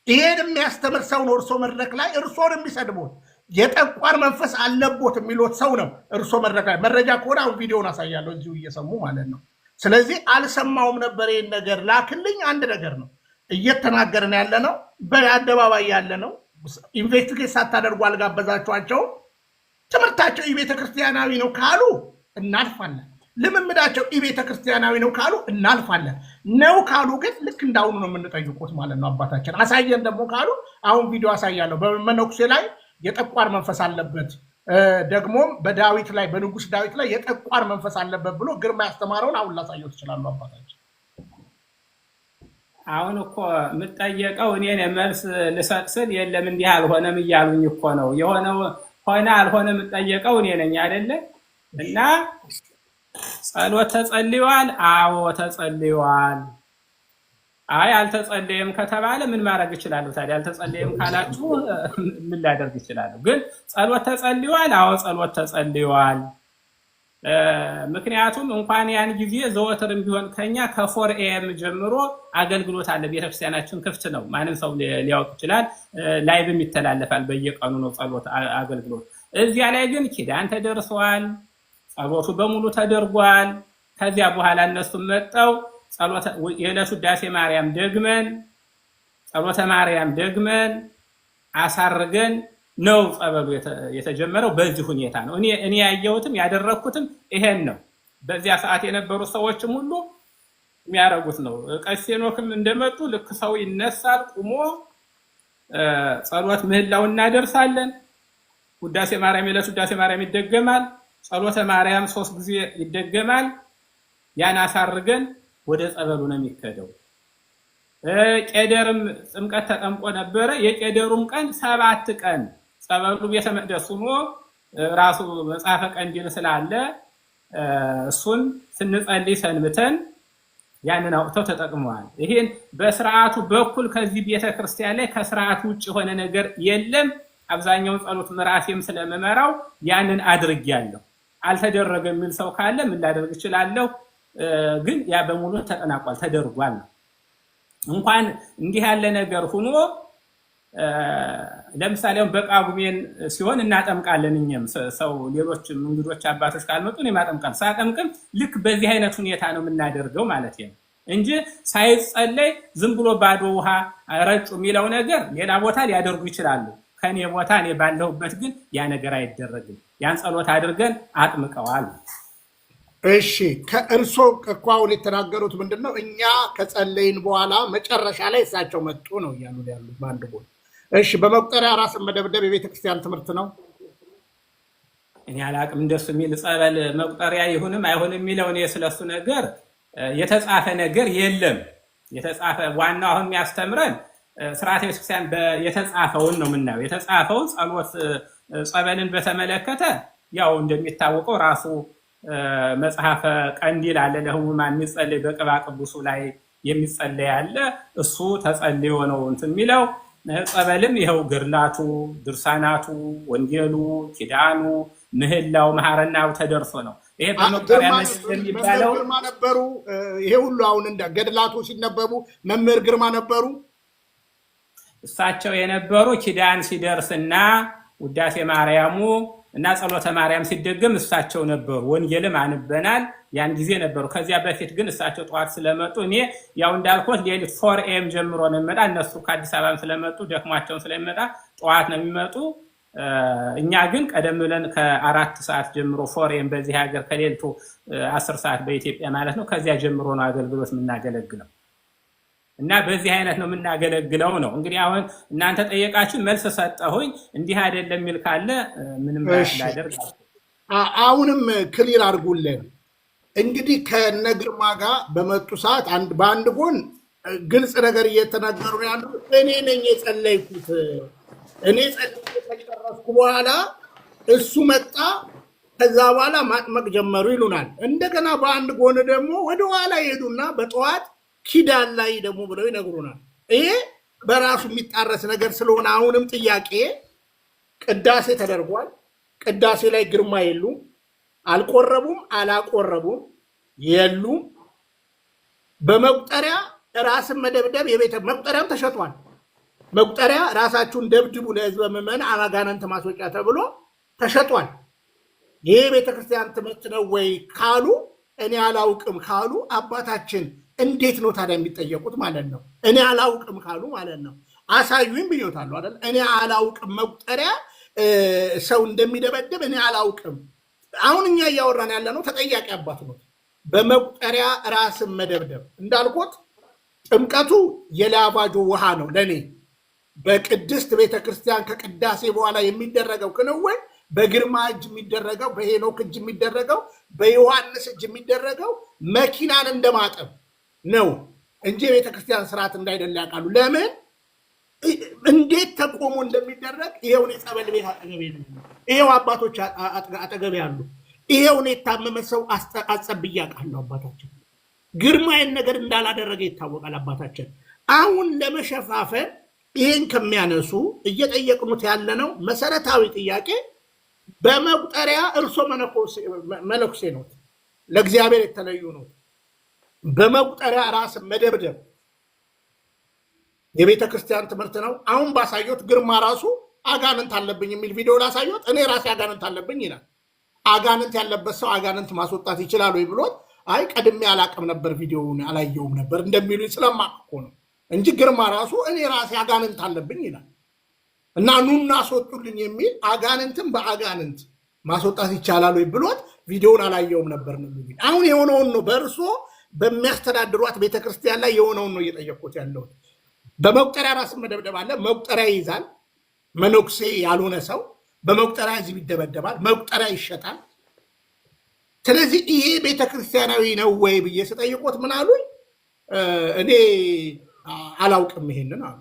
ይሄን የሚያስተምር ሰው ነው እርሶ መድረክ ላይ እርሶን የሚሰድቦት የጠቋር መንፈስ አለቦት የሚሉት ሰው ነው። እርሶ መድረክ ላይ መረጃ ከሆነ አሁን ቪዲዮን አሳያለሁ እዚሁ እየሰሙ ማለት ነው። ስለዚህ አልሰማውም ነበር ይሄን ነገር ላክልኝ። አንድ ነገር ነው እየተናገርን ያለ ነው። በአደባባይ ያለ ነው። ኢንቨስቲጌት ሳታደርጉ አልጋበዛችኋቸው። ትምህርታቸው የቤተ ክርስቲያናዊ ነው ካሉ እናልፋለን። ልምምዳቸው የቤተ ክርስቲያናዊ ነው ካሉ እናልፋለን። ነው ካሉ ግን ልክ እንዳሁኑ ነው የምንጠይቁት ማለት ነው። አባታችን አሳየን ደግሞ ካሉ አሁን ቪዲዮ አሳያለሁ። በመነኩሴ ላይ የጠቋር መንፈስ አለበት፣ ደግሞም በዳዊት ላይ በንጉሥ ዳዊት ላይ የጠቋር መንፈስ አለበት ብሎ ግርማ ያስተማረውን አሁን ላሳየው ትችላሉ አባታችን። አሁን እኮ የምጠየቀው እኔ መልስ ልሰጥ ስል የለም እንዲህ አልሆነም እያሉኝ እኮ ነው። የሆነው ሆነ አልሆነ የምጠየቀው እኔ ነኝ አይደለ? እና ጸሎት ተጸልዩዋል? አዎ ተጸልዩዋል። አይ አልተጸለየም ከተባለ ምን ማድረግ እችላለሁ ታዲያ? አልተጸለየም ካላችሁ ምን ላደርግ እችላለሁ? ግን ጸሎት ተጸልዩዋል? አዎ ጸሎት ተጸልዩዋል። ምክንያቱም እንኳን ያን ጊዜ ዘወትርም ቢሆን ከኛ ከ4 AM ጀምሮ አገልግሎት አለ። ቤተክርስቲያናችን ክፍት ነው። ማንም ሰው ሊያውቅ ይችላል። ላይቭም ይተላለፋል። በየቀኑ ነው ጸሎት አገልግሎት። እዚያ ላይ ግን ኪዳን ተደርሷል። ጸሎቱ በሙሉ ተደርጓል። ከዚያ በኋላ እነሱም መጣው ጸሎተ የዕለቱ ውዳሴ ማርያም ደግመን ጸሎተ ማርያም ደግመን አሳርገን ነው ጸበሉ የተጀመረው። በዚህ ሁኔታ ነው እኔ ያየሁትም ያደረኩትም ይሄን ነው። በዚያ ሰዓት የነበሩ ሰዎችም ሁሉ የሚያረጉት ነው። ቀሲስ ሄኖክም እንደመጡ ልክ ሰው ይነሳል፣ ቁሞ ጸሎት ምህላው እናደርሳለን። ውዳሴ ማርያም የዕለቱ ውዳሴ ማርያም ይደገማል። ጸሎተ ማርያም 3 ጊዜ ይደገማል። ያን አሳርገን ወደ ጸበሉ ነው የሚከደው። ቄደርም ጥምቀት ተጠምቆ ነበረ። የቄደሩም ቀን 7 ቀን ጸበሉ ቤተ መቅደስ ሆኖ ራሱ መጽሐፈ ቀንዲል ስላለ እሱን ስንጸልይ ሰንብተን ያንን አውጥተው ተጠቅመዋል። ይሄን በስርዓቱ በኩል ከዚህ ቤተክርስቲያን ላይ ከስርዓቱ ውጭ የሆነ ነገር የለም። አብዛኛውን ጸሎት ምራሴም ስለመመራው ያንን አድርጌያለሁ። አልተደረገም የሚል ሰው ካለ ምን ላደርግ እችላለሁ? ግን ያ በሙሉ ተጠናቋል፣ ተደርጓል። እንኳን እንዲህ ያለ ነገር ሆኖ ለምሳሌ በጳጉሜን ሲሆን እናጠምቃለን። እኛም ሰው ሌሎች እንግዶች አባቶች ካልመጡ እኔ ማጠምቃለሁ። ሳጠምቅም ልክ በዚህ አይነት ሁኔታ ነው የምናደርገው ማለት ነው እንጂ ሳይጸለይ ዝም ብሎ ባዶ ውሃ ረጩ የሚለው ነገር ሌላ ቦታ ሊያደርጉ ይችላሉ። ከኔ ቦታ እኔ ባለሁበት ግን ያ ነገር አይደረግም። ያን ጸሎት አድርገን አጥምቀዋል። እሺ ከእርሶ እኮ አሁን የተናገሩት ምንድነው? እኛ ከጸለይን በኋላ መጨረሻ ላይ እሳቸው መጡ ነው እያሉ ያሉት በአንድ ቦታ። እሺ በመቁጠሪያ ራስን መደብደብ የቤተክርስቲያን ትምህርት ነው? እኔ አላቅም እንደሱ የሚል ጸበል መቁጠሪያ ይሁንም አይሁንም የሚለው እኔ ስለሱ ነገር የተጻፈ ነገር የለም። የተጻፈ ዋናው አሁን የሚያስተምረን ስርዓተ ቤተክርስቲያን የተጻፈውን ነው የምናየው። የተጻፈው ጸሎት ጸበልን በተመለከተ ያው እንደሚታወቀው ራሱ መጽሐፈ ቀንዲል አለ። ለህሙማን የሚጸለይ በቅባ ቅዱሱ ላይ የሚጸለይ አለ። እሱ ተጸልዮ ነው እንትን የሚለው። ጸበልም ይኸው ገድላቱ፣ ድርሳናቱ፣ ወንጌሉ፣ ኪዳኑ፣ ምህላው፣ መሐረናው ተደርሶ ነው። ይሄ በመቁጠሪያ የሚባለው ግርማ ነበሩ። ይሄ ሁሉ አሁን እንደ ገድላቱ ሲነበቡ መምህር ግርማ ነበሩ። እሳቸው የነበሩ ኪዳን ሲደርስና ውዳሴ ማርያሙ እና ጸሎተ ማርያም ሲደገም እሳቸው ነበሩ። ወንጌልም አንበናል ያን ጊዜ ነበሩ። ከዚያ በፊት ግን እሳቸው ጠዋት ስለመጡ እኔ ያው እንዳልኩት ሌሊት 4 AM ጀምሮ ነው የሚመጣ። እነሱ ከአዲስ አበባ ስለመጡ ደክሟቸውን ስለሚመጣ ጠዋት ነው የሚመጡ። እኛ ግን ቀደም ብለን ከ4 ሰዓት ጀምሮ 4 AM በዚህ ሀገር ከሌሊቱ 10 ሰዓት በኢትዮጵያ ማለት ነው። ከዚያ ጀምሮ ነው አገልግሎት የምናገለግለው እና በዚህ አይነት ነው የምናገለግለው ነው። እንግዲህ አሁን እናንተ ጠየቃችሁ መልስ ሰጠሁኝ። እንዲህ አይደለም የሚል ካለ ምንም ላደርግ። አሁንም ክሊር አድርጉልን። እንግዲህ ከነግርማ ጋር በመጡ ሰዓት በአንድ ጎን ግልጽ ነገር እየተናገሩ ያሉ እኔ ነኝ የጸለይኩት፣ እኔ ጸልዬ ከጨረስኩ በኋላ እሱ መጣ፣ ከዛ በኋላ ማጥመቅ ጀመሩ ይሉናል። እንደገና በአንድ ጎን ደግሞ ወደኋላ ይሄዱና በጠዋት ኪዳን ላይ ደግሞ ብለው ይነግሩናል። ይሄ በራሱ የሚጣረስ ነገር ስለሆነ አሁንም ጥያቄ፣ ቅዳሴ ተደርጓል። ቅዳሴ ላይ ግርማ የሉም፣ አልቆረቡም፣ አላቆረቡም፣ የሉም። በመቁጠሪያ ራስን መደብደብ የቤተ መቁጠሪያም ተሸጧል። መቁጠሪያ ራሳችሁን ደብድቡ ለህዝበ ምዕመናን አጋንንት ማስወጫ ተብሎ ተሸጧል። ይሄ ቤተክርስቲያን ትምህርት ነው ወይ ካሉ እኔ አላውቅም ካሉ አባታችን እንዴት ነው ታዲያ የሚጠየቁት ማለት ነው? እኔ አላውቅም ካሉ ማለት ነው። አሳዩኝ ብዮታለሁ አይደል? እኔ አላውቅም መቁጠሪያ ሰው እንደሚደበድብ እኔ አላውቅም። አሁን እኛ እያወራን ያለ ነው ተጠያቂ አባት ነው። በመቁጠሪያ ራስን መደብደብ እንዳልኩት ጥምቀቱ የላባጆ ውሃ ነው ለኔ። በቅድስት ቤተክርስቲያን ከቅዳሴ በኋላ የሚደረገው ክንውን በግርማ እጅ የሚደረገው፣ በሄኖክ እጅ የሚደረገው፣ በዮሐንስ እጅ የሚደረገው መኪናን እንደማጠብ ነው እንጂ የቤተክርስቲያን ስርዓት እንዳይደለ ያውቃሉ። ለምን እንዴት ተቆሞ እንደሚደረግ ይሄው የጸበል ቤት አጠገቤ ነው። ይሄው አባቶች አጠገቤ ያሉ ይሄውን የታመመ ሰው አጸብዬ አውቃለሁ። አባታችን ግርማዬን ነገር እንዳላደረገ ይታወቃል። አባታችን አሁን ለመሸፋፈን ይሄን ከሚያነሱ እየጠየቅኑት ያለነው መሰረታዊ ጥያቄ በመቁጠሪያ እርሶ መነኩሴ ነው፣ ለእግዚአብሔር የተለዩ ነው። በመቁጠሪያ ራስ መደብደብ የቤተ ክርስቲያን ትምህርት ነው። አሁን ባሳየሁት ግርማ ራሱ አጋንንት አለብኝ የሚል ቪዲዮ ላሳየሁት፣ እኔ ራሴ አጋንንት አለብኝ ይላል። አጋንንት ያለበት ሰው አጋንንት ማስወጣት ይችላል ወይ ብሎት፣ አይ ቀድሜ አላቅም ነበር ቪዲዮውን አላየውም ነበር እንደሚሉኝ ስለማቅ እኮ ነው እንጂ ግርማ ራሱ እኔ ራሴ አጋንንት አለብኝ ይላል። እና ኑና አስወጡልኝ የሚል አጋንንትን በአጋንንት ማስወጣት ይቻላል ወይ ብሎት ቪዲዮውን አላየውም ነበር ነው የሚሉኝ። አሁን የሆነውን ነው በእርሶ በሚያስተዳድሯት ቤተክርስቲያን ላይ የሆነውን ነው እየጠየቅኩት ያለሁት። በመቁጠሪያ ራስን መደብደብ አለ። መቁጠሪያ ይይዛል። መነኩሴ ያልሆነ ሰው በመቁጠሪያ ህዝብ ይደበደባል። መቁጠሪያ ይሸጣል። ስለዚህ ይሄ ቤተክርስቲያናዊ ነው ወይ ብዬ ስጠይቆት ምን አሉኝ? እኔ አላውቅም ይሄንን አሉ።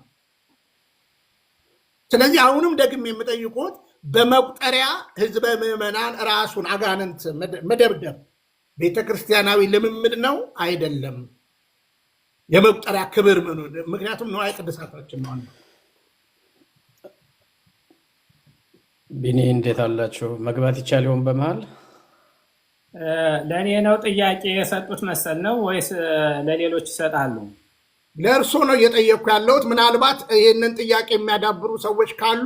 ስለዚህ አሁንም ደግሜ የምጠይቆት በመቁጠሪያ ህዝበ ምዕመናን ራሱን አጋንንት መደብደብ ቤተክርስቲያናዊ ልምምድ ነው አይደለም? የመቁጠሪያ ክብር ምክንያቱም ነዋየ ቅድሳታችን ነው። ቢኒ እንዴት አላችሁ? መግባት ይቻል ይሆን? በመሃል ለእኔ ነው ጥያቄ የሰጡት መሰል ነው ወይስ ለሌሎች ይሰጣሉ? ለእርሶ ነው እየጠየቅኩ ያለሁት። ምናልባት ይህንን ጥያቄ የሚያዳብሩ ሰዎች ካሉ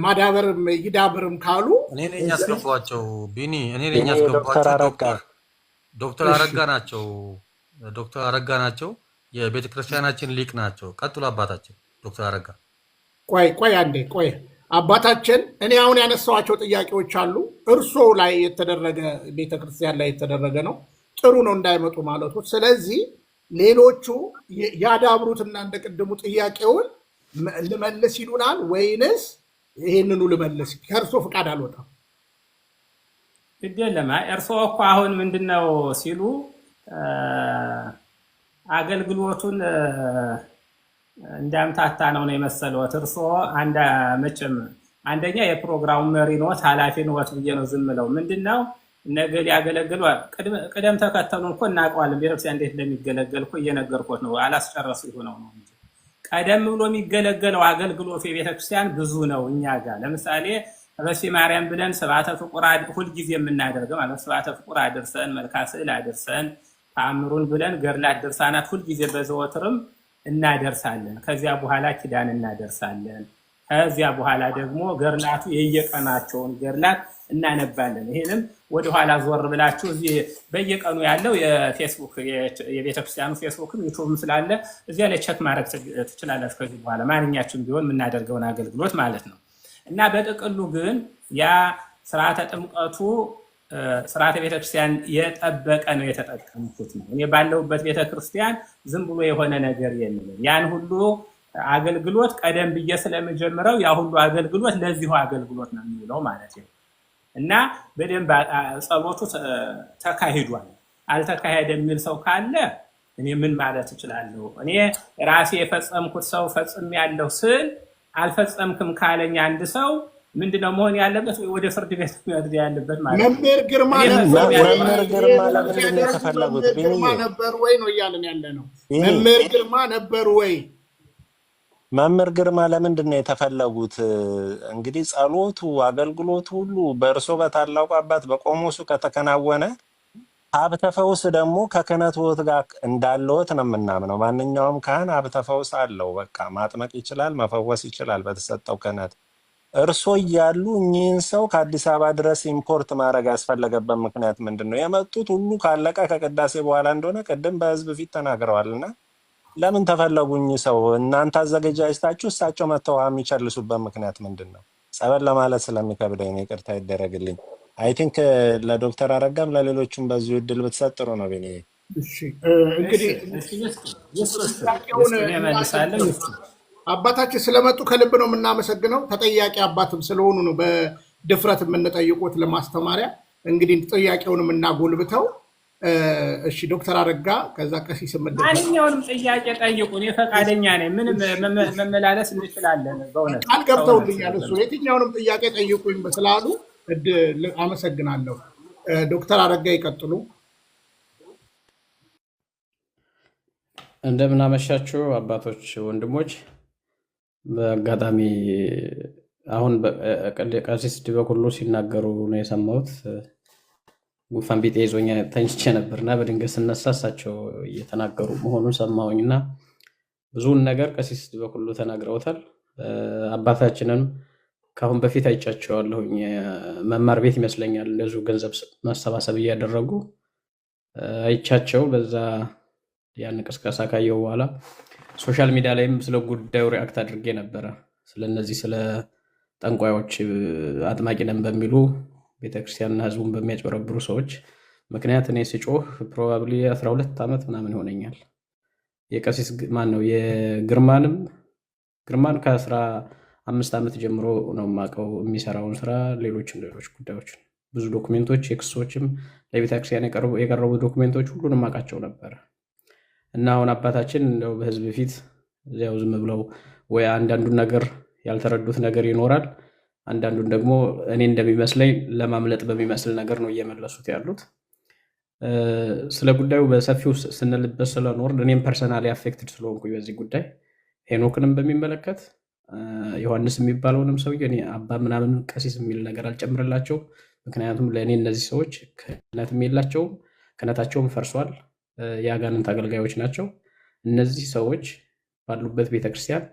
ማዳበርም ይዳብርም ካሉ እኔ ነኝ ያስገባቸው። ቢኒ እኔ ነኝ ያስገባቸው። ዶክተር አረጋ ናቸው። ዶክተር አረጋ ናቸው። የቤተ ክርስቲያናችን ሊቅ ናቸው። ቀጥሎ አባታችን ዶክተር አረጋ። ቆይ አንዴ ቆይ አባታችን፣ እኔ አሁን ያነሳኋቸው ጥያቄዎች አሉ። እርሶ ላይ የተደረገ ቤተክርስቲያን ላይ የተደረገ ነው። ጥሩ ነው እንዳይመጡ ማለቱ። ስለዚህ ሌሎቹ ያዳብሩትና እንደ ቅድሙ ጥያቄውን ልመልስ ይሉናል ወይንስ ይሄንኑ ልመልስ? ከእርሶ ፍቃድ አልወጣም። ግድ የለም። እርስዎ እኮ አሁን ምንድነው ሲሉ አገልግሎቱን እንዳምታታ ነው የመሰለዎት። እርስዎ መቼም አንደኛ የፕሮግራሙ መሪ ኖት፣ ኃላፊ ኖት ብዬ ነው ዝም ብለው ምንድነው ነገ ሊያገለግሉ ቅደም ተከተሉን እኮ እናውቀዋለን። ቤተክርስቲያን እንዴት እንደሚገለገል እኮ እየነገርኩት ነው። አላስጨረሱ ይሆነው ነው እንጂ ቀደም ብሎ የሚገለገለው አገልግሎት የቤተክርስቲያን ብዙ ነው። እኛ ጋር ለምሳሌ በሲ ማርያም ብለን ስብዓተ ፍቁር ሁልጊዜ የምናደርገው ማለት ስብዓተ ፍቁር አድርሰን መልካ ስዕል አድርሰን ተአምሩን ብለን ገድላት ድርሳናት ሁልጊዜ በዘወትርም እናደርሳለን። ከዚያ በኋላ ኪዳን እናደርሳለን። ከዚያ በኋላ ደግሞ ገድላቱ የየቀናቸውን ገድላት እናነባለን። ይሄንም ወደኋላ ዞር ብላችሁ እዚህ በየቀኑ ያለው የፌስቡክ የቤተክርስቲያኑ ፌስቡክም ዩቲዩብም ስላለ እዚያ ላይ ቼክ ማድረግ ትችላላችሁ። ከዚህ በኋላ ማንኛችሁም ቢሆን የምናደርገውን አገልግሎት ማለት ነው። እና በጥቅሉ ግን ያ ስርዓተ ጥምቀቱ ስርዓተ ቤተክርስቲያን የጠበቀ ነው የተጠቀምኩት ነው። እኔ ባለሁበት ቤተክርስቲያን ዝም ብሎ የሆነ ነገር የለም። ያን ሁሉ አገልግሎት ቀደም ብዬ ስለምጀምረው ያ ሁሉ አገልግሎት ለዚሁ አገልግሎት ነው የሚውለው ማለት ነው። እና በደንብ ጸሎቱ ተካሂዷል። አልተካሄደ የሚል ሰው ካለ እኔ ምን ማለት እችላለሁ? እኔ ራሴ የፈጸምኩት ሰው ፈጽም ያለው ስል አልፈጸምክም ካለኝ አንድ ሰው ምንድነው መሆን ያለበት? ወይ ወደ ፍርድ ቤት መሄድ ያለበት ማለት ነው። መምህር ግርማ ነበር ወይ ነው እያልን ያለ ነው። መምህር ግርማ ነበሩ ወይ? መምህር ግርማ ለምንድን ነው የተፈለጉት? እንግዲህ ጸሎቱ አገልግሎቱ ሁሉ በእርሶ በታላቁ አባት በቆሞሱ ከተከናወነ ሀብተ ፈውስ ደግሞ ከክህነትዎት ጋር እንዳለዎት ነው የምናምነው። ማንኛውም ካህን ሀብተ ፈውስ አለው። በቃ ማጥመቅ ይችላል፣ መፈወስ ይችላል በተሰጠው ክህነት። እርሶ እያሉ እኚህን ሰው ከአዲስ አበባ ድረስ ኢምፖርት ማድረግ ያስፈለገበት ምክንያት ምንድን ነው? የመጡት ሁሉ ካለቀ ከቅዳሴ በኋላ እንደሆነ ቅድም በህዝብ ፊት ተናግረዋልና ለምን ተፈለጉኝ ሰው? እናንተ አዘገጃጅታችሁ እሳቸው መተው የሚቸልሱበት ምክንያት ምንድን ነው? ጸበል ለማለት ስለሚከብደኝ ነው። ይቅርታ ይደረግልኝ። አይ ቲንክ ለዶክተር አረጋም ለሌሎችም በዚሁ እድል ብትሰጥ ጥሩ ነው። ቤኔ እንግዲህ አባታችን ስለመጡ ከልብ ነው የምናመሰግነው። ተጠያቂ አባትም ስለሆኑ ነው በድፍረት የምንጠይቁት ለማስተማሪያ። እንግዲህ ጥያቄውንም እናጎልብተው። እሺ ዶክተር አረጋ ከዛ ቀሲስ ማንኛውንም ጥያቄ ጠይቁ፣ እኔ ፈቃደኛ ነኝ። ምንም መመላለስ እንችላለን። በእውነት ቃል ገብተውልኛል። እሱ የትኛውንም ጥያቄ ጠይቁኝ ስላሉ አመሰግናለሁ። ዶክተር አረጋ ይቀጥሉ። እንደምን አመሻችሁ አባቶች፣ ወንድሞች። በአጋጣሚ አሁን ቀሲስ ዲበኩሉ ሲናገሩ ነው የሰማሁት። ጉንፋን ቢጤ ይዞኛ ተኝቼ ነበርና በድንገት ስነሳ እሳቸው እየተናገሩ መሆኑን ሰማሁኝና ብዙውን ነገር ቀሲስ ዲበኩሉ ተናግረውታል። አባታችንም ከአሁን በፊት አይቻቸዋለሁኝ። መማር ቤት ይመስለኛል እንደዚሁ ገንዘብ ማሰባሰብ እያደረጉ አይቻቸው። በዛ ያን ቅስቀሳ ካየው በኋላ ሶሻል ሚዲያ ላይም ስለ ጉዳዩ ሪአክት አድርጌ ነበረ። ስለነዚህ ስለ ጠንቋዮች አጥማቂ ነን በሚሉ ቤተክርስቲያንና ህዝቡን በሚያጭበረብሩ ሰዎች ምክንያት እኔ ስጮህ ፕሮባብሊ 12 ዓመት ምናምን ይሆነኛል። የቀሲስ ማን ነው ግርማን ከ15 ዓመት ጀምሮ ነው የማውቀው የሚሰራውን ስራ፣ ሌሎች ጉዳዮች፣ ብዙ ዶክሜንቶች፣ የክሶችም ለቤተክርስቲያን የቀረቡ ዶክሜንቶች ሁሉንም አውቃቸው ነበር። እና አሁን አባታችን እንደው በህዝብ ፊት ያው ዝም ብለው ወይ አንዳንዱን ነገር ያልተረዱት ነገር ይኖራል፣ አንዳንዱን ደግሞ እኔ እንደሚመስለኝ ለማምለጥ በሚመስል ነገር ነው እየመለሱት ያሉት። ስለ ጉዳዩ በሰፊው ስንልበት ስለኖርን እኔም ፐርሰናሊ አፌክትድ ስለሆንኩኝ በዚህ ጉዳይ ሄኖክንም በሚመለከት ዮሐንስ የሚባለውንም ሰውዬ እኔ አባ ምናምን ቀሲስ የሚል ነገር አልጨምርላቸው። ምክንያቱም ለእኔ እነዚህ ሰዎች ክህነትም የላቸውም፣ ክህነታቸውም ፈርሷል፣ የአጋንንት አገልጋዮች ናቸው። እነዚህ ሰዎች ባሉበት ቤተክርስቲያን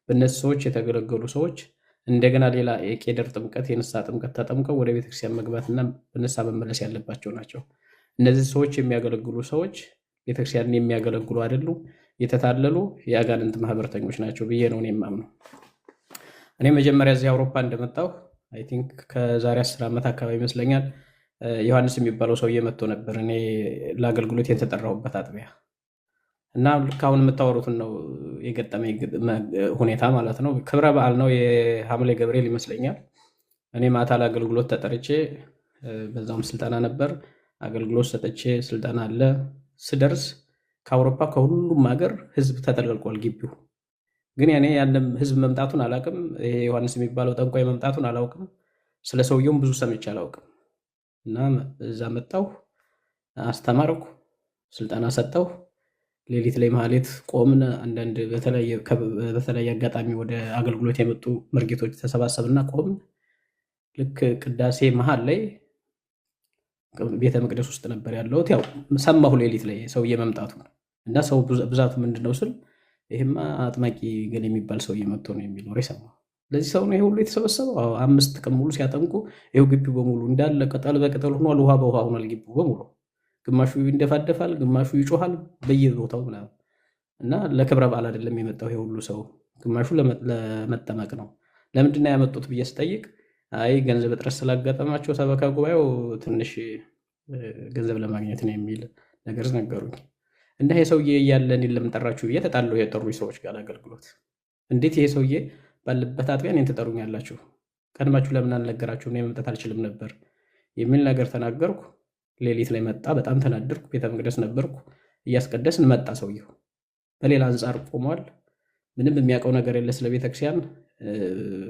በእነዚህ ሰዎች የተገለገሉ ሰዎች እንደገና ሌላ የቄደር ጥምቀት የንስሐ ጥምቀት ተጠምቀው ወደ ቤተክርስቲያን መግባትና በንስሐ መመለስ ያለባቸው ናቸው። እነዚህ ሰዎች የሚያገለግሉ ሰዎች ቤተክርስቲያንን የሚያገለግሉ አይደሉም፣ የተታለሉ የአጋንንት ማህበረተኞች ናቸው ብዬ ነው እኔ የማምነው። እኔ መጀመሪያ እዚህ አውሮፓ እንደመጣሁ አይ ቲንክ ከዛሬ 10 ዓመት አካባቢ ይመስለኛል ዮሐንስ የሚባለው ሰውዬ መጥቶ ነበር እኔ ለአገልግሎት የተጠራሁበት አጥቢያ እና ልክ አሁን የምታወሩትን ነው የገጠመኝ ሁኔታ ማለት ነው። ክብረ በዓል ነው የሐምሌ ገብርኤል ይመስለኛል። እኔ ማታ ለአገልግሎት ተጠርቼ በዛውም ስልጠና ነበር፣ አገልግሎት ሰጥቼ ስልጠና አለ። ስደርስ ከአውሮፓ ከሁሉም ሀገር ህዝብ ተጠልቀልቋል ግቢው። ግን ያኔ ያንም ህዝብ መምጣቱን አላውቅም፣ ይሄ ዮሐንስ የሚባለው ጠንቋይ መምጣቱን አላውቅም፣ ስለ ሰውየውም ብዙ ሰምቼ አላውቅም። እና እዛ መጣሁ፣ አስተማርኩ፣ ስልጠና ሰጠሁ። ሌሊት ላይ ማህሌት ቆምን። አንዳንድ በተለያየ አጋጣሚ ወደ አገልግሎት የመጡ መርጌቶች ተሰባሰብና ቆምን። ልክ ቅዳሴ መሀል ላይ ቤተ መቅደስ ውስጥ ነበር ያለሁት። ያው ሰማሁ ሌሊት ላይ ሰውዬ መምጣቱ እና ሰው ብዛቱ ምንድነው ስል ይሄማ አጥማቂ ገሌ የሚባል ሰውዬ መጥቶ ነው የሚል ወሬ ሰማሁ። ለዚህ ሰው ነው ይሄ ሁሉ የተሰበሰበው? 5 ቀን ሙሉ ሲያጠምቁ ይሄው ግቢው በሙሉ እንዳለ ቅጠል በቅጠል ሆኗል፣ ውሃ በውሃ ሆኗል ግቢው በሙሉ። ግማሹ ይንደፋደፋል፣ ግማሹ ይጮሃል በየቦታው ምናምን። እና ለክብረ በዓል አይደለም የመጣው ይሄ ሁሉ ሰው፣ ግማሹ ለመጠመቅ ነው። ለምንድን ነው ያመጡት ብዬ ስጠይቅ አይ ገንዘብ እጥረት ስላጋጠማቸው ሰበካ ጉባኤው ትንሽ ገንዘብ ለማግኘት ነው የሚል ነገር ነገሩኝ። እና ይሄ ሰውዬ እያለ እኔን ለምን ጠራችሁ ብዬ ተጣለው የጠሩኝ ሰዎች ጋር አገልግሎት። እንዴት ይሄ ሰውዬ ባለበት አጥቢያ እኔን ትጠሩኛላችሁ? ቀድማችሁ ለምን አልነገራችሁ? እኔ መምጣት አልችልም ነበር የሚል ነገር ተናገርኩ። ሌሊት ላይ መጣ። በጣም ተናደርኩ። ቤተ መቅደስ ነበርኩ፣ እያስቀደስን መጣ። ሰውየው በሌላ አንጻር ቆሟል። ምንም የሚያውቀው ነገር የለ ስለ ቤተክርስቲያን።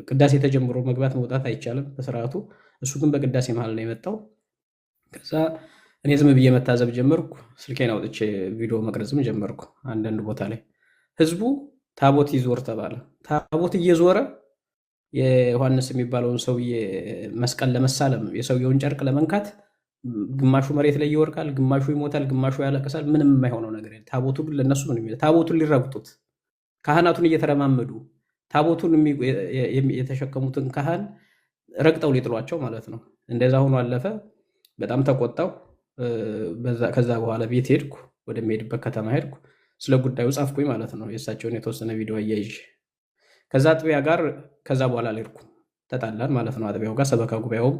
ቅዳሴ ተጀምሮ መግባት መውጣት አይቻልም በስርዓቱ። እሱ ግን በቅዳሴ መሀል ነው የመጣው። ከዛ እኔ ዝም ብዬ መታዘብ ጀመርኩ። ስልኬን አውጥቼ ቪዲዮ መቅረጽም ጀመርኩ። አንዳንድ ቦታ ላይ ህዝቡ ታቦት ይዞር ተባለ። ታቦት እየዞረ የዮሐንስ የሚባለውን ሰውዬ መስቀል ለመሳለም የሰውየውን ጨርቅ ለመንካት ግማሹ መሬት ላይ ይወርቃል፣ ግማሹ ይሞታል፣ ግማሹ ያለቅሳል። ምንም የማይሆነው ነገር የለም። ታቦቱ ግን ለነሱ ምን የሚለው ታቦቱን ሊረግጡት ካህናቱን እየተረማመዱ ታቦቱን የተሸከሙትን ካህን ረግጠው ሊጥሏቸው ማለት ነው። እንደዛ ሆኖ አለፈ። በጣም ተቆጣው። ከዛ በኋላ ቤት ሄድኩ፣ ወደሚሄድበት ከተማ ሄድኩ። ስለ ጉዳዩ ጻፍኩኝ ማለት ነው፣ የእሳቸውን የተወሰነ ቪዲዮ አያይዤ። ከዛ አጥቢያ ጋር ከዛ በኋላ አልሄድኩም፣ ተጣላን ማለት ነው አጥቢያው ጋር። ሰበካ ጉባኤውም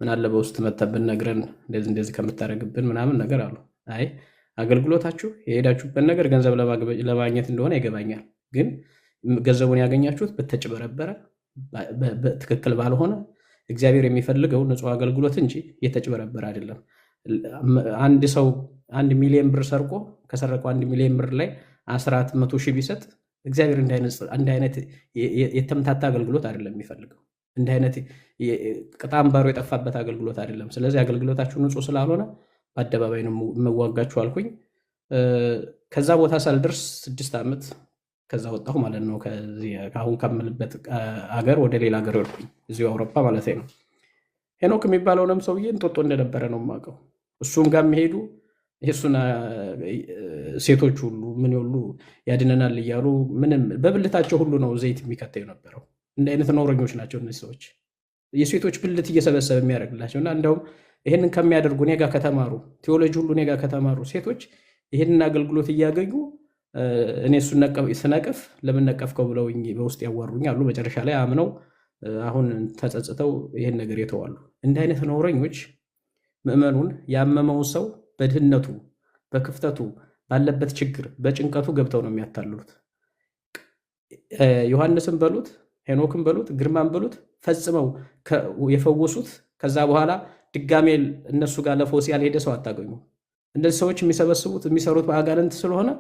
ምን አለ በውስጥ መተብን ነግረን እንደዚህ ከምታደርግብን ምናምን ነገር አሉ። አይ አገልግሎታችሁ የሄዳችሁበት ነገር ገንዘብ ለማግኘት እንደሆነ ይገባኛል፣ ግን ገንዘቡን ያገኛችሁት በተጭበረበረ ትክክል ባልሆነ እግዚአብሔር የሚፈልገው ንጹህ አገልግሎት እንጂ የተጭበረበረ አይደለም። አንድ ሰው 1 ሚሊዮን ብር ሰርቆ ከሰረቀው 1 ሚሊዮን ብር ላይ 100,000 ቢሰጥ እግዚአብሔር እንደ አይነት የተምታታ አገልግሎት አይደለም የሚፈልገው። እንዲህ አይነት ቅጣም ባሮ የጠፋበት አገልግሎት አይደለም። ስለዚህ አገልግሎታችሁ ንጹህ ስላልሆነ በአደባባይ ነው የምዋጋችሁ አልኩኝ። ከዛ ቦታ ሳልደርስ 6 ዓመት ከዛ ወጣሁ ማለት ነው። አሁን ከምልበት አገር ወደ ሌላ ሀገር ወድኩኝ፣ እዚሁ አውሮፓ ማለት ነው። ሄኖክ የሚባለውንም ሰውዬ እንጦጦ እንደነበረ ነው የማውቀው። እሱም ጋር የሚሄዱ የእሱን ሴቶች ሁሉ ምን ሁሉ ያድነናል እያሉ ምንም በብልታቸው ሁሉ ነው ዘይት የሚከተዩ ነበረው። እንደ አይነት ነውረኞች ናቸው እነዚህ ሰዎች። የሴቶች ብልት እየሰበሰበ የሚያደርግላቸው እና እንደውም ይህንን ከሚያደርጉ እኔ ጋር ከተማሩ ቴዎሎጂ ሁሉ እኔ ጋር ከተማሩ ሴቶች ይህንን አገልግሎት እያገኙ እኔ እሱን ስነቅፍ ለምን ነቀፍከው ብለው በውስጥ ያዋሩኝ አሉ። መጨረሻ ላይ አምነው አሁን ተጸጽተው ይህን ነገር የተዋሉ። እንደ አይነት ነውረኞች ምዕመኑን ያመመውን ሰው በድህነቱ፣ በክፍተቱ፣ ባለበት ችግር፣ በጭንቀቱ ገብተው ነው የሚያታልሉት። ዮሐንስን በሉት፣ ሄኖክን በሉት፣ ግርማን በሉት ፈጽመው የፈወሱት ከዛ በኋላ ድጋሜ እነሱ ጋር ለፈውስ ያልሄደ ሰው አታገኙ። እንደዚህ ሰዎች የሚሰሩት በአጋንንት ስለሆነ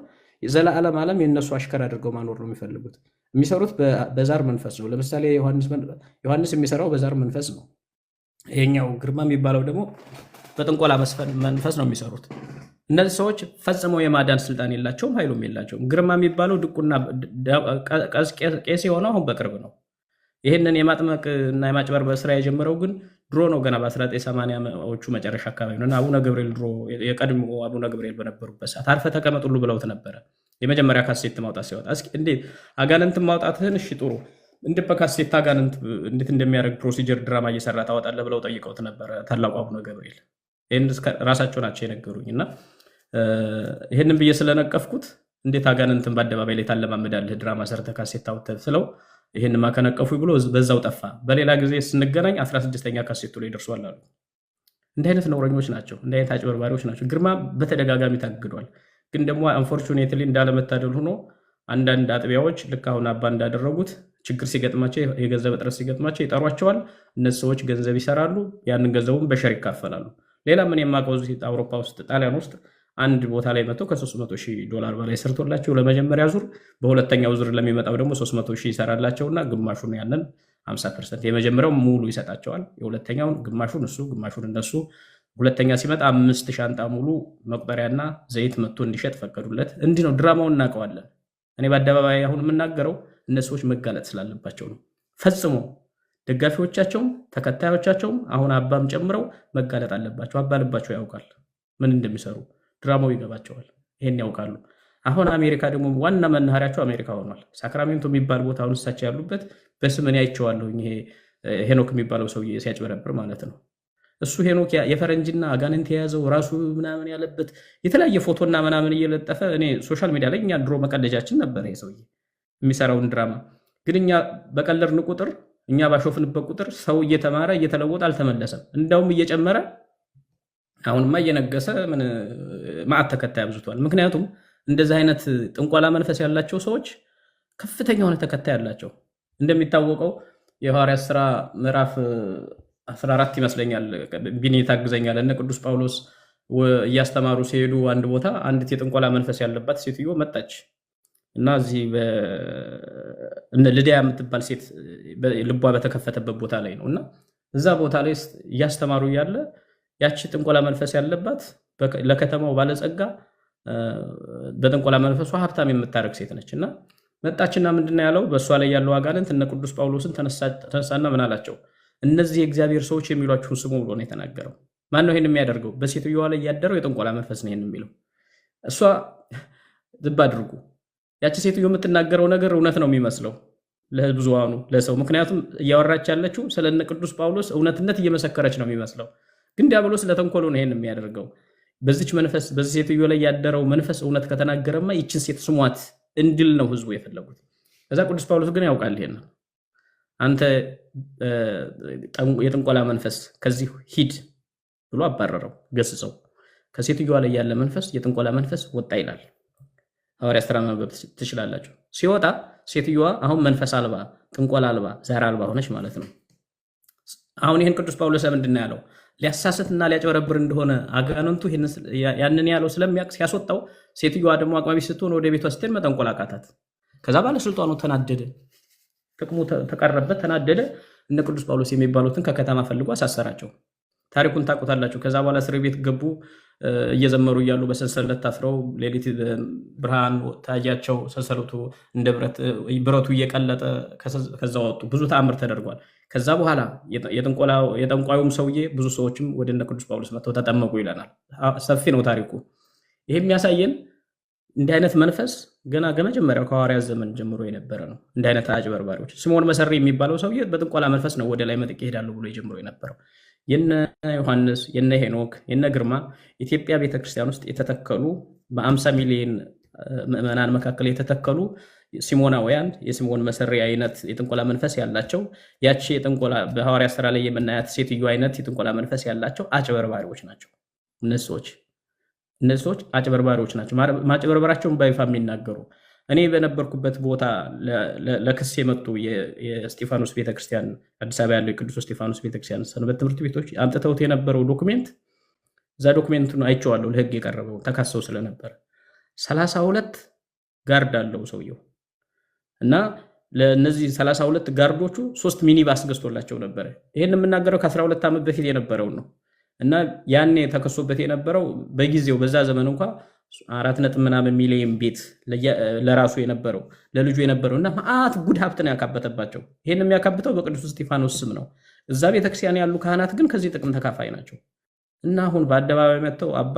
ዘላለም ዓለም የእነሱ አሽከር አድርገው ማኖር ነው የሚፈልጉት። የሚሰሩት በዛር መንፈስ ነው። ለምሳሌ ዮሐንስ የሚሰራው በዛር መንፈስ ነው። ይሄኛው ግርማ የሚባለው ደግሞ በጥንቆላ መንፈስ ነው የሚሰሩት። እነዚህ ሰዎች ፈጽመው የማዳን ስልጣን የላቸውም፣ ኃይሉም የላቸውም። ግርማ የሚባለው ድቁና ቄስ የሆነው አሁን በቅርብ ነው። ይህንን የማጥመቅ እና የማጭበርበር ስራ የጀመረው ግን ድሮ ነው፣ ገና በ1980ዎቹ መጨረሻ አካባቢ ነው። እና አቡነ ገብርኤል ድሮ የቀድሞ አቡነ ገብርኤል በነበሩበት ሰዓት አርፈ ተቀመጥ ሁሉ ብለውት ነበረ። የመጀመሪያ ካሴት ማውጣት ሲወጣ እስኪ እንዴት አጋንንት ማውጣትህን እሺ ጥሩ እንደ በካሴት አጋንንት እንዴት እንደሚያደርግ ፕሮሲጀር ድራማ እየሰራ ታወጣለህ ብለው ጠይቀውት ነበረ ታላቁ አቡነ ገብርኤል። ይህን ራሳቸው ናቸው የነገሩኝ። እና ይህንን ብዬ ስለነቀፍኩት እንዴት አጋንንትን በአደባባይ ላይ ታለማመዳለህ ድራማ ሰርተ ካሴት አውጥተህ ስለው ይህን ማከነቀፉ ብሎ በዛው ጠፋ። በሌላ ጊዜ ስንገናኝ 16ኛ ካሴቱ ላይ ደርሷል አሉ። እንዲህ አይነት ነውረኞች ናቸው፣ እንዲህ አይነት አጭበርባሪዎች ናቸው። ግርማ በተደጋጋሚ ታግዷል። ግን ደግሞ አንፎርቹኔትሊ እንዳለመታደል ሆኖ አንዳንድ አጥቢያዎች ልክ አሁን አባ እንዳደረጉት ችግር ሲገጥማቸው የገንዘብ እጥረት ሲገጥማቸው ይጠሯቸዋል። እነዚህ ሰዎች ገንዘብ ይሰራሉ፣ ያንን ገንዘቡን በሸር ይካፈላሉ። ሌላ ምን የማውቀው አውሮፓ ውስጥ ጣሊያን ውስጥ አንድ ቦታ ላይ መጥቶ $300,000 በላይ ሰርቶላቸው ለመጀመሪያ ዙር፣ በሁለተኛው ዙር ለሚመጣው ደግሞ $300,000 ይሰራላቸውና ግማሹን ያንን 50% የመጀመሪያው ሙሉ ይሰጣቸዋል። የሁለተኛውን ግማሹን እሱ ግማሹን እነሱ። ሁለተኛ ሲመጣ 5 ሻንጣ ሙሉ መቁጠሪያና ዘይት መጥቶ እንዲሸጥ ፈቀዱለት። እንዲህ ነው ድራማውን እናውቀዋለን። እኔ በአደባባይ አሁን የምናገረው እነሱ ሰዎች መጋለጥ ስላለባቸው ነው። ፈጽሞ ደጋፊዎቻቸውም ተከታዮቻቸውም አሁን አባም ጨምረው መጋለጥ አለባቸው። አባ ልባቸው ያውቃል ምን እንደሚሰሩ፣ ድራማው ይገባቸዋል፣ ይሄን ያውቃሉ። አሁን አሜሪካ ደግሞ ዋና መናኸሪያቸው አሜሪካ ሆኗል። ሳክራሜንቶ የሚባል ቦታ አሁን እሳቸው ያሉበት በስም እኔ አይቼዋለሁ። ይሄ ሄኖክ የሚባለው ሰው ሲያጭበረብር ማለት ነው። እሱ ሄኖክ የፈረንጅና አጋንንት የያዘው ራሱ ምናምን ያለበት የተለያየ ፎቶና ምናምን እየለጠፈ እኔ ሶሻል ሚዲያ ላይ እኛ ድሮ መቀለጃችን ነበር ይሄ ሰውዬ የሚሰራውን ድራማ። ግን እኛ በቀለድን ቁጥር እኛ ባሾፍንበት ቁጥር ሰው እየተማረ እየተለወጠ አልተመለሰም፣ እንዳውም እየጨመረ አሁንማ እየነገሰ ምን ማዕት ተከታይ አብዝቷል። ምክንያቱም እንደዚህ አይነት ጥንቆላ መንፈስ ያላቸው ሰዎች ከፍተኛ የሆነ ተከታይ አላቸው። እንደሚታወቀው የሐዋርያት ሥራ ምዕራፍ 14 ይመስለኛል፣ ቢኒ ታግዘኛል። እነ ቅዱስ ጳውሎስ እያስተማሩ ሲሄዱ አንድ ቦታ አንዲት የጥንቆላ መንፈስ ያለባት ሴትዮ መጣች እና እዚህ ልዲያ የምትባል ሴት ልቧ በተከፈተበት ቦታ ላይ ነው እና እዛ ቦታ ላይ እያስተማሩ እያለ ያቺ ጥንቆላ መንፈስ ያለባት ለከተማው ባለጸጋ በጥንቆላ መንፈሷ ሀብታም የምታደርግ ሴት ነች እና መጣችና ምንድን ያለው በእሷ ላይ ያለው አጋንንት እነ ቅዱስ ጳውሎስን ተነሳና ምን አላቸው? እነዚህ የእግዚአብሔር ሰዎች የሚሏችሁን ስሙ ብሎ ነው የተናገረው። ማን ነው ይህን የሚያደርገው? በሴትዮዋ ላይ ያደረው የጥንቆላ መንፈስ ነው ይህን የሚለው። እሷ ዝብ አድርጉ። ያቺ ሴትዮ የምትናገረው ነገር እውነት ነው የሚመስለው ለብዙሃኑ ለሰው። ምክንያቱም እያወራች ያለችው ስለነ ቅዱስ ጳውሎስ እውነትነት እየመሰከረች ነው የሚመስለው። ግን ዲያብሎስ ለተንኮሉ ነው ይሄን የሚያደርገው። በዚች መንፈስ በዚህ ሴትዮ ላይ ያደረው መንፈስ እውነት ከተናገረማ ይችን ሴት ስሟት እንድል ነው ህዝቡ የፈለጉት። ከዛ ቅዱስ ጳውሎስ ግን ያውቃል ይሄን። አንተ የጥንቆላ መንፈስ ከዚህ ሂድ ብሎ አባረረው፣ ገስጸው። ከሴትዮዋ ላይ ያለ መንፈስ የጥንቆላ መንፈስ ወጣ ይላል። ሐዋርያት ሥራ ማንበብ ትችላላችሁ። ሲወጣ ሴትዮዋ አሁን መንፈስ አልባ፣ ጥንቆላ አልባ፣ ዛር አልባ ሆነች ማለት ነው። አሁን ይህን ቅዱስ ጳውሎስ ምንድን ነው ያለው? ሊያሳስትና ሊያጨበረብር እንደሆነ አጋንንቱ ያንን ያለው ስለሚያውቅ ሲያስወጣው፣ ሴትዮዋ ደግሞ አቅማቢ ስትሆን ወደ ቤቷ ስትሄድ መጠንቆል አቃታት። ከዛ ባለስልጣኑ ተናደደ፣ ጥቅሙ ተቀረበት፣ ተናደደ። እነ ቅዱስ ጳውሎስ የሚባሉትን ከከተማ ፈልጎ አሳሰራቸው። ታሪኩን ታውቁታላችሁ። ከዛ በኋላ እስር ቤት ገቡ። እየዘመሩ እያሉ በሰንሰለት ታስረው ሌሊት ብርሃን ታያቸው። ሰንሰለቱ እንደ ብረቱ እየቀለጠ ከዛ ወጡ። ብዙ ተአምር ተደርጓል። ከዛ በኋላ የጠንቋዩም ሰውዬ ብዙ ሰዎችም ወደ እነ ቅዱስ ጳውሎስ መጥተው ተጠመቁ ይለናል። ሰፊ ነው ታሪኩ። ይሄ የሚያሳየን እንዲህ አይነት መንፈስ ገና ከመጀመሪያው ከሐዋርያት ዘመን ጀምሮ የነበረ ነው። እንዲህ አይነት አጭበርባሪዎች ስምዖን መሰሪ የሚባለው ሰውዬ በጥንቆላ መንፈስ ነው ወደ ላይ መጥቄ እሄዳለሁ ብሎ የጀምሮ የነበረው። የነ ዮሐንስ፣ የነ ሄኖክ፣ የነ ግርማ ኢትዮጵያ ቤተክርስቲያን ውስጥ የተተከሉ በ50 ሚሊዮን ምዕመናን መካከል የተተከሉ ሲሞናውያን የሲሞን መሰሪ አይነት የጥንቆላ መንፈስ ያላቸው ያቺ የጥንቆላ በሐዋርያት ሥራ ላይ የምናያት ሴትዮ አይነት የጥንቆላ መንፈስ ያላቸው አጭበርባሪዎች ናቸው። እነዚህ ሰዎች አጭበርባሪዎች ናቸው። ማጭበርበራቸውን በይፋ የሚናገሩ እኔ በነበርኩበት ቦታ ለክስ የመጡ የእስጢፋኖስ ቤተክርስቲያን አዲስ አበባ ያለው የቅዱስ እስጢፋኖስ ቤተክርስቲያን ሰንበት ትምህርት ቤቶች አምጥተውት የነበረው ዶክሜንት እዛ ዶክሜንቱን አይቼዋለሁ። ለህግ የቀረበው ተካሰው ስለነበር 32 ጋርድ አለው ሰውየው እና ለነዚህ 32 ጋርዶቹ 3 ሚኒባስ ገዝቶላቸው ነበር። ይሄን የምናገረው ከ12 ዓመት በፊት የነበረው ነው እና ያኔ ተከሶበት የነበረው በጊዜው በዛ ዘመን እንኳን 4.ምናምን ሚሊዮን ቤት ለራሱ የነበረው ለልጁ የነበረው እና ማአት ጉድ ሀብት ነው ያካበተባቸው። ይሄን የሚያካብተው በቅዱስ እስጢፋኖስ ስም ነው። እዛ ቤተክርስቲያን ያሉ ካህናት ግን ከዚህ ጥቅም ተካፋይ ናቸው። እና አሁን በአደባባይ መጥተው አባ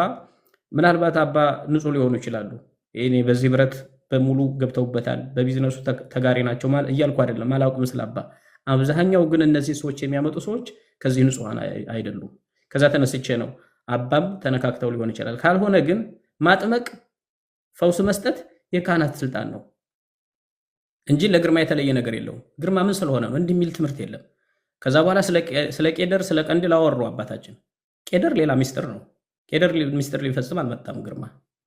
ምናልባት አባ ንጹህ ሊሆኑ ይችላሉ። እኔ በዚህ ብረት በሙሉ ገብተውበታል፣ በቢዝነሱ ተጋሪ ናቸው ማለት እያልኩ አይደለም፣ አላውቅም ስለ አባ። አብዛኛው ግን እነዚህ ሰዎች የሚያመጡ ሰዎች ከዚህ ንጹሃን አይደሉም። ከዛ ተነስቼ ነው አባም ተነካክተው ሊሆን ይችላል። ካልሆነ ግን ማጥመቅ፣ ፈውስ መስጠት የካህናት ስልጣን ነው እንጂ ለግርማ የተለየ ነገር የለውም። ግርማ ምን ስለሆነ ነው እንዲህ የሚል ትምህርት የለም። ከዛ በኋላ ስለ ቄደር ስለ ቀንዲል አወሩ አባታችን። ቄደር ሌላ ሚስጥር ነው። ቄደር ሚስጥር ሊፈጽም አልመጣም።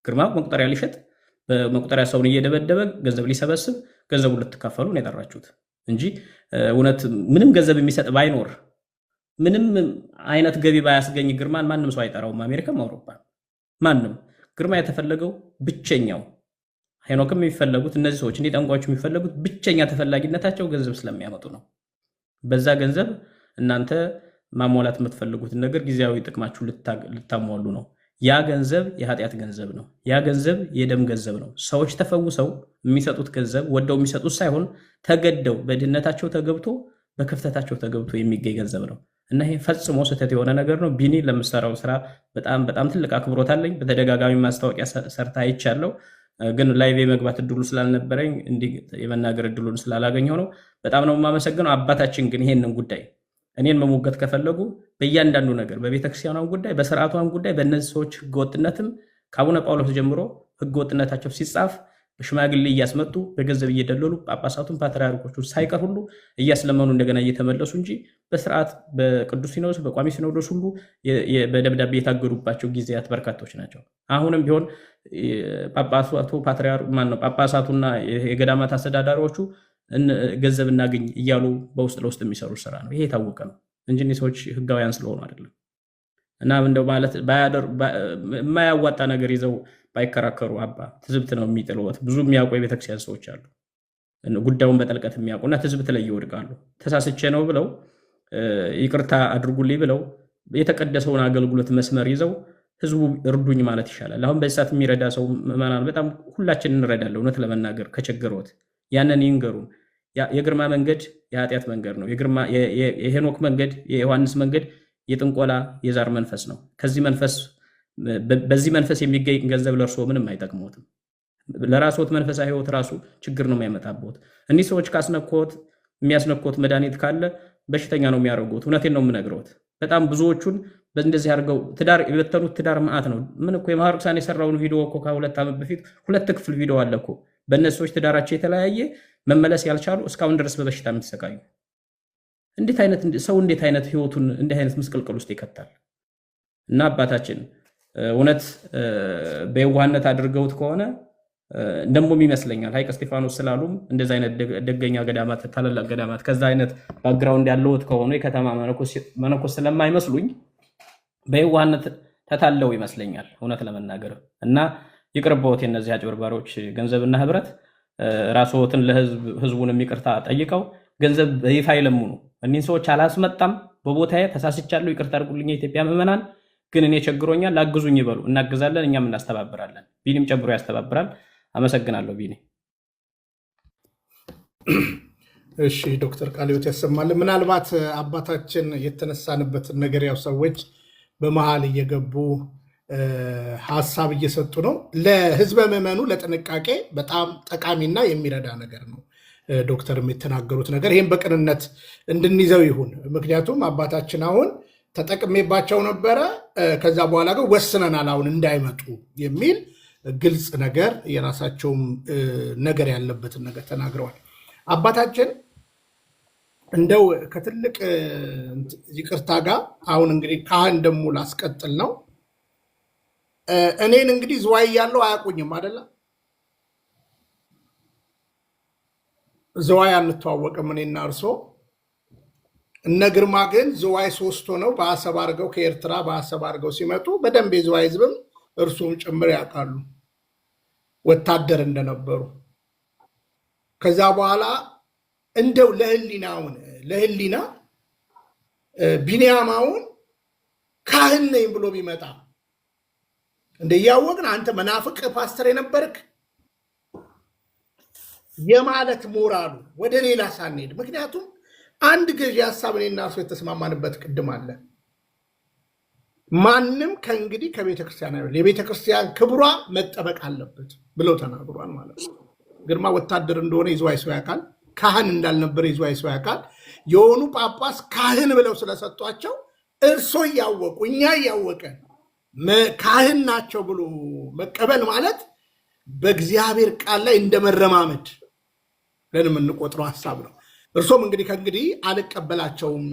ግርማ መቁጠሪያ ሊሸጥ በመቁጠሪያ ሰውን እየደበደበ ገንዘብ ሊሰበስብ ገንዘቡን ልትካፈሉ ነው የጠራችሁት እንጂ እውነት ምንም ገንዘብ የሚሰጥ ባይኖር ምንም አይነት ገቢ ባያስገኝ ግርማን ማንም ሰው አይጠራውም። አሜሪካም አውሮፓ ማንም። ግርማ የተፈለገው ብቸኛው ሄኖክም የሚፈለጉት እነዚህ ሰዎች እንደ ጠንቋዮች የሚፈለጉት ብቸኛ ተፈላጊነታቸው ገንዘብ ስለሚያመጡ ነው። በዛ ገንዘብ እናንተ ማሟላት የምትፈልጉትን ነገር ጊዜያዊ ጥቅማችሁ ልታሟሉ ነው። ያ ገንዘብ የኃጢአት ገንዘብ ነው። ያ ገንዘብ የደም ገንዘብ ነው። ሰዎች ተፈውሰው የሚሰጡት ገንዘብ ወደው የሚሰጡት ሳይሆን ተገደው በድህነታቸው ተገብቶ በክፍተታቸው ተገብቶ የሚገኝ ገንዘብ ነው እና ይሄ ፈጽሞ ስህተት የሆነ ነገር ነው። ቢኒ ለምሰራው ስራ በጣም በጣም ትልቅ አክብሮት አለኝ። በተደጋጋሚ ማስታወቂያ ሰርታ አይቻለሁ፣ ግን ላይቭ የመግባት እድሉ ስላልነበረኝ እንዲህ የመናገር እድሉን ስላላገኘው ነው። በጣም ነው የማመሰግነው። አባታችን ግን ይሄንን ጉዳይ እኔን መሞገት ከፈለጉ በእያንዳንዱ ነገር በቤተክርስቲያኗን ጉዳይ በስርዓቷን ጉዳይ በእነዚህ ሰዎች ህገወጥነትም ከአቡነ ጳውሎስ ጀምሮ ህገወጥነታቸው ሲጻፍ በሽማግሌ እያስመጡ በገንዘብ እየደለሉ ጳጳሳቱን ፓትርያርኮቹን ሳይቀር ሁሉ እያስለመኑ እንደገና እየተመለሱ እንጂ በስርዓት በቅዱስ ሲኖዶስ በቋሚ ሲኖዶስ ሁሉ በደብዳቤ የታገዱባቸው ጊዜያት በርካቶች ናቸው። አሁንም ቢሆን ጳጳሳቱና የገዳማት አስተዳዳሪዎቹ ገንዘብ እናገኝ እያሉ በውስጥ ለውስጥ የሚሰሩ ስራ ነው። ይሄ የታወቀ ነው እንጂ ሰዎች ህጋውያን ስለሆኑ አይደለም። እና እንደው ማለት የማያዋጣ ነገር ይዘው ባይከራከሩ አባ ትዝብት ነው የሚጥሉት። ብዙ የሚያውቁ የቤተክርስቲያን ሰዎች አሉ ጉዳዩን በጥልቀት የሚያውቁና ትዝብት ላይ ይወድቃሉ። ተሳስቼ ነው ብለው ይቅርታ አድርጉልኝ ብለው የተቀደሰውን አገልግሎት መስመር ይዘው ህዝቡ እርዱኝ ማለት ይሻላል። አሁን በዚህ ሰዓት የሚረዳ ሰው ምዕመናን በጣም ሁላችን እንረዳለን። እውነት ለመናገር ከቸገሮት ያንን ይንገሩን። የግርማ መንገድ የኃጢአት መንገድ ነው። የሄኖክ መንገድ የዮሐንስ መንገድ የጥንቆላ የዛር መንፈስ ነው። በዚህ መንፈስ የሚገኝ ገንዘብ ለእርሶ ምንም አይጠቅሞትም። ለራስዎት መንፈሳዊ ህይወት ራሱ ችግር ነው የሚያመጣበት። እኒህ ሰዎች ካስነኮት የሚያስነኮት መድኃኒት ካለ በሽተኛ ነው የሚያደርጉት። እውነቴን ነው የምነግረውት። በጣም ብዙዎቹን በእንደዚህ አድርገው ትዳር የበተኑት ትዳር መዓት ነው። ምን እኮ የማህበረሰብ የሰራውን ቪዲዮ እኮ ከ2 ዓመት በፊት 2 ክፍል ቪዲዮ አለ እኮ በእነዚህ ሰዎች ትዳራቸው የተለያየ መመለስ ያልቻሉ እስካሁን ድረስ በበሽታ የምትሰቃዩ እንዴት አይነት ሰው እንዴት አይነት ህይወቱን እንዲህ አይነት ምስቅልቅል ውስጥ ይከታል? እና አባታችን እውነት በየዋህነት አድርገውት ከሆነ እንደሞም ይመስለኛል ሐይቅ እስጢፋኖስ ስላሉም እንደዚህ አይነት ደገኛ ገዳማት ታላላቅ ገዳማት ከዛ አይነት ባክግራውንድ ያለውት ከሆነ የከተማ መነኮስ ስለማይመስሉኝ በየዋህነት ተታለው ይመስለኛል እውነት ለመናገር እና ይቅርበውት የነዚህ አጭበርባሪዎች ገንዘብና ህብረት ራስዎትን ለህዝቡን የሚቅርታ ጠይቀው ገንዘብ በይፋ ይለምኑ። እኒህን ሰዎች አላስመጣም። በቦታዬ ተሳስቻለሁ፣ ይቅርታ አድርጉልኝ የኢትዮጵያ ምዕመናን። ግን እኔ ቸግሮኛል፣ ላግዙኝ ይበሉ። እናግዛለን፣ እኛም እናስተባብራለን። ቢኒም ጨምሮ ያስተባብራል። አመሰግናለሁ ቢኒ። እሺ ዶክተር ቃልዮት ያሰማልን። ምናልባት አባታችን የተነሳንበትን ነገር ያው ሰዎች በመሃል እየገቡ ሀሳብ እየሰጡ ነው። ለህዝበ ምዕመኑ ለጥንቃቄ በጣም ጠቃሚና የሚረዳ ነገር ነው ዶክተርም የተናገሩት ነገር። ይህም በቅንነት እንድንይዘው ይሁን። ምክንያቱም አባታችን አሁን ተጠቅሜባቸው ነበረ፣ ከዛ በኋላ ግን ወስነናል አሁን እንዳይመጡ የሚል ግልጽ ነገር የራሳቸውም ነገር ያለበትን ነገር ተናግረዋል። አባታችን እንደው ከትልቅ ይቅርታ ጋር አሁን እንግዲህ ካህን ደግሞ ላስቀጥል ነው። እኔን እንግዲህ ዝዋይ ያለው አያውቁኝም አይደለ? ዝዋይ አንተዋወቅም እኔና እርሶ። እነ ግርማ ግን ዝዋይ 3 ሆነው በአሰብ አድርገው ከኤርትራ በአሰብ አድርገው ሲመጡ በደንብ የዝዋይ ህዝብም እርሱም ጭምር ያውቃሉ ወታደር እንደነበሩ። ከዛ በኋላ እንደው ለህሊና ቢንያማውን ካህን ነኝ ብሎ ቢመጣ እንደያወቅን አንተ መናፍቅ ፓስተር የነበርክ የማለት ሞራሉ ወደ ሌላ ሳንሄድ፣ ምክንያቱም አንድ ገዢ ሀሳብ እኔና እርሱ የተስማማንበት ቅድም አለ። ማንም ከእንግዲህ ከቤተክርስቲያን አይበል፣ የቤተክርስቲያን ክብሯ መጠበቅ አለበት ብለው ተናግሯል ማለት ነው። ግርማ ወታደር እንደሆነ የዝዋይ ሰው ያውቃል። ካህን እንዳልነበረ የዝዋይ ሰው ያውቃል። የሆኑ ጳጳስ ካህን ብለው ስለሰጧቸው እርሶ እያወቁ እኛ እያወቀን ካህን ናቸው ብሎ መቀበል ማለት በእግዚአብሔር ቃል ላይ እንደመረማመድ ለን የምንቆጥረው ሀሳብ ነው። እርሶም እንግዲህ ከእንግዲህ አልቀበላቸውም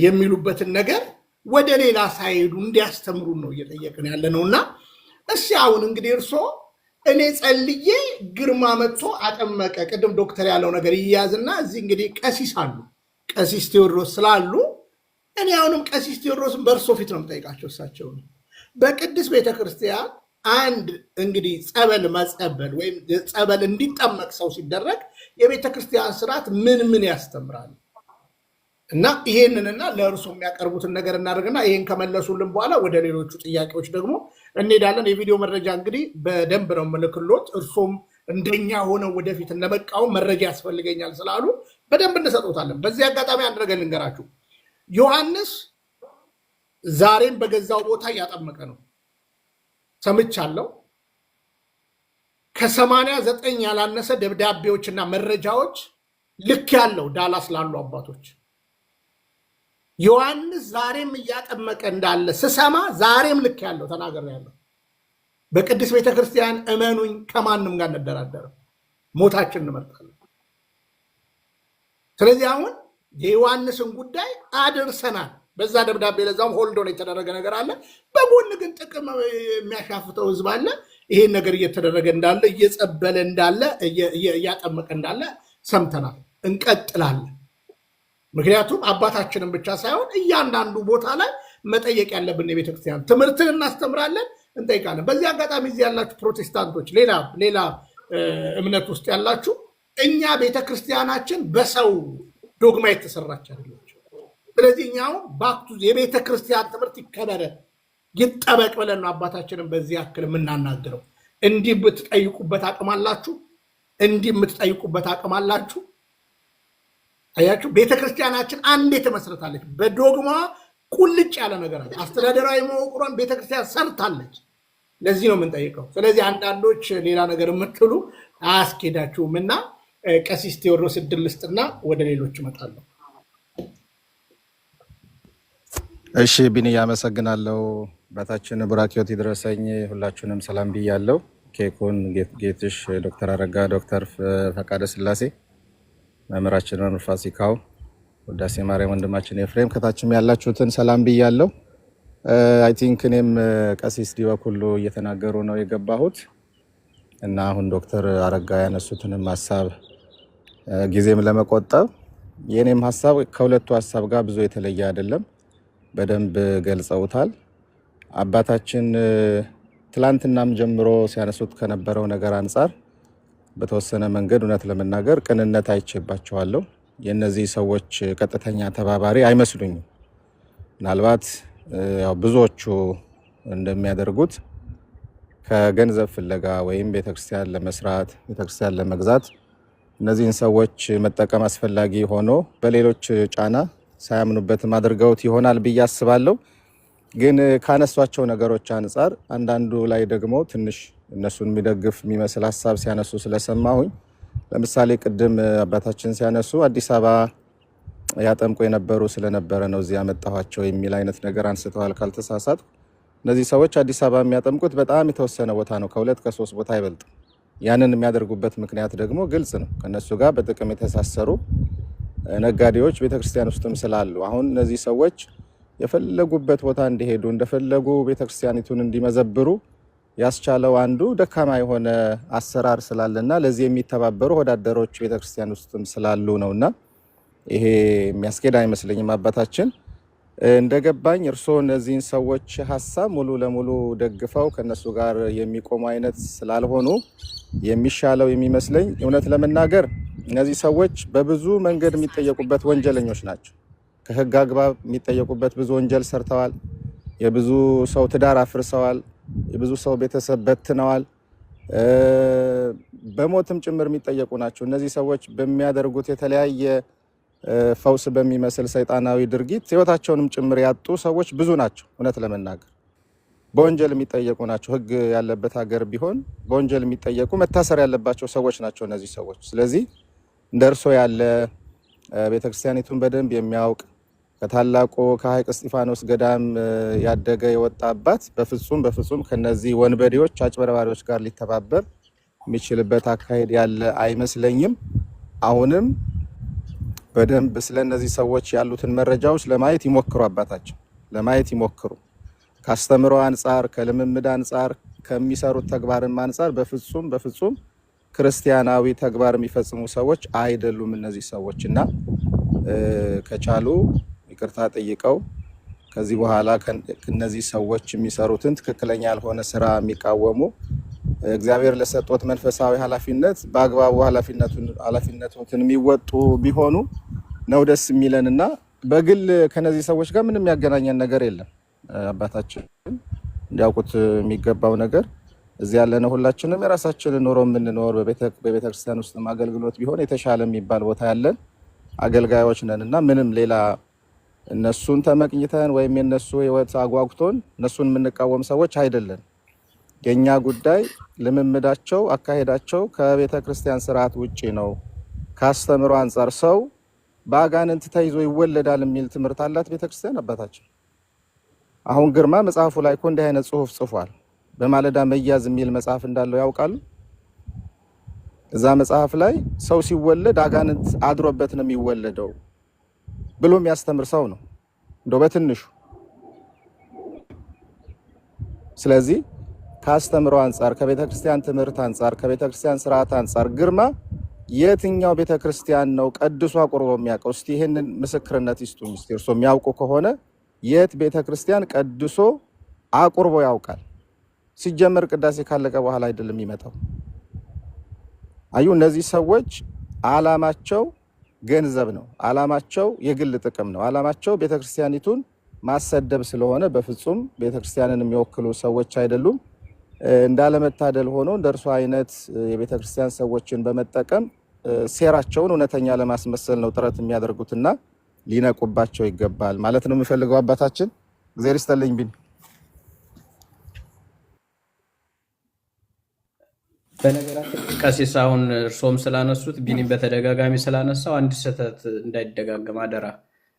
የሚሉበትን ነገር ወደ ሌላ ሳይሄዱ እንዲያስተምሩን ነው እየጠየቅን ያለ ነው። እና እስኪ አሁን እንግዲህ እርሶ እኔ ጸልዬ ግርማ መጥቶ አጠመቀ፣ ቅድም ዶክተር ያለው ነገር ይያዝና እዚህ እንግዲህ ቀሲስ አሉ፣ ቀሲስ ቴዎድሮስ ስላሉ እኔ አሁንም ቀሲስ ቴዎድሮስን በእርሶ ፊት ነው የምጠይቃቸው። እሳቸው በቅድስት ቤተክርስቲያን አንድ እንግዲህ ጸበል መጸበል ወይም ጸበል እንዲጠመቅ ሰው ሲደረግ የቤተክርስቲያን ስርዓት ምን ያስተምራል? እና ይሄንንና ለእርሱ የሚያቀርቡትን ነገር እናደርግና ይሄን ከመለሱልን በኋላ ወደ ሌሎቹ ጥያቄዎች ደግሞ እንሄዳለን። የቪዲዮ መረጃ እንግዲህ በደንብ ነው ምልክሎት። እርሶም እንደኛ ሆነው ወደፊት ለመቃወም መረጃ ያስፈልገኛል ስላሉ በደንብ እንሰጦታለን። በዚህ አጋጣሚ አንድ ነገር ልንገራችሁ። ዮሐንስ ዛሬም በገዛው ቦታ እያጠመቀ ነው ሰምቻለሁ። ከ89 ያላነሰ ደብዳቤዎችና መረጃዎች ልክ ያለው ዳላስ ላሉ አባቶች ዮሐንስ ዛሬም እያጠመቀ እንዳለ ስሰማ ዛሬም ልክ ያለው ተናገር ያለው። በቅድስት ቤተክርስቲያን እመኑኝ፣ ከማንም ጋር እንደራደረው ሞታችን እንመርጣለን። ስለዚህ አሁን የዮሐንስን ጉዳይ አድርሰናል። በዛ ደብዳቤ ለዛም ሆልዶን የተደረገ ነገር አለ። በጎን ግን ጥቅም የሚያሻፍተው ህዝብ አለ። ይሄን ነገር እየተደረገ እንዳለ እየጸበለ እንዳለ እያጠመቀ እንዳለ ሰምተናል። እንቀጥላለን። ምክንያቱም አባታችንን ብቻ ሳይሆን እያንዳንዱ ቦታ ላይ መጠየቅ ያለብን የቤተክርስቲያን ትምህርትን እናስተምራለን፣ እንጠይቃለን። በዚህ አጋጣሚ እዚህ ያላችሁ ፕሮቴስታንቶች፣ ሌላ እምነት ውስጥ ያላችሁ እኛ ቤተክርስቲያናችን በሰው ዶግማ የተሰራች አይደለች። ስለዚህ እኛው ባክቱ የቤተክርስቲያን ትምህርት ይከበረ ይጠበቅ ብለን ነው አባታችንን በዚህ ያክል የምናናግረው። እንዲህ ብትጠይቁበት አቅም አላችሁ፣ እንዲህ የምትጠይቁበት አቅም አላችሁ። አያችሁ፣ ቤተክርስቲያናችን አንዴ ተመስርታለች። በዶግማ ቁልጭ ያለ ነገር አለ። አስተዳደራዊ መዋቅሯን ቤተክርስቲያን ሰርታለች። ለዚህ ነው የምንጠይቀው። ስለዚህ አንዳንዶች ሌላ ነገር የምትሉ አያስኬዳችሁም እና ቀሲስ ቴዎድሮስ እድል ልስጥና ወደ ሌሎች እመጣለሁ። እሺ ቢኒ፣ ያመሰግናለሁ። በታችን ቡራኪዮት ይድረሰኝ። ሁላችሁንም ሰላም ብያለሁ። ኬኩን ጌትሽ፣ ዶክተር አረጋ፣ ዶክተር ፈቃደ ስላሴ፣ መምህራችን መምህር ፋሲካው፣ ውዳሴ ማርያም ወንድማችን ኤፍሬም፣ ከታችም ያላችሁትን ሰላም ብያለሁ። አይ ቲንክ እኔም ቀሲስ ዲበኩሉ እየተናገሩ ነው የገባሁት እና አሁን ዶክተር አረጋ ያነሱትንም ሀሳብ ጊዜም ለመቆጠብ የኔም ሀሳብ ከሁለቱ ሀሳብ ጋር ብዙ የተለየ አይደለም። በደንብ ገልጸውታል። አባታችን ትላንትናም ጀምሮ ሲያነሱት ከነበረው ነገር አንጻር በተወሰነ መንገድ እውነት ለመናገር ቅንነት አይቼባቸዋለሁ። የነዚህ ሰዎች ቀጥተኛ ተባባሪ አይመስሉኝም። ምናልባት ያው ብዙዎቹ እንደሚያደርጉት ከገንዘብ ፍለጋ ወይም ቤተክርስቲያን ለመስራት ቤተክርስቲያን ለመግዛት እነዚህን ሰዎች መጠቀም አስፈላጊ ሆኖ በሌሎች ጫና ሳያምኑበትም አድርገውት ይሆናል ብዬ አስባለሁ። ግን ካነሷቸው ነገሮች አንጻር አንዳንዱ ላይ ደግሞ ትንሽ እነሱን የሚደግፍ የሚመስል ሀሳብ ሲያነሱ ስለሰማሁኝ፣ ለምሳሌ ቅድም አባታችን ሲያነሱ አዲስ አበባ ያጠምቁ የነበሩ ስለነበረ ነው እዚህ ያመጣኋቸው የሚል አይነት ነገር አንስተዋል ካልተሳሳት። እነዚህ ሰዎች አዲስ አበባ የሚያጠምቁት በጣም የተወሰነ ቦታ ነው፣ ከ2 ከ3 ቦታ አይበልጥም። ያንን የሚያደርጉበት ምክንያት ደግሞ ግልጽ ነው። ከነሱ ጋር በጥቅም የተሳሰሩ ነጋዴዎች ቤተክርስቲያን ውስጥም ስላሉ አሁን እነዚህ ሰዎች የፈለጉበት ቦታ እንዲሄዱ እንደፈለጉ ቤተክርስቲያኒቱን እንዲመዘብሩ ያስቻለው አንዱ ደካማ የሆነ አሰራር ስላለና ለዚህ የሚተባበሩ ወዳደሮች ቤተክርስቲያን ውስጥም ስላሉ ነውና ይሄ የሚያስኬድ አይመስለኝም። አባታችን እንደገባኝ እርስዎ እነዚህን ሰዎች ሀሳብ ሙሉ ለሙሉ ደግፈው ከነሱ ጋር የሚቆሙ አይነት ስላልሆኑ የሚሻለው የሚመስለኝ እውነት ለመናገር እነዚህ ሰዎች በብዙ መንገድ የሚጠየቁበት ወንጀለኞች ናቸው። ከህግ አግባብ የሚጠየቁበት ብዙ ወንጀል ሰርተዋል። የብዙ ሰው ትዳር አፍርሰዋል። የብዙ ሰው ቤተሰብ በትነዋል። በሞትም ጭምር የሚጠየቁ ናቸው። እነዚህ ሰዎች በሚያደርጉት የተለያየ ፈውስ በሚመስል ሰይጣናዊ ድርጊት ህይወታቸውንም ጭምር ያጡ ሰዎች ብዙ ናቸው። እውነት ለመናገር በወንጀል የሚጠየቁ ናቸው። ህግ ያለበት ሀገር ቢሆን በወንጀል የሚጠየቁ መታሰር ያለባቸው ሰዎች ናቸው እነዚህ ሰዎች። ስለዚህ እንደ እርስዎ ያለ ቤተክርስቲያኒቱን በደንብ የሚያውቅ ከታላቁ ከሐይቅ እስጢፋኖስ ገዳም ያደገ የወጣ አባት በፍጹም ከነዚህ ወንበዴዎች አጭበርባሪዎች ጋር ሊተባበር የሚችልበት አካሄድ ያለ አይመስለኝም። አሁንም በደንብ ስለነዚህ ሰዎች ያሉትን መረጃዎች ለማየት ይሞክሩ፣ አባታቸው ለማየት ይሞክሩ። ካስተምሮ አንጻር፣ ከልምምድ አንጻር፣ ከሚሰሩት ተግባርም አንጻር በፍጹም ክርስቲያናዊ ተግባር የሚፈጽሙ ሰዎች አይደሉም እነዚህ ሰዎች እና ከቻሉ ይቅርታ ጠይቀው ከዚህ በኋላ እነዚህ ሰዎች የሚሰሩትን ትክክለኛ ያልሆነ ስራ የሚቃወሙ እግዚአብሔር ለሰጡት መንፈሳዊ ኃላፊነት በአግባቡ ኃላፊነቱን የሚወጡ ቢሆኑ ነው ደስ የሚለንና በግል ከነዚህ ሰዎች ጋር ምንም ያገናኘን ነገር የለም። አባታችን እንዲያውቁት የሚገባው ነገር እዚህ ያለነው ሁላችንም የራሳችንን ኑሮ የምንኖር በቤተክርስቲያን ውስጥ አገልግሎት ቢሆን የተሻለ የሚባል ቦታ ያለን አገልጋዮች ነን እና ምንም ሌላ እነሱን ተመቅኝተን ወይም የነሱ ህይወት አጓጉቶን እነሱን የምንቃወም ሰዎች አይደለን። የኛ ጉዳይ ልምምዳቸው፣ አካሄዳቸው ከቤተክርስቲያን ስርዓት ውጪ ነው። ካስተምሮ አንጻር ሰው በአጋንንት ተይዞ ይወለዳል የሚል ትምህርት አላት ቤተክርስቲያን አባታችን። አሁን ግርማ መጽሐፉ ላይ እኮ እንዲህ አይነት ጽሁፍ ጽፏል። በማለዳ መያዝ የሚል መጽሐፍ እንዳለው ያውቃሉ? እዛ መጽሐፍ ላይ ሰው ሲወለድ አጋንንት አድሮበት ነው የሚወለደው ብሎ የሚያስተምር ሰው ነው እንደው በትንሹ። ስለዚህ ካስተምሮ አንጻር፣ ከቤተክርስቲያን ትምህርት አንጻር፣ ከቤተክርስቲያን ስርዓት አንጻር ግርማ የትኛው ቤተክርስቲያን ነው ቀድሶ አቁርቦ የሚያውቀው? እስቲ ይሄንን ምስክርነት ይስጡኝ። እስቲ እርሶ የሚያውቁ ከሆነ የት ቤተክርስቲያን ቀድሶ አቁርቦ ያውቃል? ሲጀመር ቅዳሴ ካለቀ በኋላ አይደለም የሚመጣው። አዩ እነዚህ ሰዎች አላማቸው ገንዘብ ነው። አላማቸው የግል ጥቅም ነው። አላማቸው ቤተክርስቲያኒቱን ማሰደብ ስለሆነ በፍጹም ቤተክርስቲያንን የሚወክሉ ሰዎች አይደሉም። እንዳለመታደል ሆኖ እንደርሱ አይነት የቤተክርስቲያን ሰዎችን በመጠቀም ሴራቸውን እውነተኛ ለማስመሰል ነው ጥረት የሚያደርጉትና ሊነቁባቸው ይገባል ማለት ነው የምፈልገው። አባታችን እግዚአብሔር ይስጥልኝ። ቢን በነገራችን ቀሲስ አሁን እርሶም ስላነሱት ቢኒም በተደጋጋሚ ስላነሳው አንድ ስህተት እንዳይደጋገም አደራ።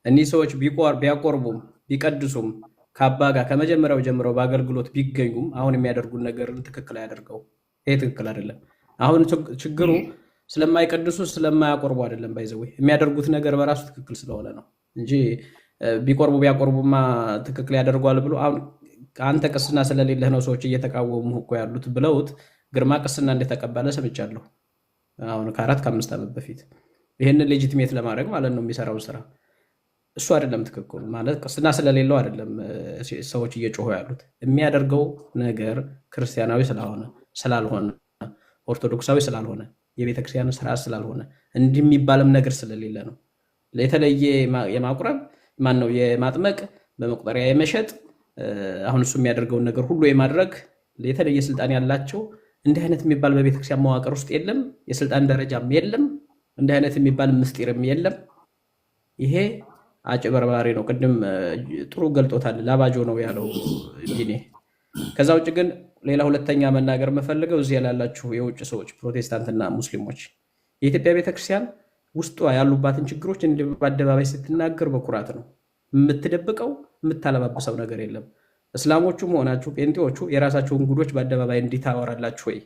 እኒህ ሰዎች ቢያቆርቡም ቢቀድሱም ከአባ ጋር ከመጀመሪያው ጀምረው በአገልግሎት ቢገኙም አሁን የሚያደርጉት ነገር ትክክል አያደርገው። ይሄ ትክክል አይደለም። አሁን ችግሩ ስለማይቀድሱ ስለማያቆርቡ አይደለም። ባይዘው የሚያደርጉት ነገር በራሱ ትክክል ስለሆነ ነው እንጂ ቢያቆርቡማ ትክክል ያደርጓል ብሎ አሁን አንተ ቅስና ስለሌለህ ነው ሰዎች እየተቃወሙ እኮ ያሉት ብለውት ግርማ ቅስና እንደተቀበለ ሰምቻለሁ። አሁን ከ4 ከ5 ዓመት በፊት ይሄንን ሌጂቲሜት ለማድረግ ማለት ነው የሚሰራው ስራ እሱ አይደለም ትክክል ማለት ቅስና ስለሌለው አይደለም ሰዎች እየጮሁ ያሉት። የሚያደርገው ነገር ክርስቲያናዊ ስላልሆነ ኦርቶዶክሳዊ ስላልሆነ የቤተክርስቲያን ስርዓት ስላልሆነ እንዲህ የሚባልም ነገር ስለሌለ ነው። የተለየ የማቁረብ ማን ነው የማጥመቅ በመቁጠሪያ የመሸጥ አሁን እሱ የሚያደርገውን ነገር ሁሉ የማድረግ የተለየ ስልጣን ያላቸው እንዲህ አይነት የሚባል በቤተክርስቲያን መዋቅር ውስጥ የለም። የስልጣን ደረጃም የለም። እንዲህ አይነት የሚባል ምስጢርም የለም። ይሄ አጭበርባሪ ነው። ቅድም ጥሩ ገልጦታል። ላባጆ ነው ያለው ቢኔ። ከዛ ውጭ ግን ሌላ ሁለተኛ መናገር የምፈልገው እዚህ ያላላችሁ የውጭ ሰዎች ፕሮቴስታንትና ሙስሊሞች የኢትዮጵያ ቤተክርስቲያን ውስጧ ያሉባትን ችግሮች በአደባባይ ስትናገር በኩራት ነው የምትደብቀው። የምታለባብሰው ነገር የለም። እስላሞቹም ሆናችሁ ጴንጤዎቹ የራሳቸውን ጉዶች በአደባባይ እንዲታወራላችሁ ወይ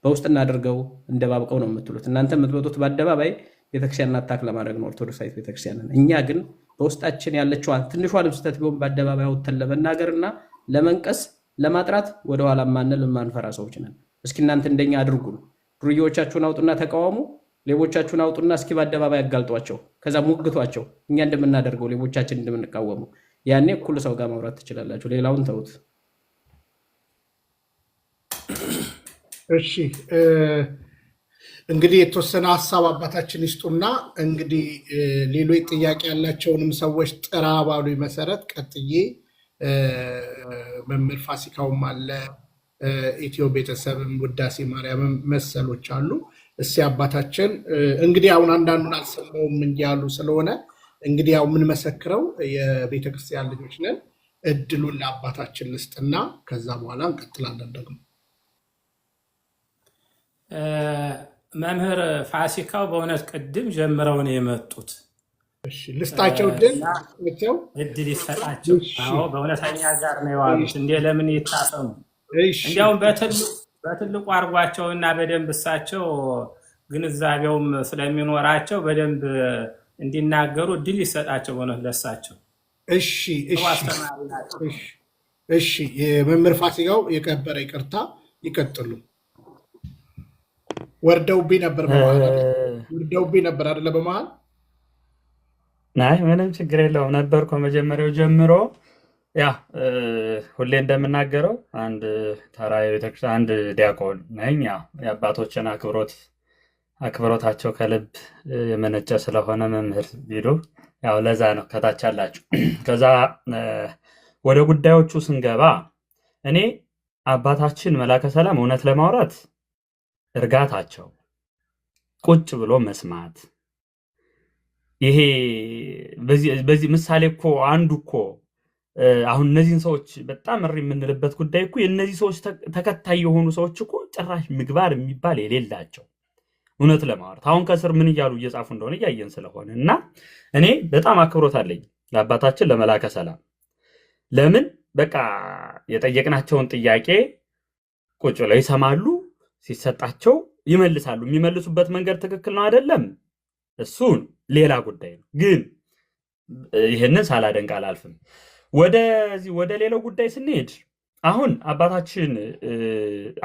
በውስጥ እናድርገው እንደባብቀው ነው የምትሉት። እናንተ የምትመጡት በአደባባይ ቤተክርስቲያንን አታክ ለማድረግ ነው፣ ኦርቶዶክሳዊት ቤተክርስቲያንን። እኛ ግን በውስጣችን ያለችዋን ትንሿ ልብስተት ቢሆን በአደባባይ አውጥተን ለመናገርና ለመንቀስ ለማጥራት ወደኋላ ማንል የማንፈራ ሰዎች ነን። እስኪ እናንተ እንደኛ አድርጉ። ዱርዬዎቻችሁን አውጡና ተቃወሙ። ሌቦቻችሁን አውጡና እስኪ በአደባባይ አጋልጧቸው፣ ከዛ ሞግቷቸው። እኛ እንደምናደርገው ሌቦቻችን እንደምንቃወሙ ያኔ እኩል ሰው ጋር ማውራት ትችላላችሁ። ሌላውን ተውት። እሺ እንግዲህ የተወሰነ ሀሳብ አባታችን ይስጡና እንግዲህ ሌሎች ጥያቄ ያላቸውንም ሰዎች ጥራ ባሉ መሰረት ቀጥዬ መምህር ፋሲካውም አለ፣ ኢትዮ ቤተሰብም፣ ውዳሴ ማርያምም መሰሎች አሉ። እስኪ አባታችን እንግዲህ አሁን አንዳንዱን አልሰማውም እንጂ ያሉ ስለሆነ እንግዲህ ያው የምንመሰክረው የቤተክርስቲያን ልጆች ነን። እድሉን ለአባታችን ልስጥና ከዛ በኋላ እንቀጥላለን። ደግሞ መምህር ፋሲካው በእውነት ቅድም ጀምረው ነው የመጡት። ልስጣቸው እድል ይሰጣቸው። በእውነተኛ ጋር ነው የዋሉት። እንዴ ለምን ይታሰሙ? እንዲያውም በትልቁ አርጓቸውና በደንብ እሳቸው ግንዛቤውም ስለሚኖራቸው በደንብ እንዲናገሩ እድል ይሰጣቸው። በእውነት ለሳቸው እሺ የመምህር ፋሲካው የከበረ ይቅርታ ይቀጥሉ። ወርደውብኝ ነበር አይደለ? በመሀል ናይ ምንም ችግር የለውም ነበር ከመጀመሪያው ጀምሮ። ያ ሁሌ እንደምናገረው አንድ ተራ የቤተክርስቲያን አንድ ዲያቆን ነኝ። የአባቶችን አክብሮታቸው ከልብ የመነጨ ስለሆነ መምህር ቢሉ ያው ለዛ ነው ከታች አላችሁ። ከዛ ወደ ጉዳዮቹ ስንገባ እኔ አባታችን መላከ ሰላም እውነት ለማውራት እርጋታቸው፣ ቁጭ ብሎ መስማት፣ ይሄ በዚህ ምሳሌ እኮ አንዱ እኮ አሁን እነዚህን ሰዎች በጣም እሪ የምንልበት ጉዳይ እኮ የእነዚህ ሰዎች ተከታይ የሆኑ ሰዎች እኮ ጭራሽ ምግባር የሚባል የሌላቸው እውነት ለማውራት አሁን ከስር ምን እያሉ እየጻፉ እንደሆነ እያየን ስለሆነ እና እኔ በጣም አክብሮት አለኝ ለአባታችን ለመላከ ሰላም። ለምን በቃ የጠየቅናቸውን ጥያቄ ቁጭ ብለው ይሰማሉ፣ ሲሰጣቸው ይመልሳሉ። የሚመልሱበት መንገድ ትክክል ነው አይደለም፣ እሱን ሌላ ጉዳይ ነው። ግን ይህንን ሳላደንቅ አላልፍም። ወደ ሌላው ጉዳይ ስንሄድ አሁን አባታችን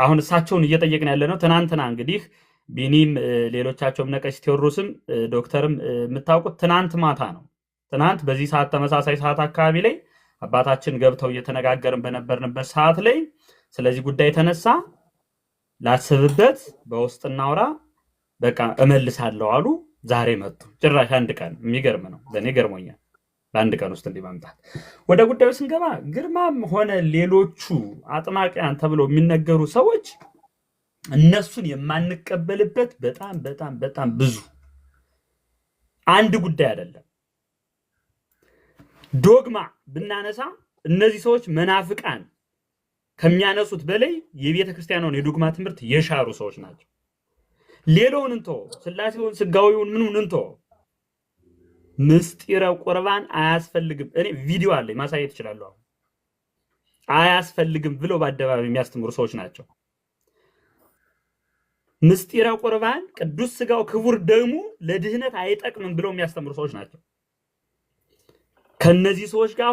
አሁን እሳቸውን እየጠየቅን ያለ ነው። ትናንትና እንግዲህ ቢኒም ሌሎቻቸውም ነቀሽ ቴዎድሮስም ዶክተርም የምታውቁት ትናንት ማታ ነው። ትናንት በዚህ ሰዓት ተመሳሳይ ሰዓት አካባቢ ላይ አባታችን ገብተው እየተነጋገርን በነበርንበት ሰዓት ላይ ስለዚህ ጉዳይ ተነሳ። ላስብበት፣ በውስጥ እናውራ፣ በቃ እመልሳለሁ አሉ። ዛሬ መጡ። ጭራሽ አንድ ቀን። የሚገርም ነው። ለእኔ ገርሞኛል በአንድ ቀን ውስጥ እንዲመምጣት። ወደ ጉዳዩ ስንገባ ግርማም ሆነ ሌሎቹ አጥማቂያን ተብለው የሚነገሩ ሰዎች እነሱን የማንቀበልበት በጣም በጣም በጣም ብዙ አንድ ጉዳይ አይደለም። ዶግማ ብናነሳ እነዚህ ሰዎች መናፍቃን ከሚያነሱት በላይ የቤተ ክርስቲያኗን የዶግማ ትምህርት የሻሩ ሰዎች ናቸው። ሌላውን እንቶ ስላሴውን ስጋዊውን ምኑን እንቶ ምስጢረ ቁርባን አያስፈልግም። እኔ ቪዲዮ አለኝ ማሳየት እችላለሁ። አያስፈልግም ብለው በአደባባይ የሚያስተምሩ ሰዎች ናቸው። ምስጢረ ቁርባን ቅዱስ ስጋው ክቡር ደሙ ለድህነት አይጠቅምም ብለው የሚያስተምሩ ሰዎች ናቸው። ከነዚህ ሰዎች ጋር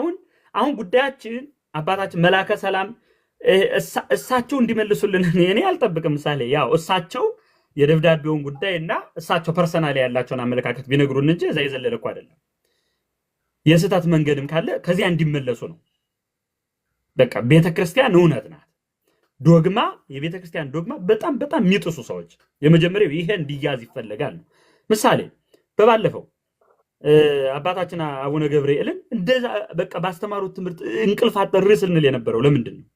አሁን ጉዳያችን አባታችን መላከ ሰላም እሳቸው እንዲመልሱልን እኔ አልጠብቅም። ምሳሌ ያው እሳቸው የደብዳቤውን ጉዳይ እና እሳቸው ፐርሰናሊ ያላቸውን አመለካከት ቢነግሩን እንጂ እዛ የዘለለ እኮ አይደለም። የስህተት መንገድም ካለ ከዚያ እንዲመለሱ ነው። በቃ ቤተክርስቲያን እውነት ናት። ዶግማ የቤተክርስቲያን ዶግማ በጣም በጣም የሚጥሱ ሰዎች የመጀመሪያው ይሄ እንዲያዝ ይፈልጋል። ምሳሌ በባለፈው አባታችን አቡነ ገብርኤልን እንደዛ በቃ ባስተማሩት ትምህርት እንቅልፍ አጠር ስንል የነበረው ለምንድን ነው?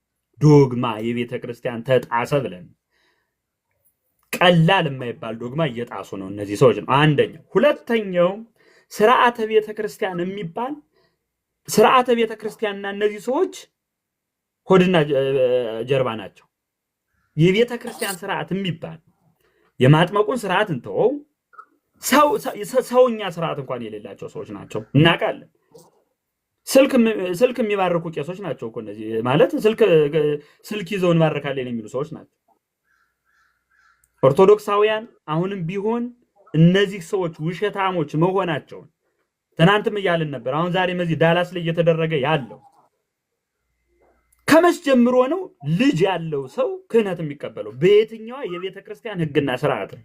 ዶግማ የቤተ ክርስቲያን ተጣሰ ብለን ቀላል የማይባል ዶግማ እየጣሱ ነው እነዚህ ሰዎች ነው አንደኛው። ሁለተኛው ስርዓተ ቤተ ክርስቲያን የሚባል ስርዓተ ቤተ ክርስቲያንና እነዚህ ሰዎች ሆድና ጀርባ ናቸው። የቤተ ክርስቲያን ስርዓት የሚባል የማጥመቁን ስርዓት እንተው ሰውኛ ስርዓት እንኳን የሌላቸው ሰዎች ናቸው እናውቃለን። ስልክ የሚባርኩ ቄሶች ናቸው እኮ እነዚህ ማለት ስልክ ይዘው እንባርካለን የሚሉ ሰዎች ናቸው። ኦርቶዶክሳውያን አሁንም ቢሆን እነዚህ ሰዎች ውሸታሞች መሆናቸውን ትናንትም እያልን ነበር። አሁን ዛሬም እዚህ ዳላስ ላይ እየተደረገ ያለው ከመች ጀምሮ ነው ልጅ ያለው ሰው ክህነት የሚቀበለው? በየትኛው የቤተ ክርስቲያን ህግና ስርዓት ነው?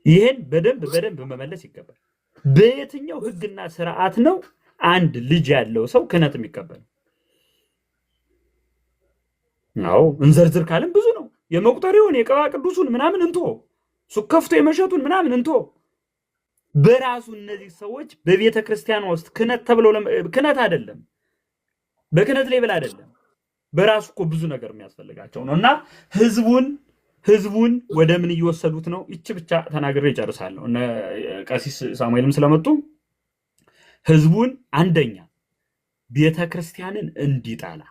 ይሄን በደንብ መመለስ ይገባል። በየትኛው ህግና ስርዓት ነው አንድ ልጅ ያለው ሰው ክህነት የሚቀበለው? ነው እንዘርዝር ካለም ብዙ ነው። የመቁጠሪውን የቅባ ቅዱሱን ምናምን እንቶ ሱከፍቶ የመሸጡን ምናምን እንቶ በራሱ እነዚህ ሰዎች በቤተ ክርስቲያኗ ውስጥ ክህነት ተብሎ ክህነት አይደለም በክህነት ሌብል አይደለም በራሱ እኮ ብዙ ነገር የሚያስፈልጋቸው ነውና ህዝቡን ወደ ምን እየወሰዱት ነው? እቺ ብቻ ተናግሬ እጨርሳለሁ። እነ ቀሲስ ሳሙኤልም ስለመጡ ህዝቡን አንደኛ ቤተ ክርስቲያንን እንዲጣላ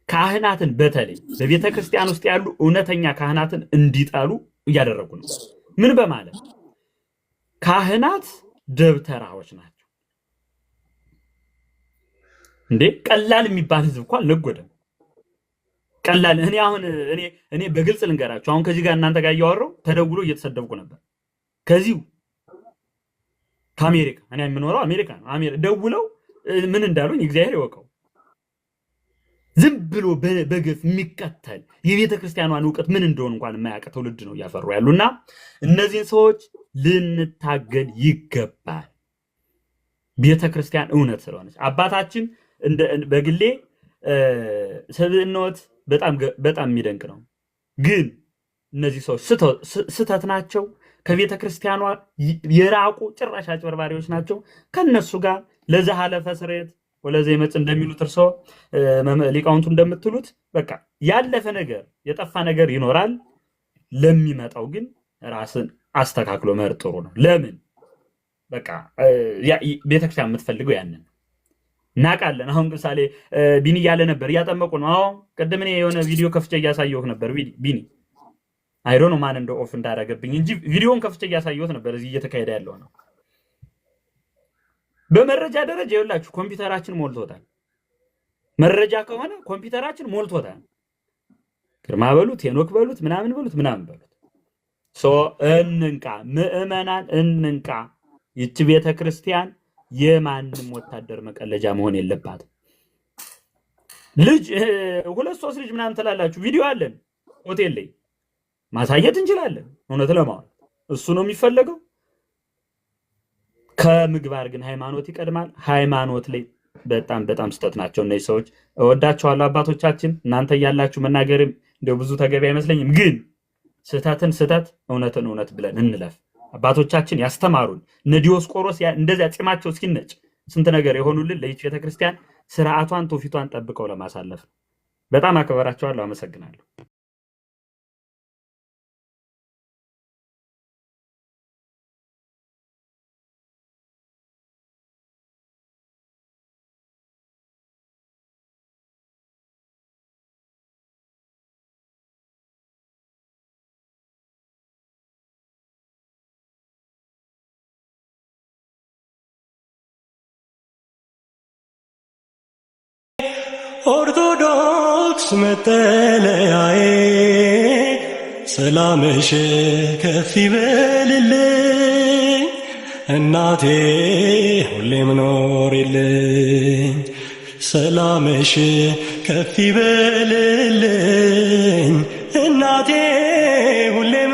ካህናትን በተለይ በቤተ ክርስቲያን ውስጥ ያሉ እውነተኛ ካህናትን እንዲጣሉ እያደረጉ ነው። ምን በማለት ካህናት ደብተራዎች ናቸው እንዴ? ቀላል የሚባል ህዝብ እንኳን አልነጎደም። ቀላል እኔ በግልጽ ልንገራችሁ። አሁን ከዚህ ጋር እናንተ ጋር እያወራሁ ተደውሎ እየተሰደብኩ ነበር። ከዚሁ ከአሜሪካ እኔ የምኖረው አሜሪካ ነው። ደውለው ምን እንዳሉኝ እግዚአብሔር ይወቀው። ዝም ብሎ በግፍ የሚከተል የቤተ ክርስቲያኗን ዕውቀት ምን እንደሆነ እንኳን የማያውቅ ትውልድ ነው እያፈሩ ያሉና እነዚህን ሰዎች ልንታገል ይገባል። ቤተ ክርስቲያን እውነት ስለሆነች አባታችን በግሌ ሰብዕናዎት በጣም የሚደንቅ ነው። ግን እነዚህ ሰዎች ስተት ናቸው። ከቤተ ክርስቲያኗ የራቁ ጭራሽ አጭበርባሪዎች ናቸው። ከነሱ ጋር ለዘሃለፈ ስርየት ወለዘ ይመጽ እንደሚሉት እርሶ ሊቃውንቱ እንደምትሉት በቃ ያለፈ ነገር የጠፋ ነገር ይኖራል። ለሚመጣው ግን ራስን አስተካክሎ መርጥሩ ነው። ለምን በቃ ቤተክርስቲያን የምትፈልገው ያንን እናውቃለን። አሁን ምሳሌ ቢኒ እያለ ነበር እያጠመቁ ነው። አዎ ቅድም እኔ የሆነ ቪዲዮ ከፍቼ እያሳየሁህ ነበር። ቢኒ አይዶ ነው ማን እንደ ኦፍ እንዳደረገብኝ እንጂ ቪዲዮን ከፍቼ እያሳየሁት ነበር። እዚህ እየተካሄደ ያለው ነው። በመረጃ ደረጃ ይኸውላችሁ ኮምፒውተራችን ሞልቶታል። መረጃ ከሆነ ኮምፒውተራችን ሞልቶታል። ግርማ በሉት ሄኖክ በሉት ምናምን በሉት እንንቃ፣ ምዕመናን እንንቃ። ይቺ ቤተ ክርስቲያን የማንም ወታደር መቀለጃ መሆን የለባትም። ልጅ 2-3 ልጅ ምናምን ትላላችሁ። ቪዲዮ አለን ሆቴል ላይ ማሳየት እንችላለን። እውነት ለማወቅ እሱ ነው የሚፈለገው። ከምግባር ግን ሃይማኖት ይቀድማል። ሃይማኖት ላይ በጣም ስተት ናቸው እነዚህ ሰዎች። እወዳቸዋለሁ አባቶቻችን። እናንተ እያላችሁ መናገርም እንደው ብዙ ተገቢ አይመስለኝም። ግን ስተትን ስተት፣ እውነትን እውነት ብለን እንለፍ። አባቶቻችን ያስተማሩን እነ ዲዮስቆሮስ እንደዚያ ጺማቸው እስኪነጭ ስንት ነገር የሆኑልን ለይህች ቤተክርስቲያን ስርዓቷን ትውፊቷን ጠብቀው ለማሳለፍ ነው። በጣም አከበራቸዋለሁ። አመሰግናለሁ። ኦርቶዶክስ መጠለያዬ ሰላምሽ ከፍ ይበልልኝ እናቴ ሁሌም ኖሪልኝ ሰላምሽ ከፍ ይበልልኝ እናቴ ሁሌም